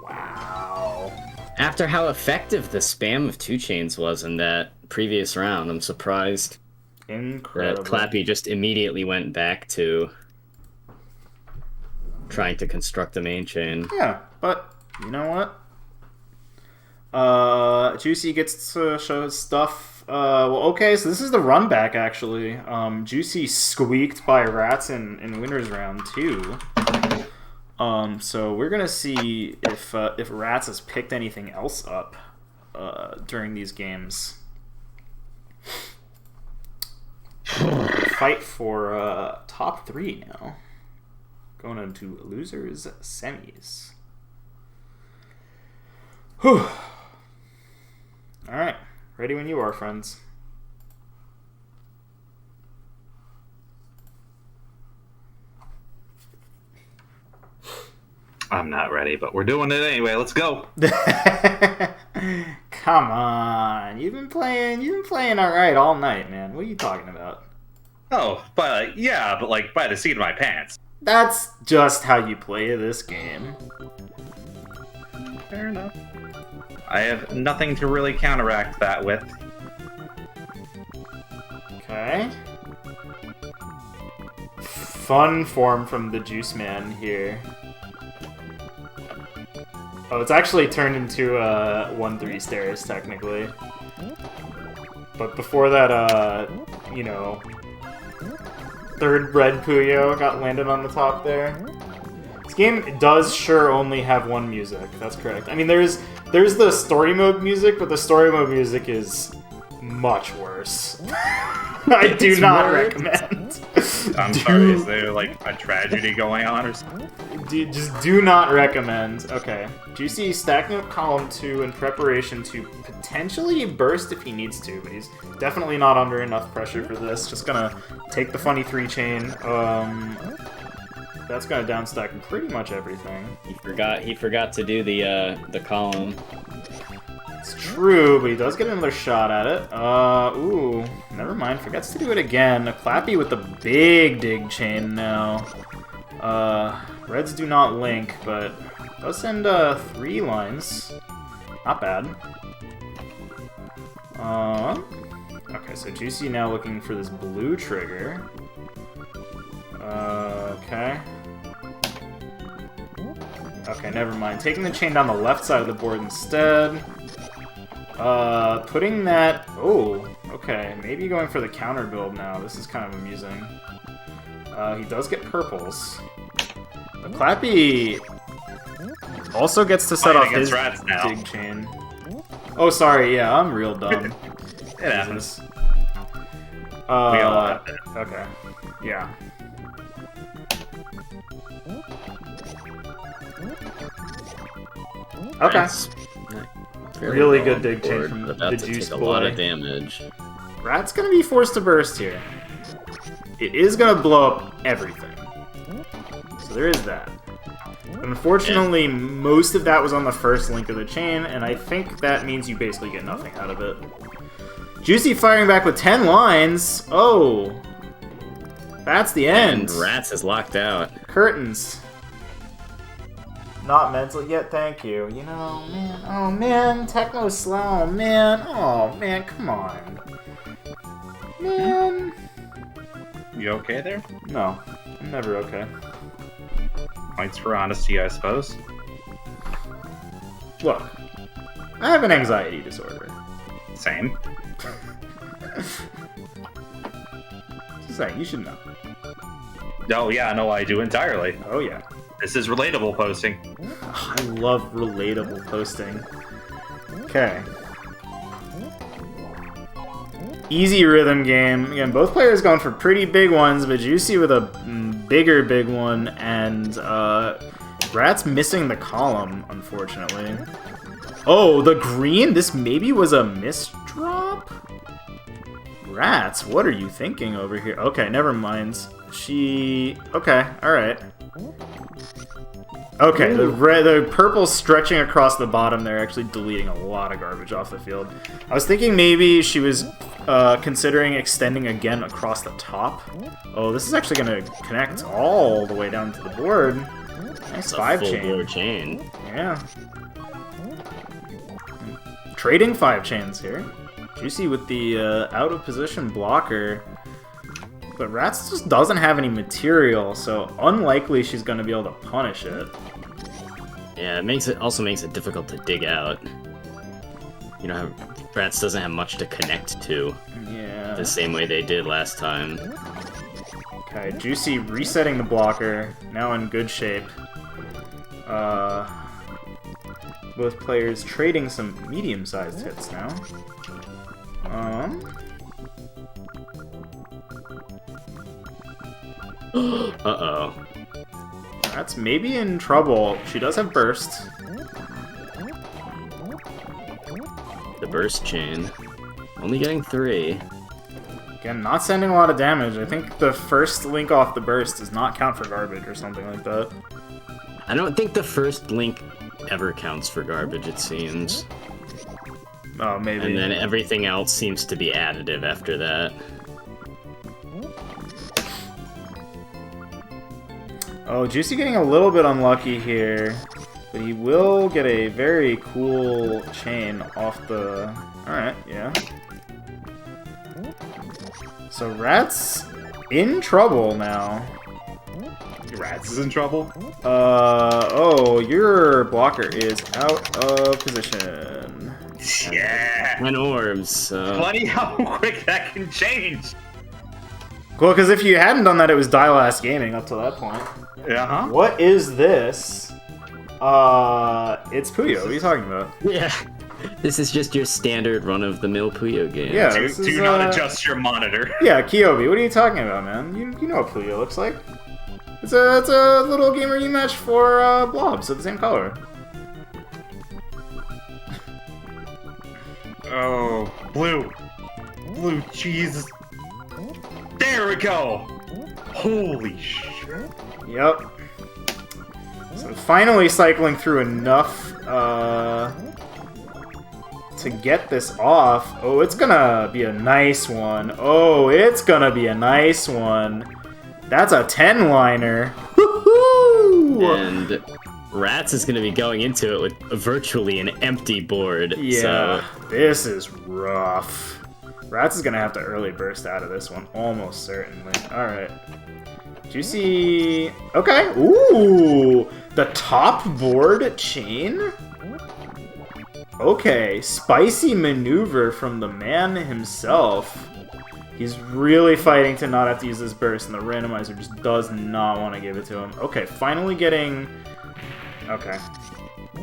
Wow. After how effective the spam of 2 chains was in that previous round, I'm surprised Incredible. that Clappy just immediately went back to trying to construct the main chain. Yeah, but you know what? Juicy gets to show his stuff. Well, okay, so this is the run back, actually. Juicy squeaked by Rats in Winners Round 2. So we're gonna see if Rats has picked anything else up during these games. Fight for top 3 now. Going into losers semis. Whew. Alright. Ready when you are, friends. I'm not ready, but we're doing it anyway. Let's go. Come on. You've been playing alright all night, man. What are you talking about? Oh, but yeah, but like by the seat of my pants. That's just how you play this game. Fair enough. I have nothing to really counteract that with. Okay. Fun form from the Juice Man here. Oh, it's actually turned into 1-3 stairs, technically. But before that, you know, third red Puyo got landed on the top there. This game does sure only have one music, that's correct. I mean, there's the story mode music, but the story mode music is much worse. I do not recommend. I'm sorry, is there like a tragedy going on or something? Just do not recommend. Okay. Juicy stacking up column 2 in preparation to potentially burst if he needs to, but he's definitely not under enough pressure for this. Just gonna take the funny 3 chain. That's gonna downstack pretty much everything. He forgot to do the column. It's true, but he does get another shot at it. Ooh, never mind. Forgets to do it again. A Clappy with the big dig chain now. Reds do not link, but does send 3 lines. Not bad. Okay, so Juicy now looking for this blue trigger. Okay. Okay, never mind. Taking the chain down the left side of the board instead. Putting that... Oh, okay. Maybe going for the counter build now. This is kind of amusing. He does get purples. The Clappy also gets to set off his dig chain. Oh, sorry. Yeah, I'm real dumb. It happens. Okay. Yeah. Okay. Really good dig chain from the Juice Boy. A lot of damage. Rat's gonna be forced to burst here. It is gonna blow up everything. So there is that. Unfortunately, most of that was on the first link of the chain, and I think that means you basically get nothing out of it. Juicy firing back with 10 lines. Oh. That's the end. And Rats is locked out. Curtains. Not mental yet, thank you. You know, man. Oh, man. Techno slow, man. Oh, man, come on. Man. You okay there? No, I'm never okay. Points for honesty, I suppose. Look, I have an anxiety disorder. Same. Just saying, you should know. Oh, yeah, no, I do entirely. Oh, yeah. This is relatable posting. I love relatable posting. Okay. Easy rhythm game. Again, both players going for pretty big ones, but Juicy with a bigger big one, and Rat's missing the column, unfortunately. Oh, the green? This maybe was a misdrop? Rats, what are you thinking over here? Okay, never mind. Okay, alright. Okay, the purple's stretching across the bottom there, actually deleting a lot of garbage off the field. I was thinking maybe she was considering extending again across the top. Oh, this is actually going to connect all the way down to the board. Nice 5 chain. Full board chain. Yeah. Trading 5 chains here. Juicy with the out of position blocker. But Rats just doesn't have any material, so unlikely she's going to be able to punish it. Yeah, it also makes it difficult to dig out. You know, Rats doesn't have much to connect to. Yeah. The same way they did last time. Okay, Juicy resetting the blocker, now in good shape. Both players trading some medium-sized hits now. Uh-oh. That's maybe in trouble. She does have burst. The burst chain. Only getting 3. Again, not sending a lot of damage. I think the first link off the burst does not count for garbage or something like that. I don't think the first link ever counts for garbage, it seems. Oh, maybe. And then everything else seems to be additive after that. Oh, Juicy getting a little bit unlucky here. But he will get a very cool chain off the... Alright, yeah. So Rat's in trouble now. Rats is in trouble? Oh, your blocker is out of position. Yeah! 10 orbs, Funny how quick that can change! Well, because if you hadn't done that, it was Dial-Ass Gaming up to that point. Uh-huh. What is this? It's Puyo. What are you talking about? Yeah. This is just your standard run-of-the-mill Puyo game. Yeah, Do not adjust your monitor. Yeah, Kiyobi, what are you talking about, man? You know what Puyo looks like. It's a little gamer match for blobs of the same color. Oh, blue cheese. There we go. Holy shit. Yep. So finally cycling through enough to get this off. Oh, it's gonna be a nice one. Oh, it's gonna be a nice one. That's a 10-liner. Woohoo! And Rats is going to be going into it with virtually an empty board. Yeah, So this is rough. Rats is gonna have to early burst out of this one, almost certainly. Alright. Juicy... Okay, ooh! The top board chain? Okay, spicy maneuver from the man himself. He's really fighting to not have to use this burst, and the randomizer just does not want to give it to him. Okay, finally getting... Okay.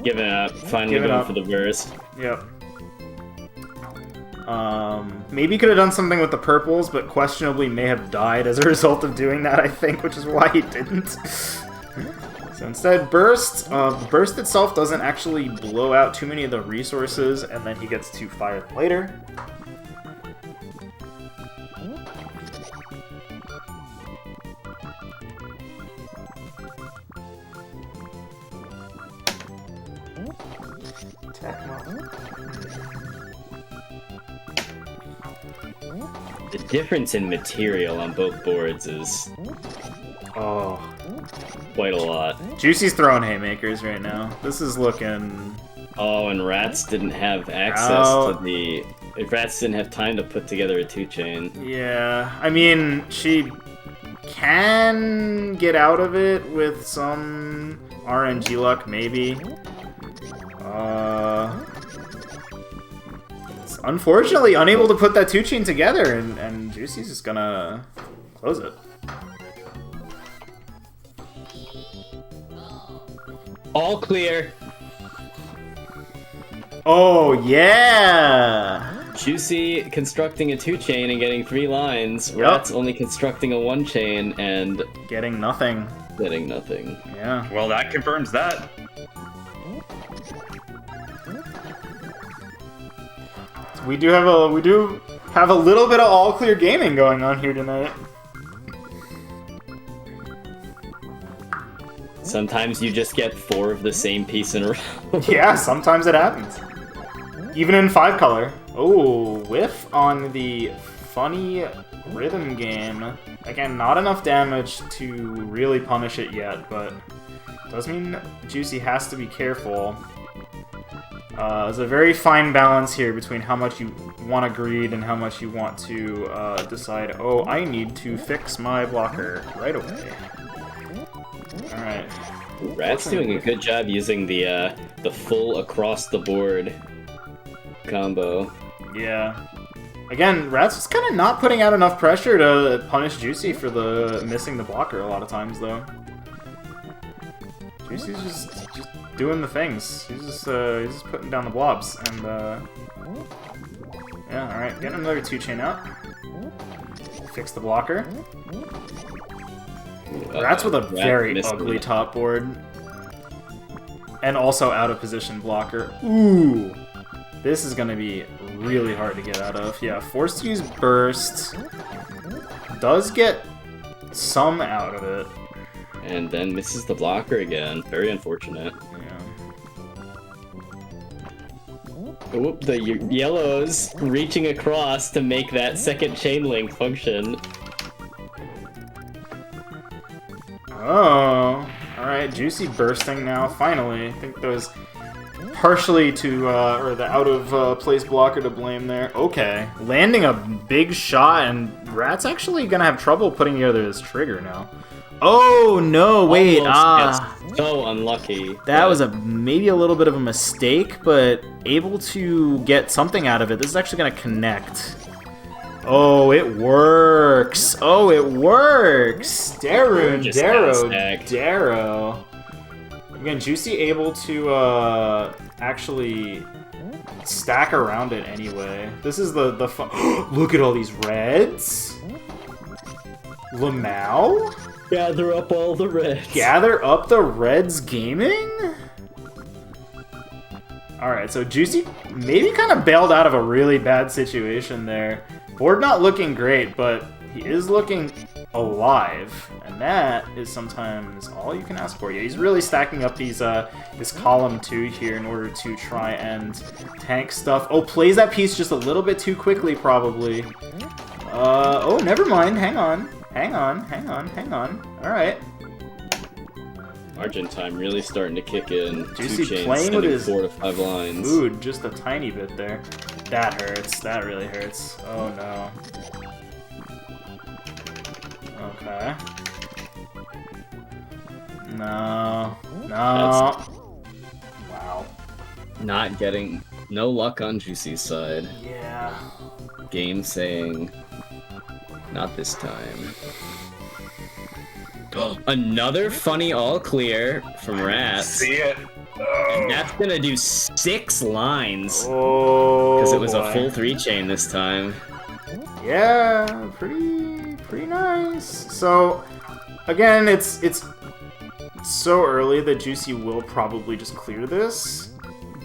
giving up. Finally Giving going up. for the burst. Yep. Maybe could have done something with the purples, but questionably may have died as a result of doing that, I think, which is why he didn't. So instead, burst. The burst itself doesn't actually blow out too many of the resources, and then he gets to fire them later. Attack mode. The difference in material on both boards is Oh. quite a lot. Juicy's throwing haymakers right now. This is looking... Oh, and Rats didn't have access Out. to the... Rats didn't have time to put together a 2-chain. Yeah, I mean, she can get out of it with some RNG luck, maybe. It's unfortunately unable to put that 2-chain together, and Juicy's just gonna close it. All clear. Oh, yeah! Juicy constructing a 2-chain and getting 3 lines. Yep. Rats only constructing a 1-chain and Getting nothing. getting nothing. Yeah. Well, that confirms that. We do have a little bit of all clear gaming going on here tonight. Sometimes you just get 4 of the same piece in a row. Yeah, sometimes it happens. Even in 5-color. Oh, whiff on the funny rhythm game. Again, not enough damage to really punish it yet, but does mean Juicy has to be careful. There's a very fine balance here between how much you want to greed and how much you want to decide, oh, I need to fix my blocker right away. Alright. Rat's doing a good job using the full across the board combo. Yeah. Again, Rat's just kind of not putting out enough pressure to punish Juicy for the missing the blocker a lot of times, though. Juicy's just doing the things. He's just putting down the blobs, and yeah. All right, getting another 2-chain out. Fix the blocker. Rat's with a Rat very missed ugly it. top board, and also out of position blocker. Ooh. This is going to be really hard to get out of. Yeah, forced to use burst. Does get some out of it. And then misses the blocker again. Very unfortunate. Yeah. Oop, the yellows reaching across to make that second chain link function. Oh. Alright, Juicy bursting now, finally. I think those partially to, or the out-of-place blocker to blame there. Okay. Landing a big shot, and Rat's actually gonna have trouble putting together this trigger now. Oh, no, wait, Almost gets so unlucky. that was maybe a little bit of a mistake, but able to get something out of it. This is actually gonna connect. Oh, it works! Oh, it works! Deroon, Just got stacked. Dero. Again, Juicy able to actually stack around it anyway. This is the fun. Look at all these reds. Lamau? Gather up all the reds. Gather up the Reds gaming? Alright, so Juicy maybe kind of bailed out of a really bad situation there. Board not looking great, but he is looking... alive, and that is sometimes all you can ask for. Yeah, he's really stacking up these this column 2 here in order to try and tank stuff. Oh, plays that piece just a little bit too quickly, probably. Oh, never mind. Hang on. All right. Margin time really starting to kick in. Juicy 2 chains playing with sending his 4 to 5 lines. Food just a tiny bit there. That hurts. That really hurts. Oh no. Okay. No. Wow. Not getting no luck on Juicy's side. Yeah. Game saying, not this time. Another funny all clear from Rats. See it. And that's gonna do 6 lines. Oh. Because it was boy. a full 3 chain this time. Yeah, pretty nice. So, again, it's so early that Juicy will probably just clear this,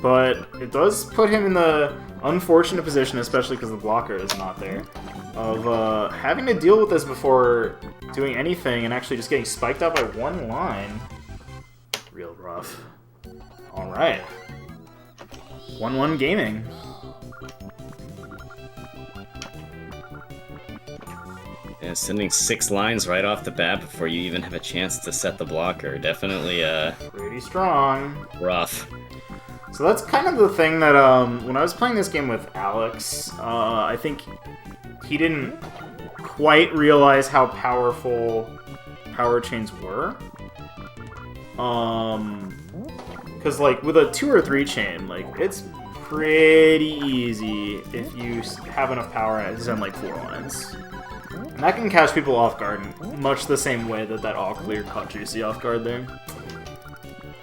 but it does put him in the unfortunate position, especially because the blocker is not there, of having to deal with this before doing anything and actually just getting spiked out by 1 line. Real rough. All right. 1-1 gaming. Yeah, sending 6 lines right off the bat before you even have a chance to set the blocker. Definitely Pretty strong. rough. So that's kind of the thing that, when I was playing this game with Alex, I think he didn't quite realize how powerful power chains were. Because, like, with a 2 or 3 chain, like, it's pretty easy if you have enough power to send, like, 4 lines. And that can catch people off guard in much the same way that that all clear caught Juicy off guard there.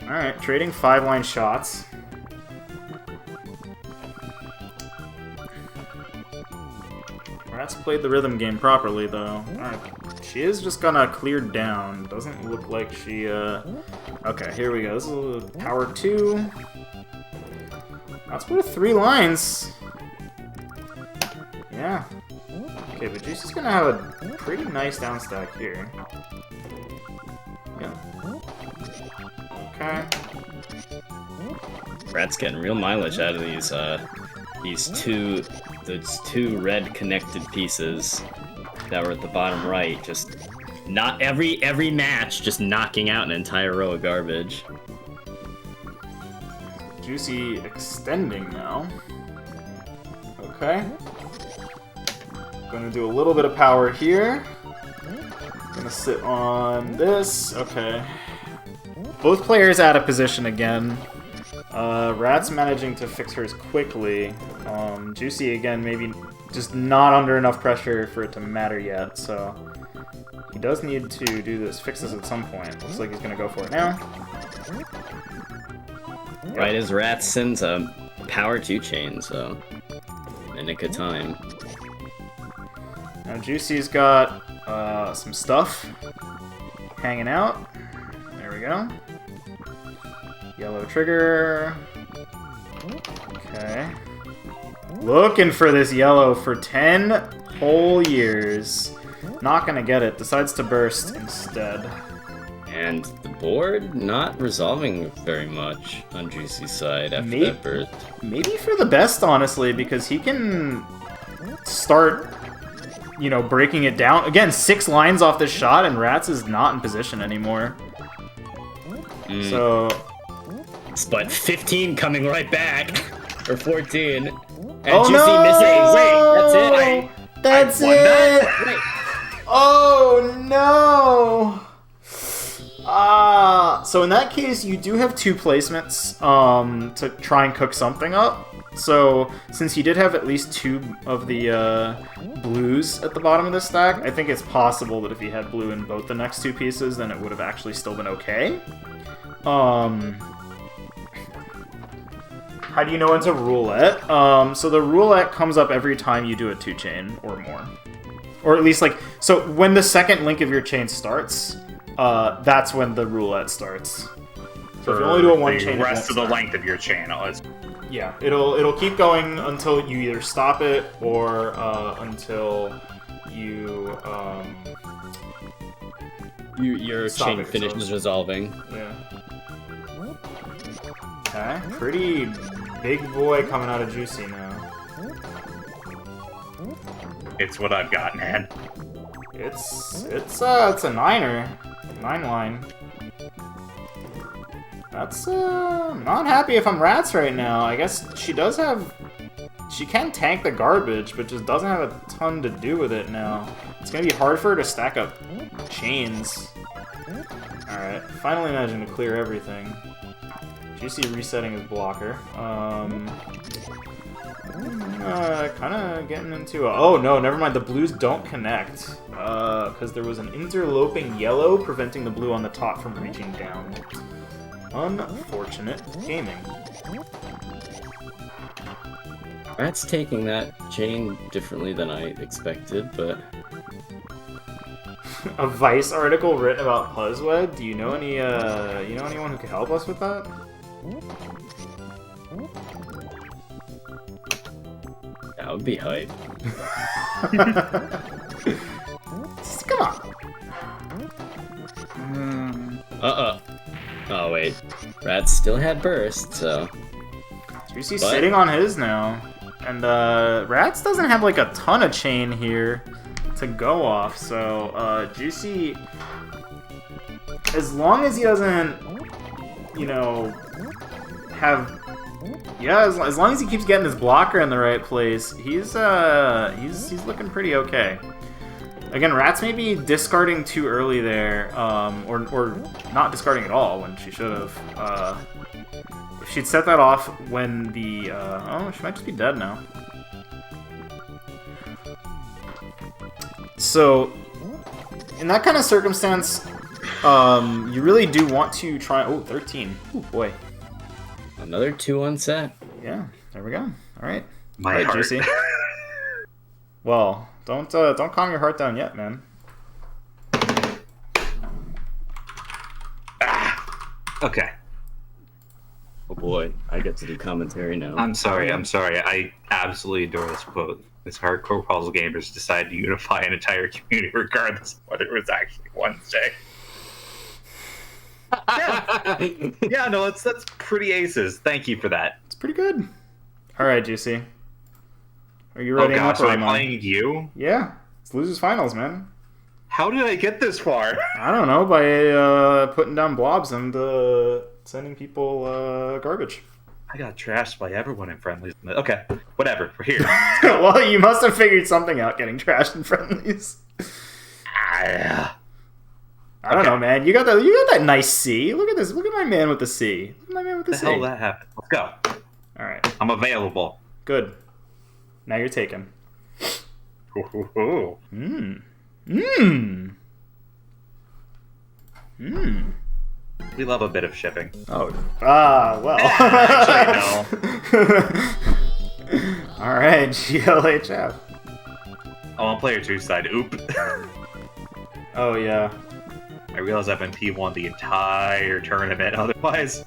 Alright, trading 5-line shots. Rats played the rhythm game properly, though. Alright, she is just gonna clear down. Doesn't look like she, Okay, here we go. This is a power 2. That's worth 3 lines. Yeah. Okay, but Juicy's gonna have a pretty nice down stack here. Yeah. Okay. Rat's getting real mileage out of these those 2 red connected pieces that were at the bottom right. Just not every match, just knocking out an entire row of garbage. Juicy extending now. Okay. Gonna do a little bit of power here. Gonna sit on this. Okay. Both players out of position again. Rat's managing to fix hers quickly. Juicy, again, maybe just not under enough pressure for it to matter yet, so he does need to do this, fix this at some point. Looks like he's gonna go for it now. Right as Rat sends a power 2 chain, so in the nick of time. Now Juicy's got some stuff hanging out. There we go. Yellow trigger. Okay. Looking for this yellow for 10 whole years. Not gonna get it. Decides to burst instead. And the board not resolving very much on Juicy's side after that burst. Maybe for the best, honestly, because he can start, you know, breaking it down. Again, 6 lines off this shot, and Rats is not in position anymore. So... But 15 coming right back, or 14. And Oh, Juicy no! missing. Wait, that's it. That's it! Wait. Oh no! So in that case, you do have 2 placements to try and cook something up. So since he did have at least 2 of the blues at the bottom of the stack, I think it's possible that if he had blue in both the next 2 pieces, then it would have actually still been okay. How do you know it's a roulette? So the roulette comes up every time you do a 2-chain or more. Or at least, like, so when the second link of your chain starts, that's when the roulette starts. So if you only do a 1-chain, the rest of the length of your channel is... Yeah, it'll keep going until you either stop it or until you Your Stop chain it, finishes so- resolving. Yeah. Okay, pretty big boy coming out of Juicy now. It's what I've got, man. It's a niner. 9 line. That's, I'm not happy if I'm Rats right now. I guess she does have... She can tank the garbage, but just doesn't have a ton to do with it now. It's gonna be hard for her to stack up chains. Alright, finally managing to clear everything. Juicy resetting his blocker. Kinda getting into oh no, never mind, the blues don't connect. Because there was an interloping yellow preventing the blue on the top from reaching down. Unfortunate gaming. Rat's taking that chain differently than I expected, but... A Vice article written about Puzzwed? Do you know anyone who could help us with that? That would be hype. Come on. Oh wait. Rat still had burst, so... Juicy's But- sitting on his now. And Rats doesn't have like a ton of chain here to go off, so Juicy, as long as he doesn't, have, as long as he keeps getting his blocker in the right place, he's looking pretty okay. Again, Rats may be discarding too early there, or not discarding at all when she should have. If she'd set that off when the, oh, she might just be dead now. So, in that kind of circumstance, you really do want to try, 13. Ooh, boy. Another 2-1 set. Yeah, there we go. Alright. My Alright, heart. Juicy. Well, don't calm your heart down yet, man. Okay. Oh boy, I get to do commentary now. I'm sorry. I absolutely adore this quote. This hardcore puzzle gamers decide to unify an entire community regardless of whether it was actually Wednesday. Yeah, no, that's pretty aces. Thank you for that. It's pretty good. Alright, Juicy. Are you ready? Oh gosh, up, or am I am I? playing you? Yeah, it's losers finals, man. How did I get this far? I don't know, by putting down blobs and sending people garbage. I got trashed by everyone in friendlies. Okay, whatever. We're here. Well, you must have figured something out getting trashed in friendlies. Ah, I don't know, man. You got that nice C. Look at this. Look at my man with the C. Look at my man with the the C. hell that happened? Let's go. All right, I'm available. good. Now you're taken. Ooh. We love a bit of shipping. Oh. Well. Actually, no. All right, GLHF. Oh, on player 2 side. Oop. Oh yeah. I realize I've been P1 the entire tournament otherwise.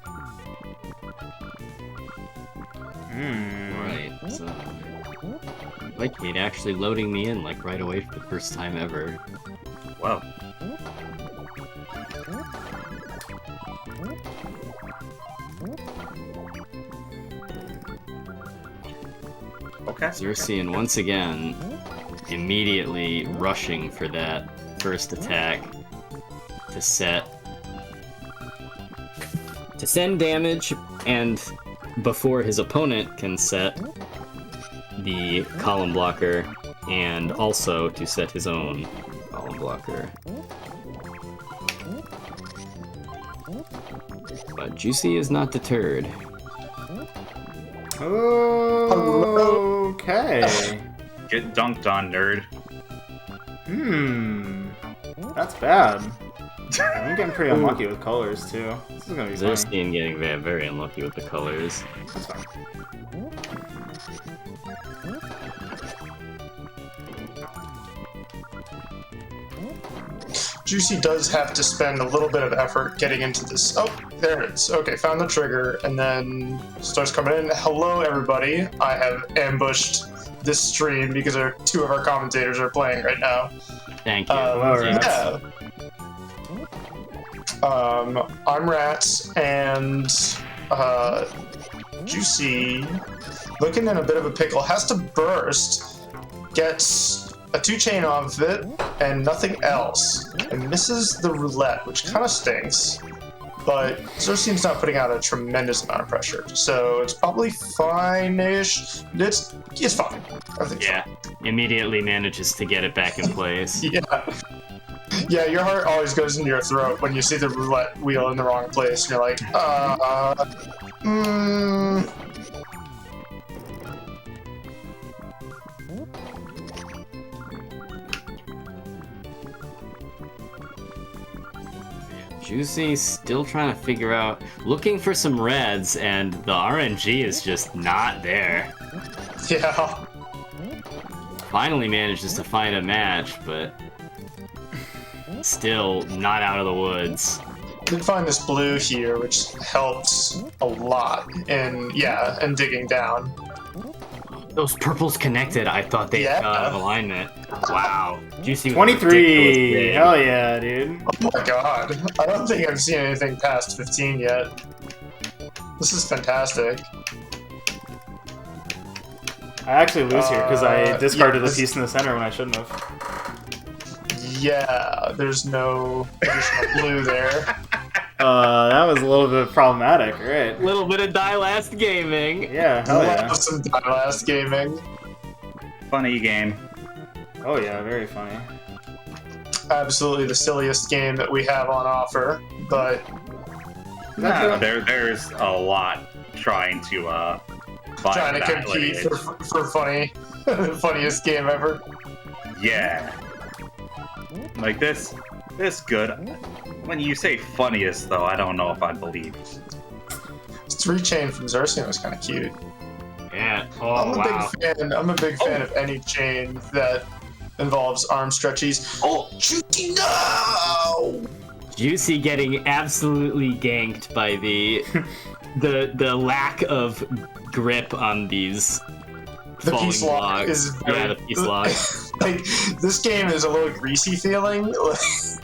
Right, so... Like Kate actually loading me in like right away for the first time ever. Whoa. Okay. Xerxian once again immediately rushing for that first attack to send damage, and before his opponent can set the column blocker, and also to set his own column blocker. But Juicy is not deterred. Okay. Get dunked on, nerd. That's bad. I'm getting pretty unlucky with colors too. This is gonna be fun. Xerxian getting very, very unlucky with the colors. That's fine. Juicy does have to spend a little bit of effort getting into this. Oh, there it is. Okay, found the trigger, and then starts coming in. Hello, everybody. I have ambushed this stream because two of our commentators are playing right now. Thank you. Hello, Rats. Yeah. I'm Rats and Juicy, looking in a bit of a pickle, has to burst, gets a 2-chain off of it, and nothing else, and misses the roulette, which kind of stinks. But Xerxian's not putting out a tremendous amount of pressure, so it's probably fine-ish. It's fine. Everything's fine. Immediately manages to get it back in place. Yeah, your heart always goes into your throat when you see the roulette wheel in the wrong place, and you're like, Juicy still trying to figure out, looking for some reds, and the RNG is just not there. Yeah. Finally manages to find a match, but still not out of the woods. Did find this blue here, which helps a lot in digging down. Those purples connected. I thought they got out of alignment. Wow. Juicy. 23. Hell yeah, dude. Oh my god. I don't think I've seen anything past 15 yet. This is fantastic. I actually lose here because I discarded the piece in the center when I shouldn't have. Yeah, there's no additional blue there. That was a little bit problematic, right? A little bit of die last gaming. Yeah, hell yeah. Love some last gaming. Funny game. Oh yeah, very funny. Absolutely the silliest game that we have on offer, but No, there's a lot trying to trying to compete for funny, funniest game ever. Yeah. Like this good. When you say funniest, though, I don't know if I believe. 3-chain from Xerxian was kind of cute. Yeah. I'm a big fan of any chain that involves arm stretchies. Oh, Juicy, no! Juicy getting absolutely ganked by the lack of grip on these the falling peace lock logs. is very, the peace lock. Like, this game is a little greasy feeling.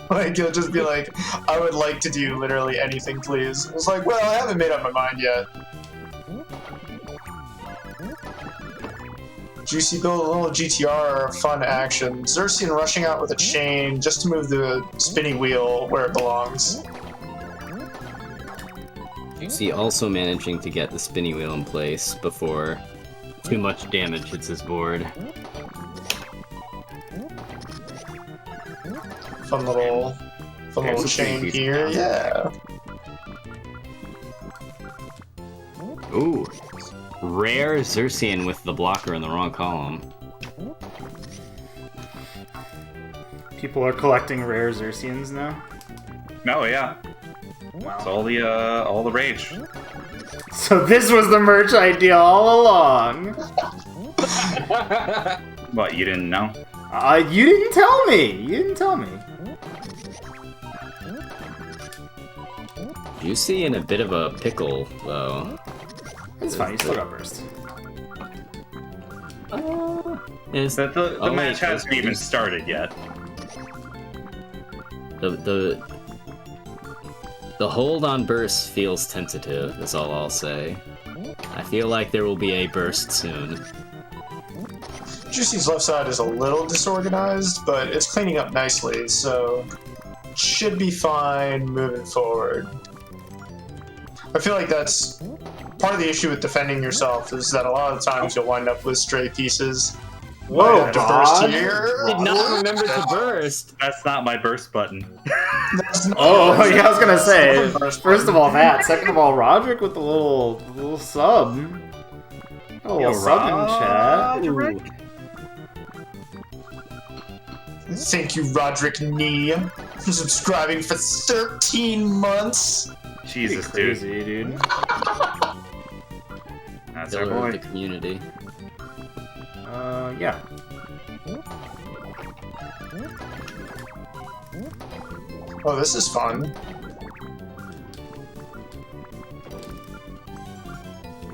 Like, you'll just be like, I would like to do literally anything, please. It's like, well, I haven't made up my mind yet. Juicy build a little GTR fun action. Xerxian rushing out with a chain just to move the spinny wheel where it belongs. Juicy also managing to get the spinny wheel in place before too much damage hits his board. Fun little chain here, yeah. Ooh. Rare Xerxian with the blocker in the wrong column. People are collecting rare Xerxians now. Oh yeah. Wow. It's all the rage. So this was the merch idea all along. What, you didn't know? You didn't tell me. You didn't tell me. Juicy in a bit of a pickle, though. It's fine. You still got burst. The match hasn't even started yet. The hold on burst feels tentative, is all I'll say. I feel like there will be a burst soon. Juicy's left side is a little disorganized, but it's cleaning up nicely, so should be fine moving forward. I feel like that's part of the issue with defending yourself, is that a lot of the times you'll wind up with stray pieces. Whoa, to burst here. Did not remember to burst. That's not my burst button. Oh, yeah, I was gonna say. First of all, that. Second of all, Roderick with the little sub. A little sub in chat. Roderick. Thank you, Roderick Nee, for subscribing for 13 months. Jesus, Crazy, dude. That's our Pillar of the boy. community. Yeah. Oh, this is fun.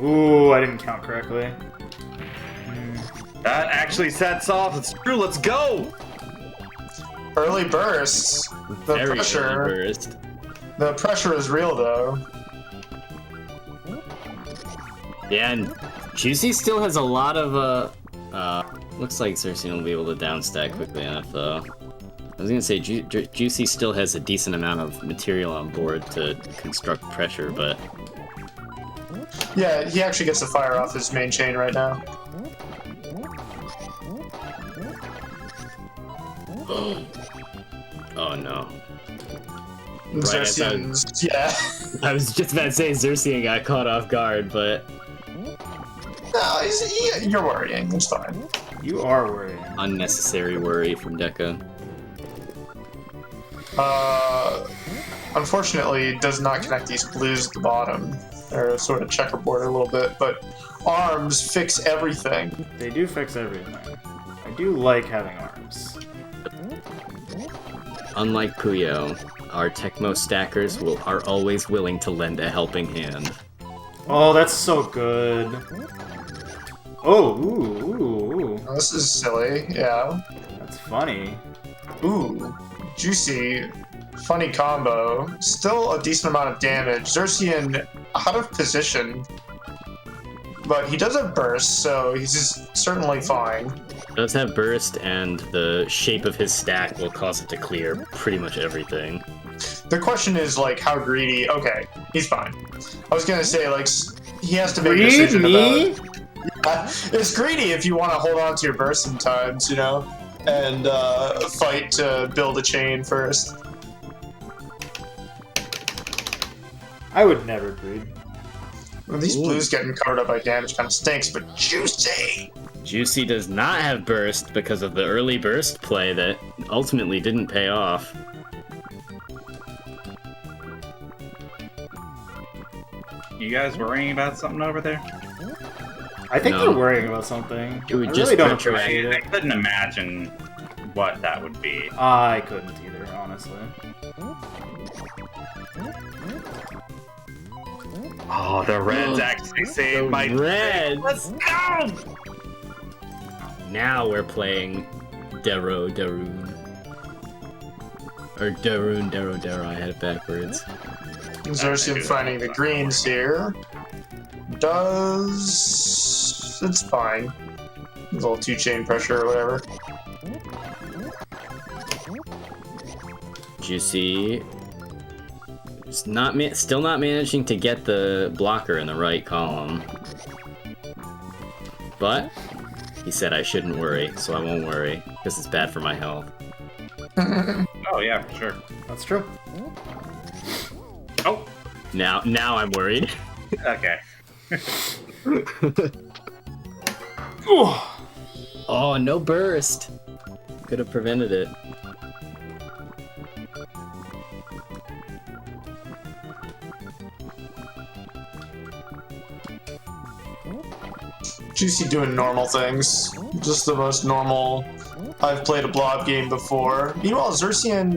Ooh, I didn't count correctly. That actually sets off. It's true. Let's go. Early bursts. The Very pressure. early burst. The pressure is real, though. Yeah, and Juicy still has a lot of, looks like Xerxene will be able to downstack quickly enough, though. I was gonna say, Juicy still has a decent amount of material on board to construct pressure, but... Yeah, he actually gets to fire off his main chain right now. Oh no. Xerxene's, yeah. I was just about to say Xerxene got caught off guard, but... No, you're worrying. It's fine. You are worrying. Unnecessary worry from Deca. Unfortunately, does not connect these blues at the bottom. They're sort of checkerboard a little bit, but arms fix everything. They do fix everything. I do like having arms. Unlike Puyo, our Tecmo stackers are always willing to lend a helping hand. Oh, that's so good. Oh, ooh. Oh, this is silly, yeah. That's funny. Ooh, Juicy, funny combo. Still a decent amount of damage. Xerxene out of position, but he does have burst, so he's just certainly fine. Does have burst, and the shape of his stack will cause it to clear pretty much everything. The question is, like, how greedy? Okay, he's fine. I was gonna say, like, he has to make a decision about... It's greedy if you want to hold on to your burst sometimes, you know, and fight to build a chain first. I would never breed. Well, these blues getting covered up by damage kind of stinks, but Juicy! Juicy does not have burst because of the early burst play that ultimately didn't pay off. You guys worrying about something over there? I think No. you're worrying about something. It would I just really don't retroact- appreciate I it. couldn't imagine what that would be. I couldn't either, honestly. Oh, the Reds actually saved my Reds! Let's go! Now we're playing Deroon. Or DeroDero, I had it backwards. Xerxene finding the greens here. It's fine. A little two-chain pressure or whatever. Juicy is still not managing to get the blocker in the right column. But he said I shouldn't worry, so I won't worry, because it's bad for my health. Oh yeah, for sure. That's true. Oh, Now I'm worried. okay. Oh, no burst! Could have prevented it. Juicy doing normal things. Just the most normal. I've played a blob game before. Meanwhile, Xerxene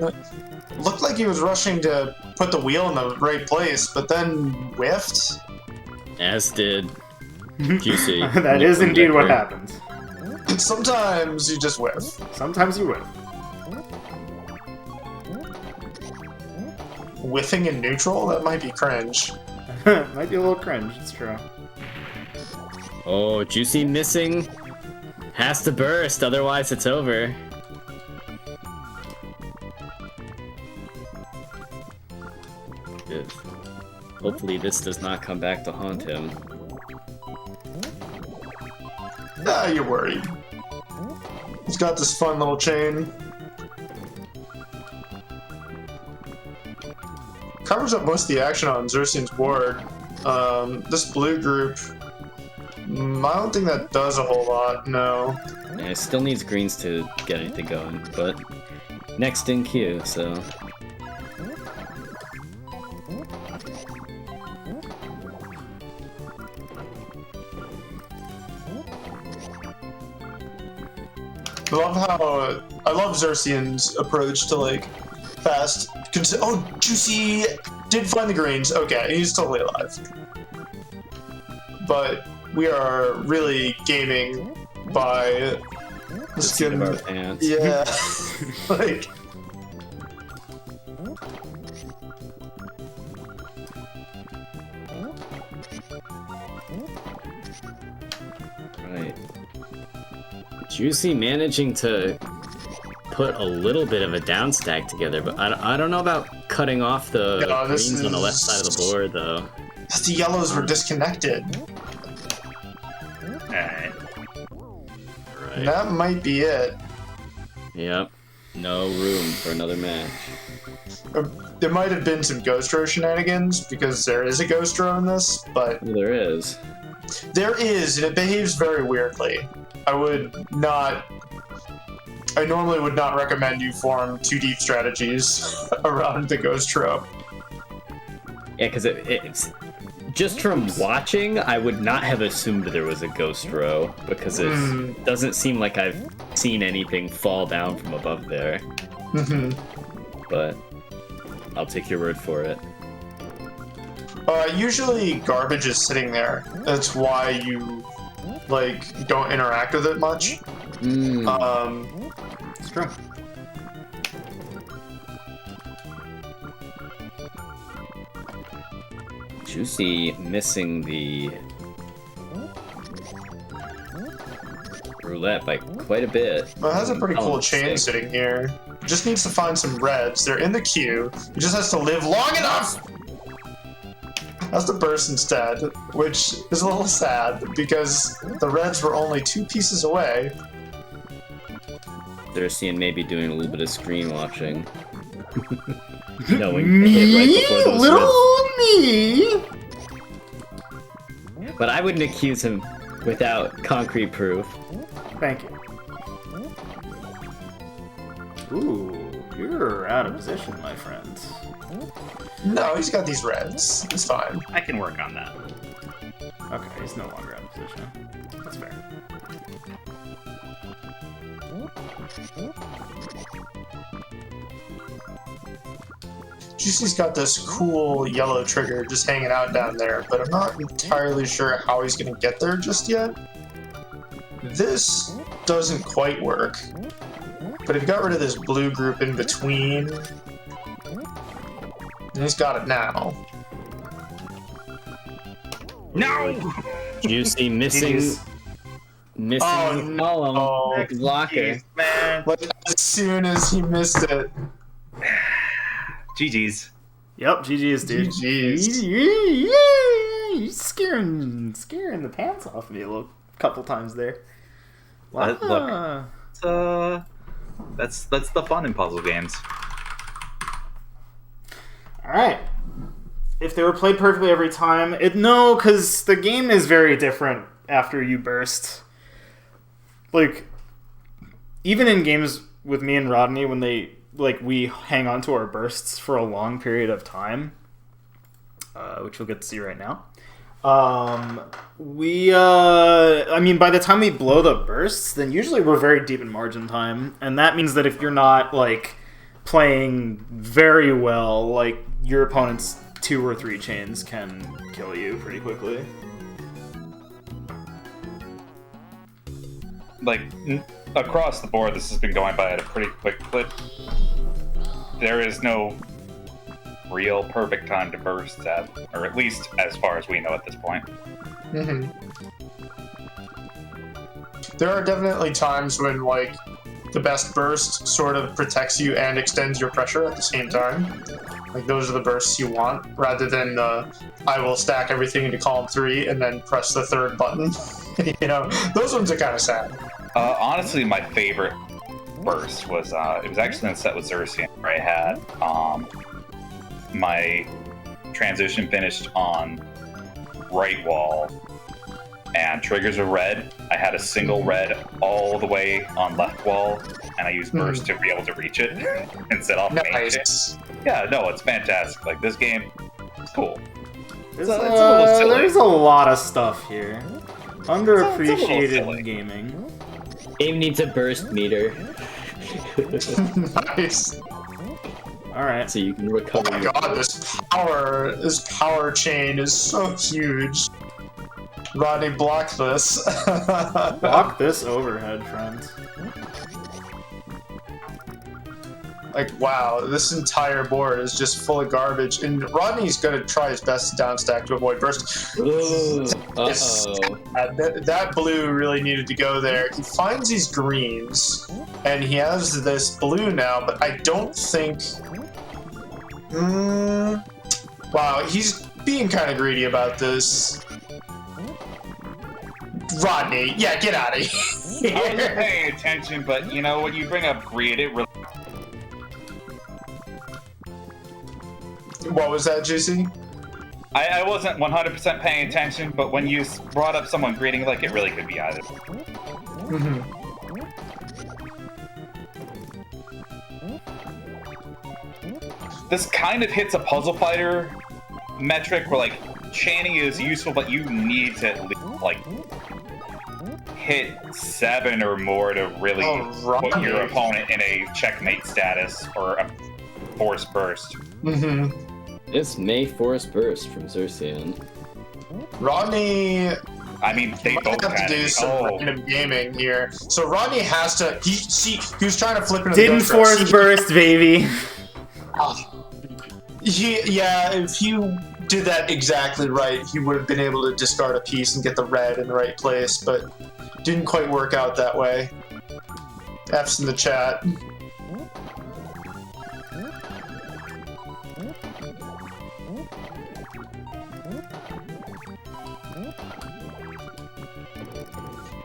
looked like he was rushing to put the wheel in the right place, but then whiffed. As did Juicy. That is indeed what happens. Sometimes you just whiff. Sometimes you win. Whiffing in neutral? That might be cringe. Might be a little cringe, it's true. Oh, Juicy missing. Has to burst, otherwise it's over. Good. Hopefully this does not come back to haunt him. Ah, you're worried. He's got this fun little chain. Covers up most of the action on Xerxene's board. This blue group, I don't think that does a whole lot, no. Yeah, it still needs greens to get anything going, but next in queue, so... I love Xerxene's approach to like fast. Oh, Juicy did find the greens. Okay, he's totally alive. But we are really gaming by the seat of skin. our pants. Yeah, like Right. Juicy managing to put a little bit of a down stack together, but I don't know about cutting off the greens on the left side of the board, though. The yellows were disconnected. Alright. Right. That might be it. Yep. No room for another match. There might have been some Ghost Row shenanigans, because there is a Ghost Row in this, but... Well, there is. There is, and it behaves very weirdly. I normally would not recommend you form too deep strategies around the Ghost Row. Yeah, because it's... Just from watching, I would not have assumed there was a Ghost Row, because it doesn't seem like I've seen anything fall down from above there. But I'll take your word for it. Usually garbage is sitting there. That's why you, like, don't interact with it much. It's true. Juicy missing the roulette by quite a bit. Well, it has a pretty cool chain sitting here. It just needs to find some reds. They're in the queue. It just has to live long enough! Has to burst instead, which is a little sad because the reds were only 2 pieces away. They're seeing maybe doing a little bit of screen watching. Knowing to hit right before those Little me! reds. But I wouldn't accuse him without concrete proof. Thank you. Ooh, you're out of position, my friend. No, he's got these reds. It's fine. I can work on that. Okay, he's no longer out of position. That's fair. Juicy's got this cool yellow trigger just hanging out down there, but I'm not entirely sure how he's going to get there just yet. This doesn't quite work. But if you got rid of this blue group in between, and he's got it now. No! Juicy missing GG's. the column. Oh, Blocker. Jeez, man. like as soon as he missed it. GG's. Yep, GG's, dude. GG's. You scaring the pants off me a couple times there. Wow. Look, that's the fun in puzzle games. All right. If they were played perfectly every time, no, because the game is very different after you burst. Like, even in games with me and Rodney, when we hang on to our bursts for a long period of time, which we'll get to see right now. I mean, by the time we blow the bursts, then usually we're very deep in margin time, and that means that if you're not playing very well, your opponent's 2 or 3 chains can kill you pretty quickly. Across the board, this has been going by at a pretty quick clip. There is no real perfect time to burst at, or at least as far as we know at this point. Mm-hmm. There are definitely times when, the best burst sort of protects you and extends your pressure at the same time. Those are the bursts you want, rather than I will stack everything into column 3 and then press the 3rd button. Those ones are kind of sad. Honestly, my favorite burst was, it was actually in the set with Xerxian, where I had my transition finished on right wall, and triggers are red. I had a single red all the way on left wall, and I used burst to be able to reach it instead of main chain. Nice. Yeah, no, it's fantastic. This game, it's cool. There's, it's a little silly. There's a lot of stuff here. It's Underappreciated a little silly. gaming. Game needs a burst meter, Nice. Alright. so you can Oh recover. my your- god, this power chain is so huge. Rodney, block this. Block this overhead, friends. Like, wow, this entire board is just full of garbage. And Rodney's going to try his best to downstack to avoid burst. Ooh, Yes. uh-oh. That blue really needed to go there. He finds these greens, and he has this blue now, but I don't think... Wow, he's being kind of greedy about this. Rodney, yeah, get out of here. I wasn't paying attention, but you know, when you bring up greed, it really... What was that, Juicy? I wasn't 100% paying attention, but when you brought up someone greeting, like, it really could be either. This kind of hits a puzzle fighter metric where, like, chaining is useful, but you need to, like, hit 7 or more to really put your opponent in a checkmate status or a force burst. This May Forest Burst from Xerxian. Rodney... I mean, they both have to had do it. some random gaming here. So Rodney has to... He was trying to flip into Didn't the force burst, baby. Yeah, if he did that exactly right, he would have been able to discard a piece and get the red in the right place, but didn't quite work out that way. F's in the chat.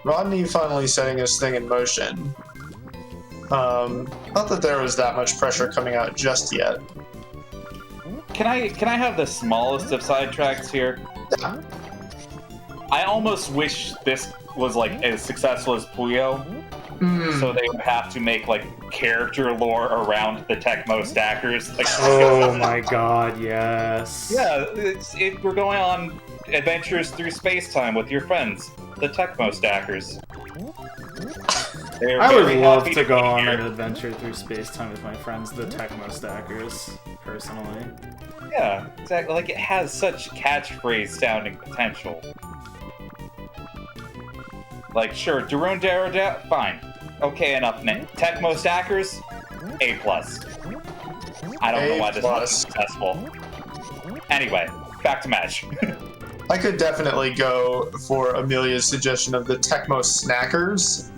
Rodney finally setting his thing in motion. Not that there was that much pressure coming out just yet. Can I have the smallest of sidetracks here? Yeah. I almost wish this was like as successful as Puyo, so they would have to make like character lore around the Tecmo stackers. Like, Oh my god, yes. yeah, we're going on adventures through space-time with your friends, the Tecmo stackers. I would love to go on an adventure through space-time with my friends, the Tecmo Stackers, personally. Yeah, exactly. Like, it has such catchphrase-sounding potential. Like, sure, Deroon, DeroDero, fine. Okay, enough. Tecmo Stackers, A+. I don't know why this was successful. Anyway, back to match. I could definitely go for Amelia's suggestion of the Tecmo Snackers.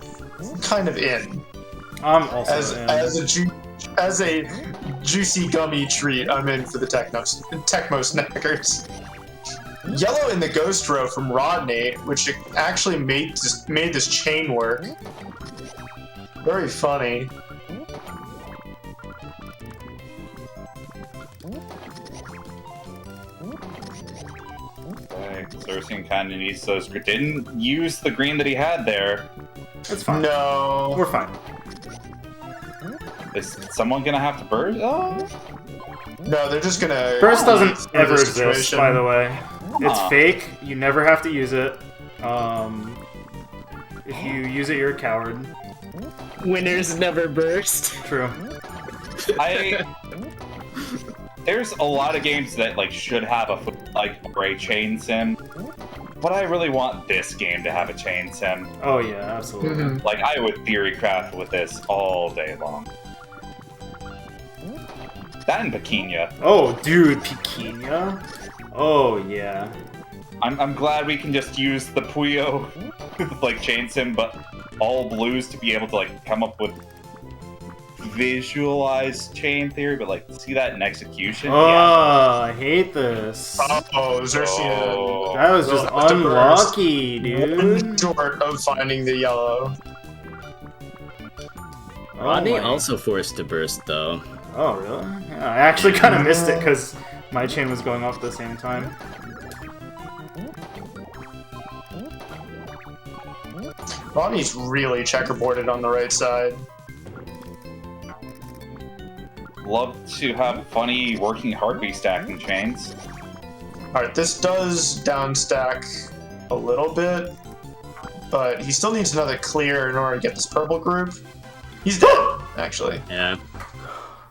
Kind of in. I'm also in. As a juicy gummy treat, I'm in for the Tecmo Snackers. Yellow in the Ghost Row from Rodney, which actually made this chain work. Very funny. Xerxian kind of needs those. Didn't use the green that he had there. It's fine. No. We're fine. Is someone gonna have to burst? Oh. No, they're just gonna... Burst doesn't through ever the exist, situation. by the way. It's Aw. fake. You never have to use it. If you use it, you're a coward. Winners never burst. True. There's a lot of games that like should have a gray chain sim, but I really want this game to have a chain sim. Oh yeah, absolutely. Like, I would theory craft with this all day long. That and Pequeña. Oh, dude, Pequeña? Oh, yeah. I'm glad we can just use the Puyo like chain sim, but all blues to be able to like come up with visualized chain theory, but like see that in execution. Oh, Yeah. I hate this. Oh, Xerxian. That was just Well, unlucky, dude. Short of finding the yellow. Rodney my- also forced to burst, though. Oh, really? Yeah, I actually kind of missed it because my chain was going off at the same time. Ronnie's really checkerboarded on the right side. Love to have funny working heartbeat stacking chains. Alright, this does downstack a little bit, but he still needs another clear in order to get this purple group. He's dead, actually. Yeah.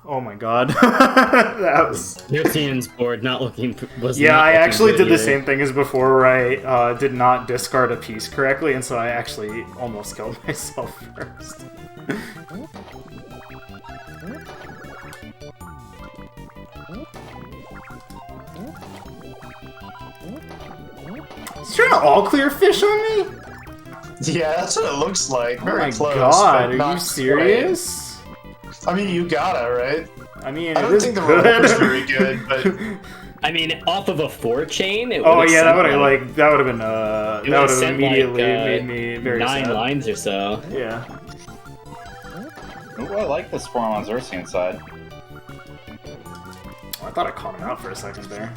Oh my god. That was... Xerxian's board not looking... was Yeah, not I looking actually good did the either. same thing as before where I did not discard a piece correctly, and so I actually almost killed myself first. He's trying to all clear fish on me? Yeah, that's what it looks like. Oh Very my close. god, but are not you serious? quite. I mean, you gotta, right? I mean, I it don't is think the good. roll was very good, but I mean, off of a 4 chain, it Oh would've yeah, that sent, would have like, that would have been it that would would've have sent, immediately like, made me very 9 sad. lines or so. Yeah. Ooh, I like the Swarm on Xerxian side. Oh, I thought I caught him out for a second there.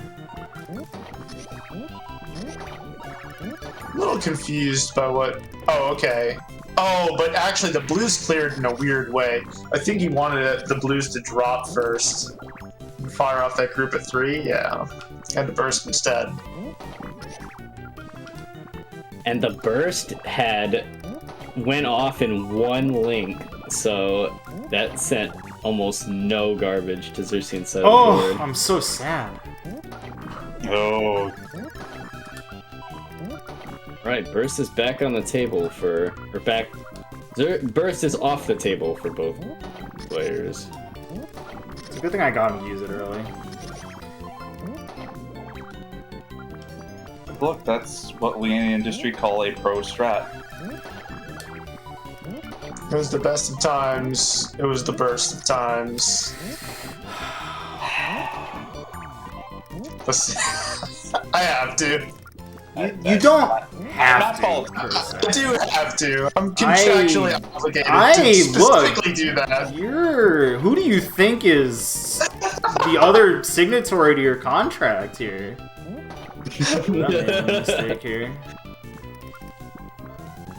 a little confused by what... Oh, okay. Oh, but actually the blues cleared in a weird way. I think he wanted the blues to drop first. Fire off that group at 3, yeah. And to burst instead. And the burst went off in 1 link, so that sent almost no garbage to Xerxian's side of the Oh, board. I'm so sad. Oh, Right, burst is back on the table burst is off the table for both players. It's a good thing I got him to use it early. look, that's what we in the industry call a pro strat. It was the best of times. It was the burst of times. I have to. You don't have not to. fault. per se. I do have to. I'm contractually obligated to specifically do that. Who do you think is the other signatory to your contract here? That made a mistake here.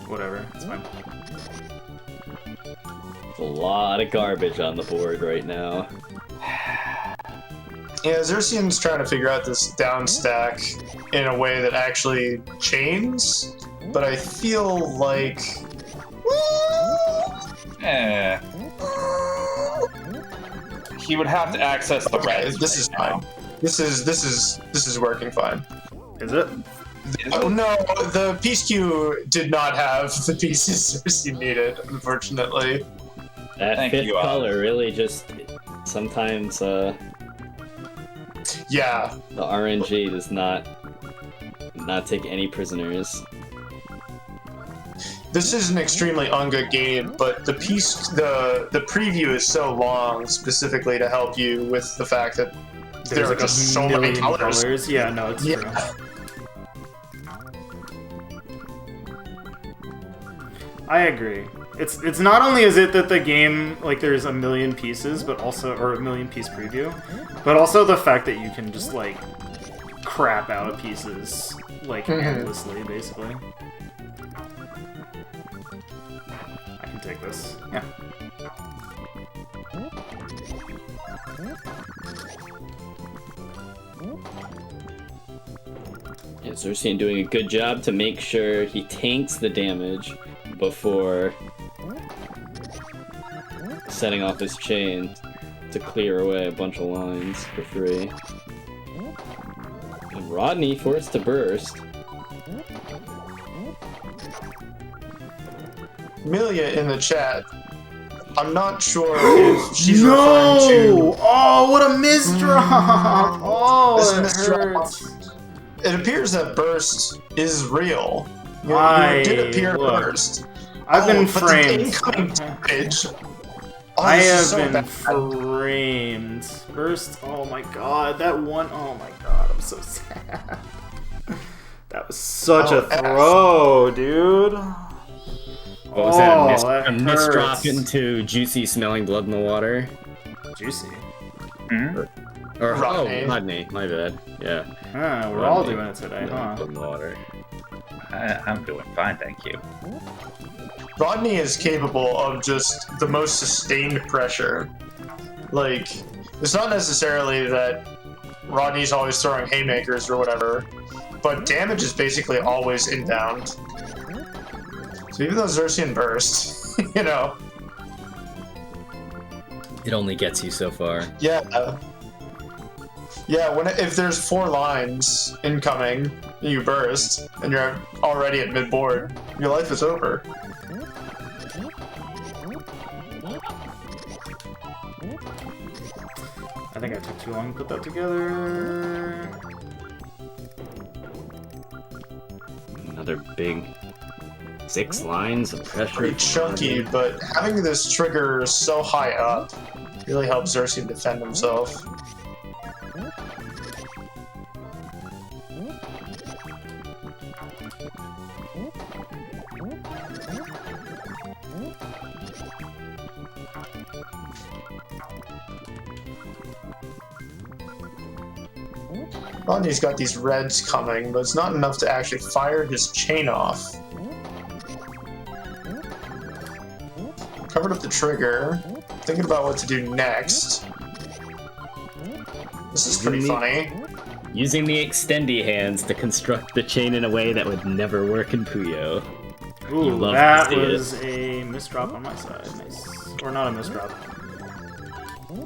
Whatever, it's fine. There's a lot of garbage on the board right now. Yeah, Xerxian's trying to figure out this down stack in a way that actually chains, but I feel like... Eh. He would have to access the Okay, reds. this is right fine. This is working fine. Is it? Oh no, the piece queue did not have the pieces Xerxian needed, unfortunately. That Thank 5th you, color really just sometimes Yeah, the RNG does not take any prisoners. this is an extremely ungood game, but the preview is so long specifically to help you with the fact that there are like just so many million colors. Yeah, no, it's Yeah. true. I agree. It's not only is it that the game, like, there's a million pieces, but also, or a million piece preview, but also the fact that you can just, like, crap out pieces, like, endlessly, basically. I can take this. Yeah. Yeah, Xerxian doing a good job to make sure he tanks the damage before setting off his chain to clear away a bunch of lines for free. And Rodney forced to burst. Amelia in the chat. I'm not sure if she's referring to Oh, what a misdrop! Oh, this it misdrop. hurts. It appears that burst is real. You I- did appear look, burst. I've been but the framed. incoming damage. Oh, I this is have so been bad. framed. First, oh my god, that one, oh my god, I'm so sad. That was such Oh, a throw, dude. What was that? that A misdrop hurts. into Juicy smelling blood in the water? Juicy. Or Rodney. Rodney, my bad. Yeah. Ah, we're all Rodney. doing it today, Blood huh? in the water. I'm doing fine, thank you. Rodney is capable of just the most sustained pressure. Like, it's not necessarily that Rodney's always throwing haymakers or whatever, but damage is basically always inbound. So even though Xerxian burst, you know, It only gets you so far. yeah. Yeah, if there's 4 lines incoming, you burst, and you're already at mid-board, your life is over. I think I took too long to put that together. Another big 6 lines of pressure. Pretty chunky, but having this trigger so high up really helps Xerxes defend himself. Rodney's got these reds coming, but it's not enough to actually fire his chain off. Covered up the trigger, thinking about what to do next. This is pretty funny. Using the extendy hands to construct the chain in a way that would never work in Puyo. Ooh, love that to see was a misdrop on my side. Nice. Or not a misdrop.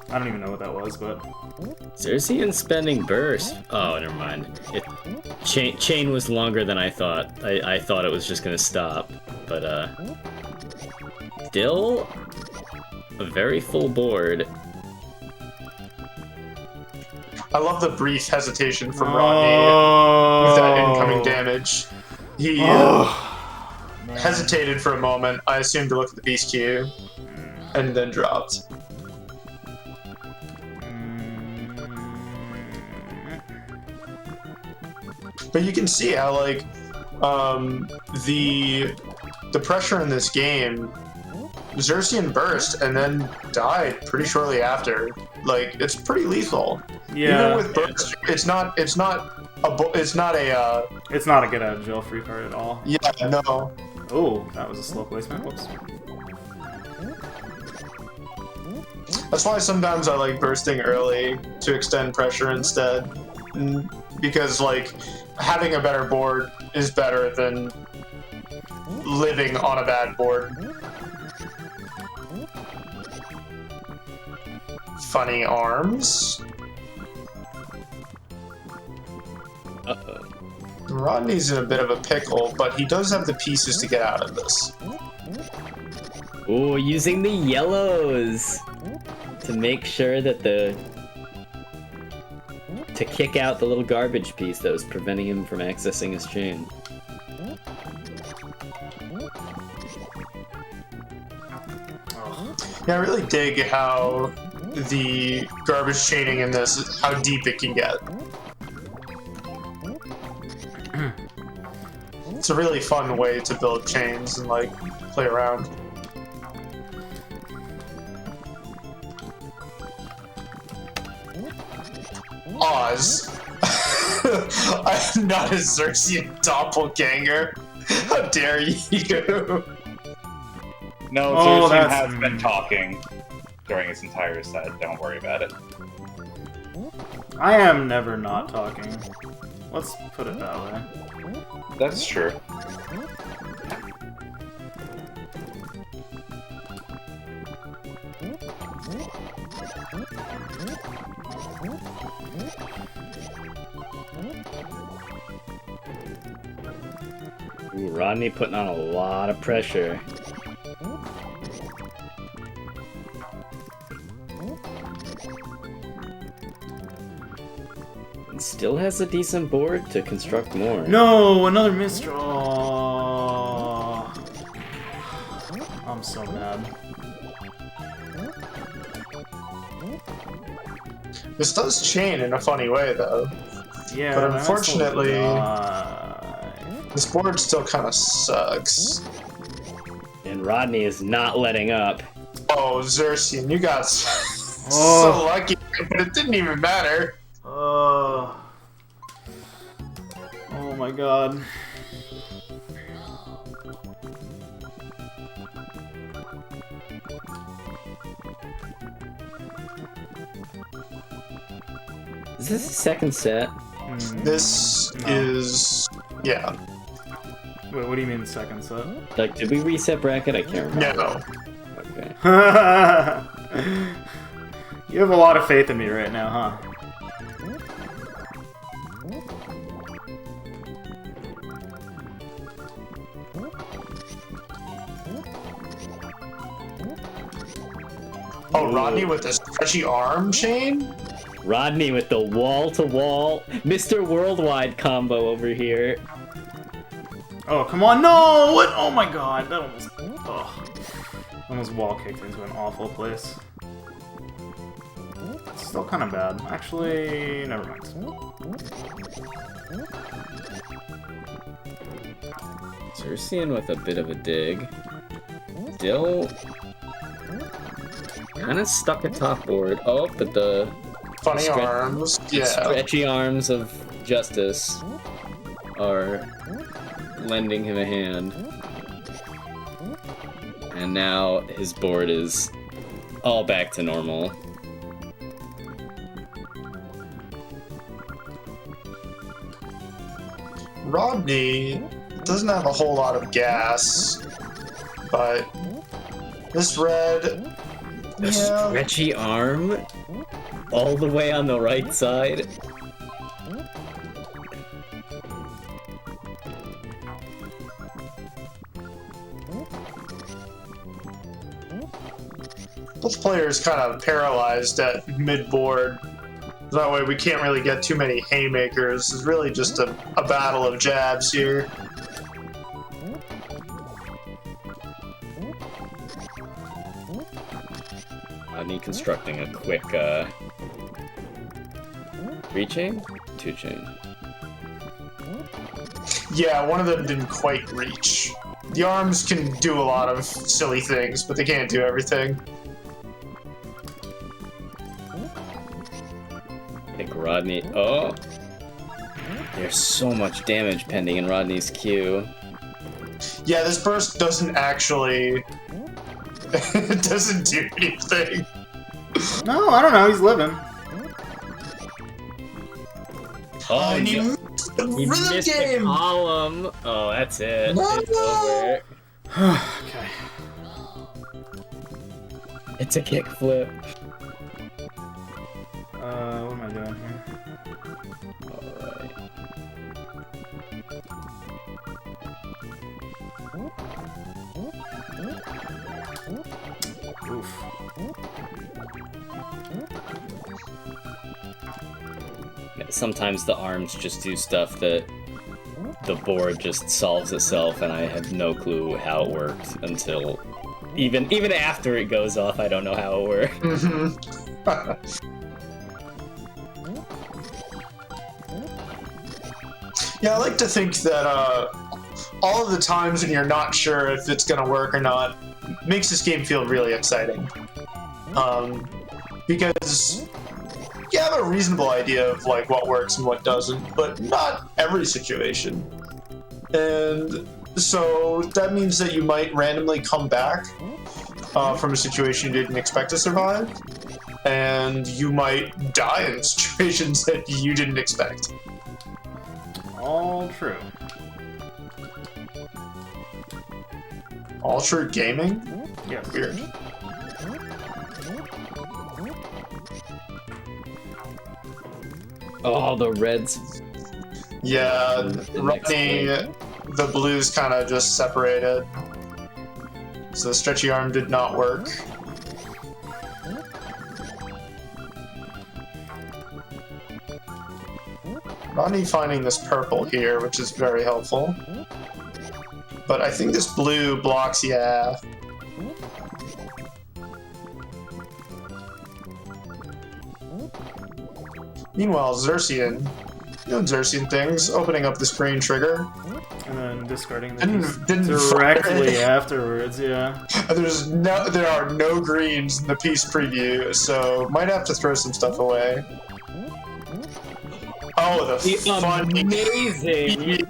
I don't even know what that was, but... Xerxes spending burst. Oh, never mind. Chain was longer than I thought. I thought it was just gonna stop, but still a very full board. I love the brief hesitation from Rodney with that incoming damage. He hesitated for a moment, I assumed to look at the beast queue, and then dropped. But you can see how, like, the pressure in this game, Xerxes burst and then died pretty shortly after. Like, it's pretty lethal. Yeah. Even with burst, it's not a get out of jail free card at all. yeah, no. Oh, that was a slow placement. Whoops. That's why sometimes I like bursting early to extend pressure instead. Because, like, having a better board is better than living on a bad board. Funny arms. Uh-oh. Rodney's in a bit of a pickle, but he does have the pieces to get out of this. Oh, using the yellows to make sure that to kick out the little garbage piece that was preventing him from accessing his chain. Yeah, I really dig how the garbage chaining in this, how deep it can get. It's a really fun way to build chains and, like, play around. Oz. I'm not a Xerxes doppelganger. How dare you? No, Oh, Xerxes that's- has been talking during his entire set. Don't worry about it. I am never not talking. Let's put it that way. That's true. Ooh, Rodney putting on a lot of pressure. And still has a decent board to construct more. No, another misdraw. I'm so mad. This does chain in a funny way, though. Yeah, But that's unfortunately- a This board still kind of sucks. And Rodney is not letting up. Oh, Xerxes, you got so Oh. lucky, but it didn't even matter. Oh my god. Is this the second set? This is... yeah. Wait, what do you mean the second set? Like, did we reset bracket? I can't remember. No. Okay. You have a lot of faith in me right now, huh? Oh, Rodney with the stretchy arm chain? Rodney with the wall-to-wall Mr. Worldwide combo over here. Oh, come on, no! What? Oh my god, that almost... Oh. Almost wall kicked into an awful place. It's still kind of bad. Actually, never mind. Xerxian with a bit of a dig. Still kind of stuck at top board. Oh, but the Funny arms. Yeah. stretchy arms of Justice are lending him a hand. And now his board is all back to normal. Rodney doesn't have a whole lot of gas, but this red, A yeah, stretchy arm all the way on the right side. both players kind of paralyzed at mid-board. That way we can't really get too many haymakers. It's really just a battle of jabs here. Rodney constructing a quick reaching? Two chain. Yeah, one of them didn't quite reach. The arms can do a lot of silly things, but they can't do everything. I think Rodney. Oh! There's so much damage pending in Rodney's queue. Yeah, this burst doesn't actually... it doesn't do anything. No, I don't know, he's living. Oh, And he rhythm missed the game! column. Oh, that's it. No! It's over. Okay. It's a kickflip. What am I doing here? Alright. Oof. Sometimes the arms just do stuff that the board just solves itself, and I have no clue how it worked until even after it goes off. I don't know how it worked. Mm-hmm. Yeah, I like to think that all of the times when you're not sure if it's gonna work or not makes this game feel really exciting. Because you have a reasonable idea of like what works and what doesn't, but not every situation. And so that means that you might randomly come back from a situation you didn't expect to survive, and you might die in situations that you didn't expect. All true. All true gaming? Yes. Weird. Oh, the reds. Yeah, The next Rodney, the blues kind of just separated. So the stretchy arm did not work. Rodney finding this purple here, which is very helpful. But I think this blue blocks, yeah. Meanwhile, Xerxian, doing Xerxian things, opening up the screen trigger. And then discarding the piece Didn't directly fire. afterwards, yeah. There are no greens in the piece preview, so might have to throw some stuff away. Oh, the funny! Amazing.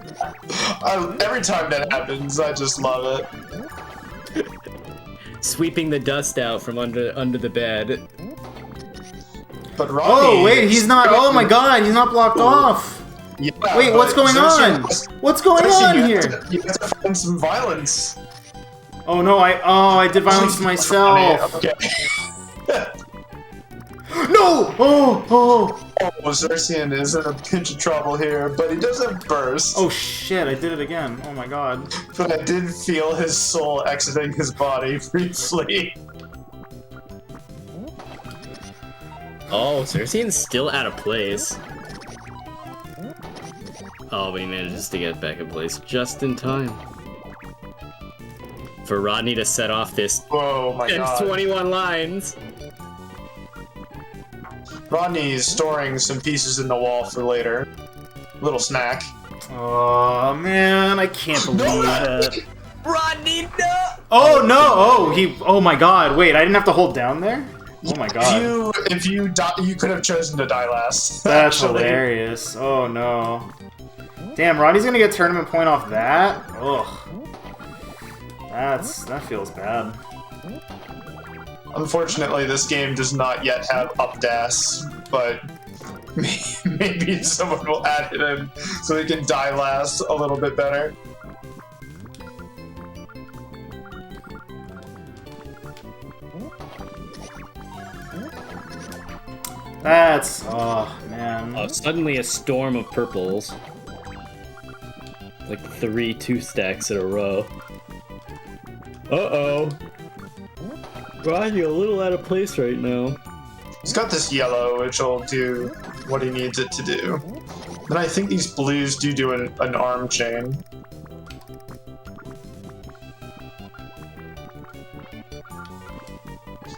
Every time that happens, I just love it. Sweeping the dust out from under the bed. But Rodney, Oh, wait, he's not. Oh my god, he's not blocked off. Yeah, Wait, what's but going on? Xerxian- What's going Xerxian, on you here? have to, you have to find some violence. Oh no, I did violence to myself. Okay. No! Oh! Oh, Xerxian is in a pinch of trouble here, but he does have burst. Oh shit, I did it again. Oh my god. But I did feel his soul exiting his body briefly. Oh, Xerxian's still out of place. Oh, but he manages to get back in place just in time. For Rodney to set off this Whoa, my god. 21 lines. Rodney's storing some pieces in the wall for later. Little snack. Oh man, I can't believe it. Rodney, no! Oh no! Oh my god! Wait, I didn't have to hold down there. Oh my god! If you could have chosen to die last. That's actually. hilarious. Oh no! Damn, Rodney's gonna get tournament point off that. Ugh. That feels bad. Unfortunately, this game does not yet have up dash, but maybe someone will add it in so they can die last a little bit better. Oh man. Oh, suddenly a storm of purples. Like 3 2-stacks in a row. Uh-oh. Rodney a little out of place right now. He's got this yellow, which will do what he needs it to do. Then I think these blues do an arm chain.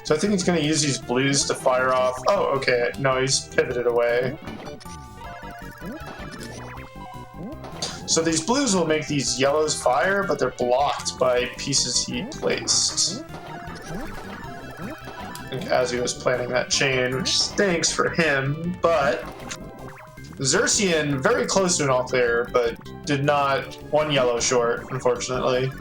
So I think he's going to use these blues to fire off. Oh, okay. No, he's pivoted away. So these blues will make these yellows fire, but they're blocked by pieces he placed. I think as he was planning that chain, which stinks for him, but Xerxian very close to an all clear, but did not one yellow short, unfortunately.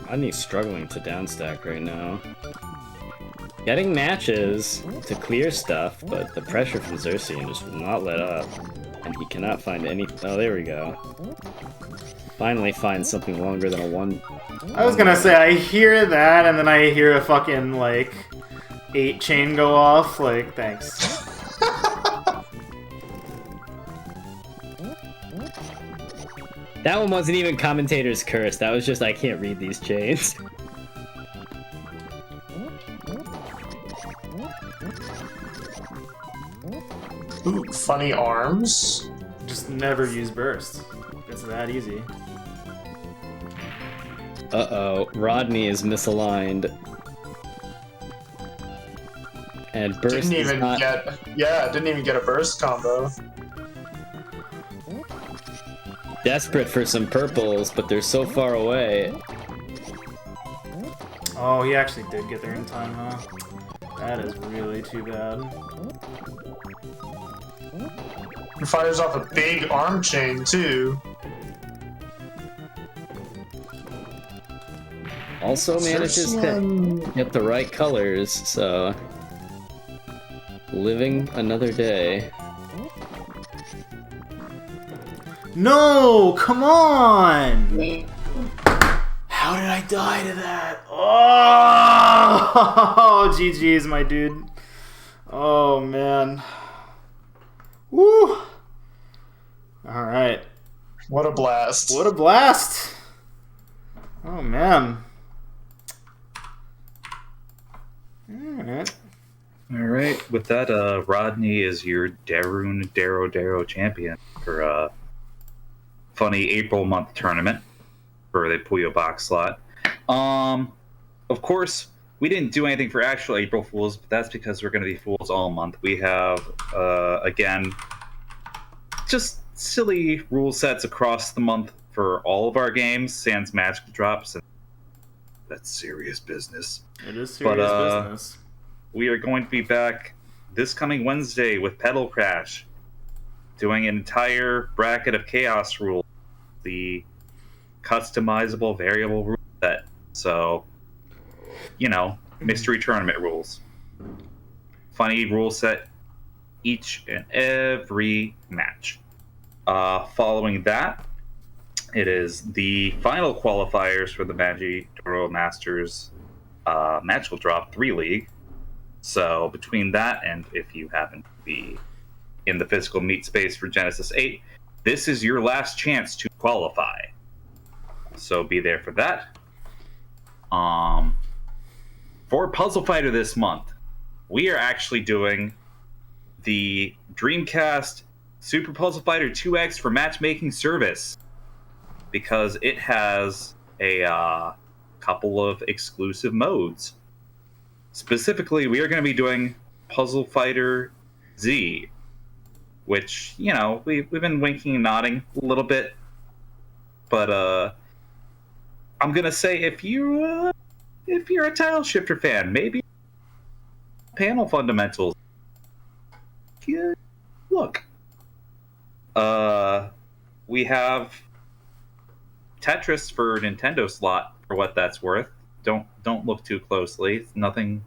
Rodney's struggling to downstack right now. Getting matches to clear stuff, but the pressure from Xerxian just will not let up. And he cannot find any... Oh, there we go. Finally finds something longer than a 1... I was gonna say, I hear that, and then I hear a fucking, like, 8 chain go off. Like, thanks. That one wasn't even commentator's curse. That was just, I can't read these chains. Ooh, funny arms. Just never use burst. It's that easy. Uh-oh, Rodney is misaligned. And burst didn't even get a burst combo. Desperate for some purples, but they're so far away. Oh, he actually did get there in time, huh? That is really too bad. He fires off a big arm chain, too. Also manages to get the right colors, so... Living another day. No! Come on! How did I die to that? Oh! GG's, my dude. Oh, man. Woo! Alright. What a blast. What a blast! Oh, man. Alright. Alright, with that, Rodney is your Deroon DeroDero champion for funny April month tournament for the Puyo box slot. Of course, we didn't do anything for actual April Fools, but that's because we're going to be fools all month. We have, again, just silly rule sets across the month for all of our games, sans magic drops, and that's serious business. It is serious business. We are going to be back this coming Wednesday with Pedal Crash, doing an entire bracket of chaos rules, the customizable variable rule set. So, you know, mystery tournament rules. Funny rule set each and every match. Following that, it is the final qualifiers for the Magidoro Masters Magical Drop 3 League. So between that and if you happen to be in the physical meat space for Genesis 8, this is your last chance to qualify. So be there for that. For Puzzle Fighter this month, we are actually doing the Dreamcast Super Puzzle Fighter 2X for matchmaking service because it has a couple of exclusive modes. Specifically, we are going to be doing Puzzle Fighter Z, which, you know, we've been winking and nodding a little bit, but I'm going to say if you're a Tile Shifter fan, maybe panel fundamentals, yeah, look. We have Tetris for Nintendo slot for what that's worth. Don't look too closely. It's nothing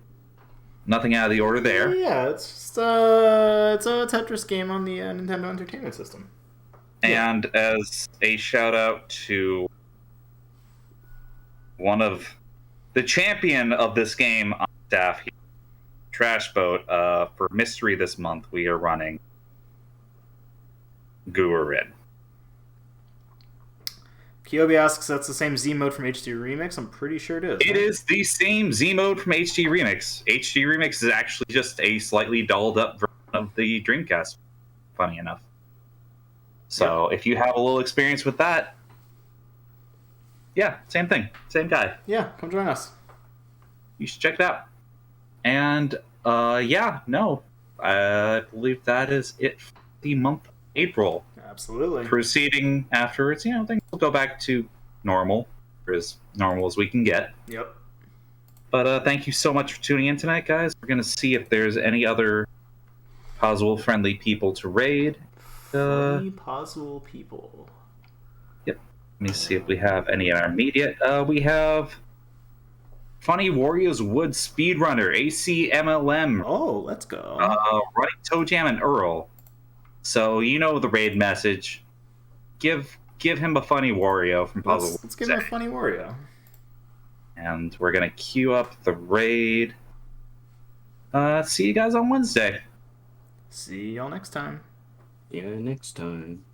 out of the order there. Yeah, it's just it's a Tetris game on the Nintendo Entertainment System. And as a shout out to one of the champion of this game on staff here, Trash Boat, for Mystery this month, we are running Guarin. Kyobi asks, that's the same Z mode from HD Remix? I'm pretty sure it is. It is the same Z mode from HD Remix. HD Remix is actually just a slightly dolled up version of the Dreamcast, funny enough. So if you have a little experience with that, yeah, same thing. Same guy. Yeah, come join us. You should check it out. And I believe that is it for the month of April. Absolutely. Proceeding afterwards, things will go back to normal, or as normal as we can get. Yep. But thank you so much for tuning in tonight, guys. We're going to see if there's any other Puzzle-friendly people to raid. Funny Puzzle people. Yep. Let me see if we have any in our immediate. We have Funny Warriors Wood Speedrunner, ACMLM. Oh, let's go. Right, Toe Jam and Earl. So you know the raid message. Give him a Funny Wario from Puzzle. Let's give him a Funny Wario. And we're gonna queue up the raid. See you guys on Wednesday. See y'all next time. Yeah, next time.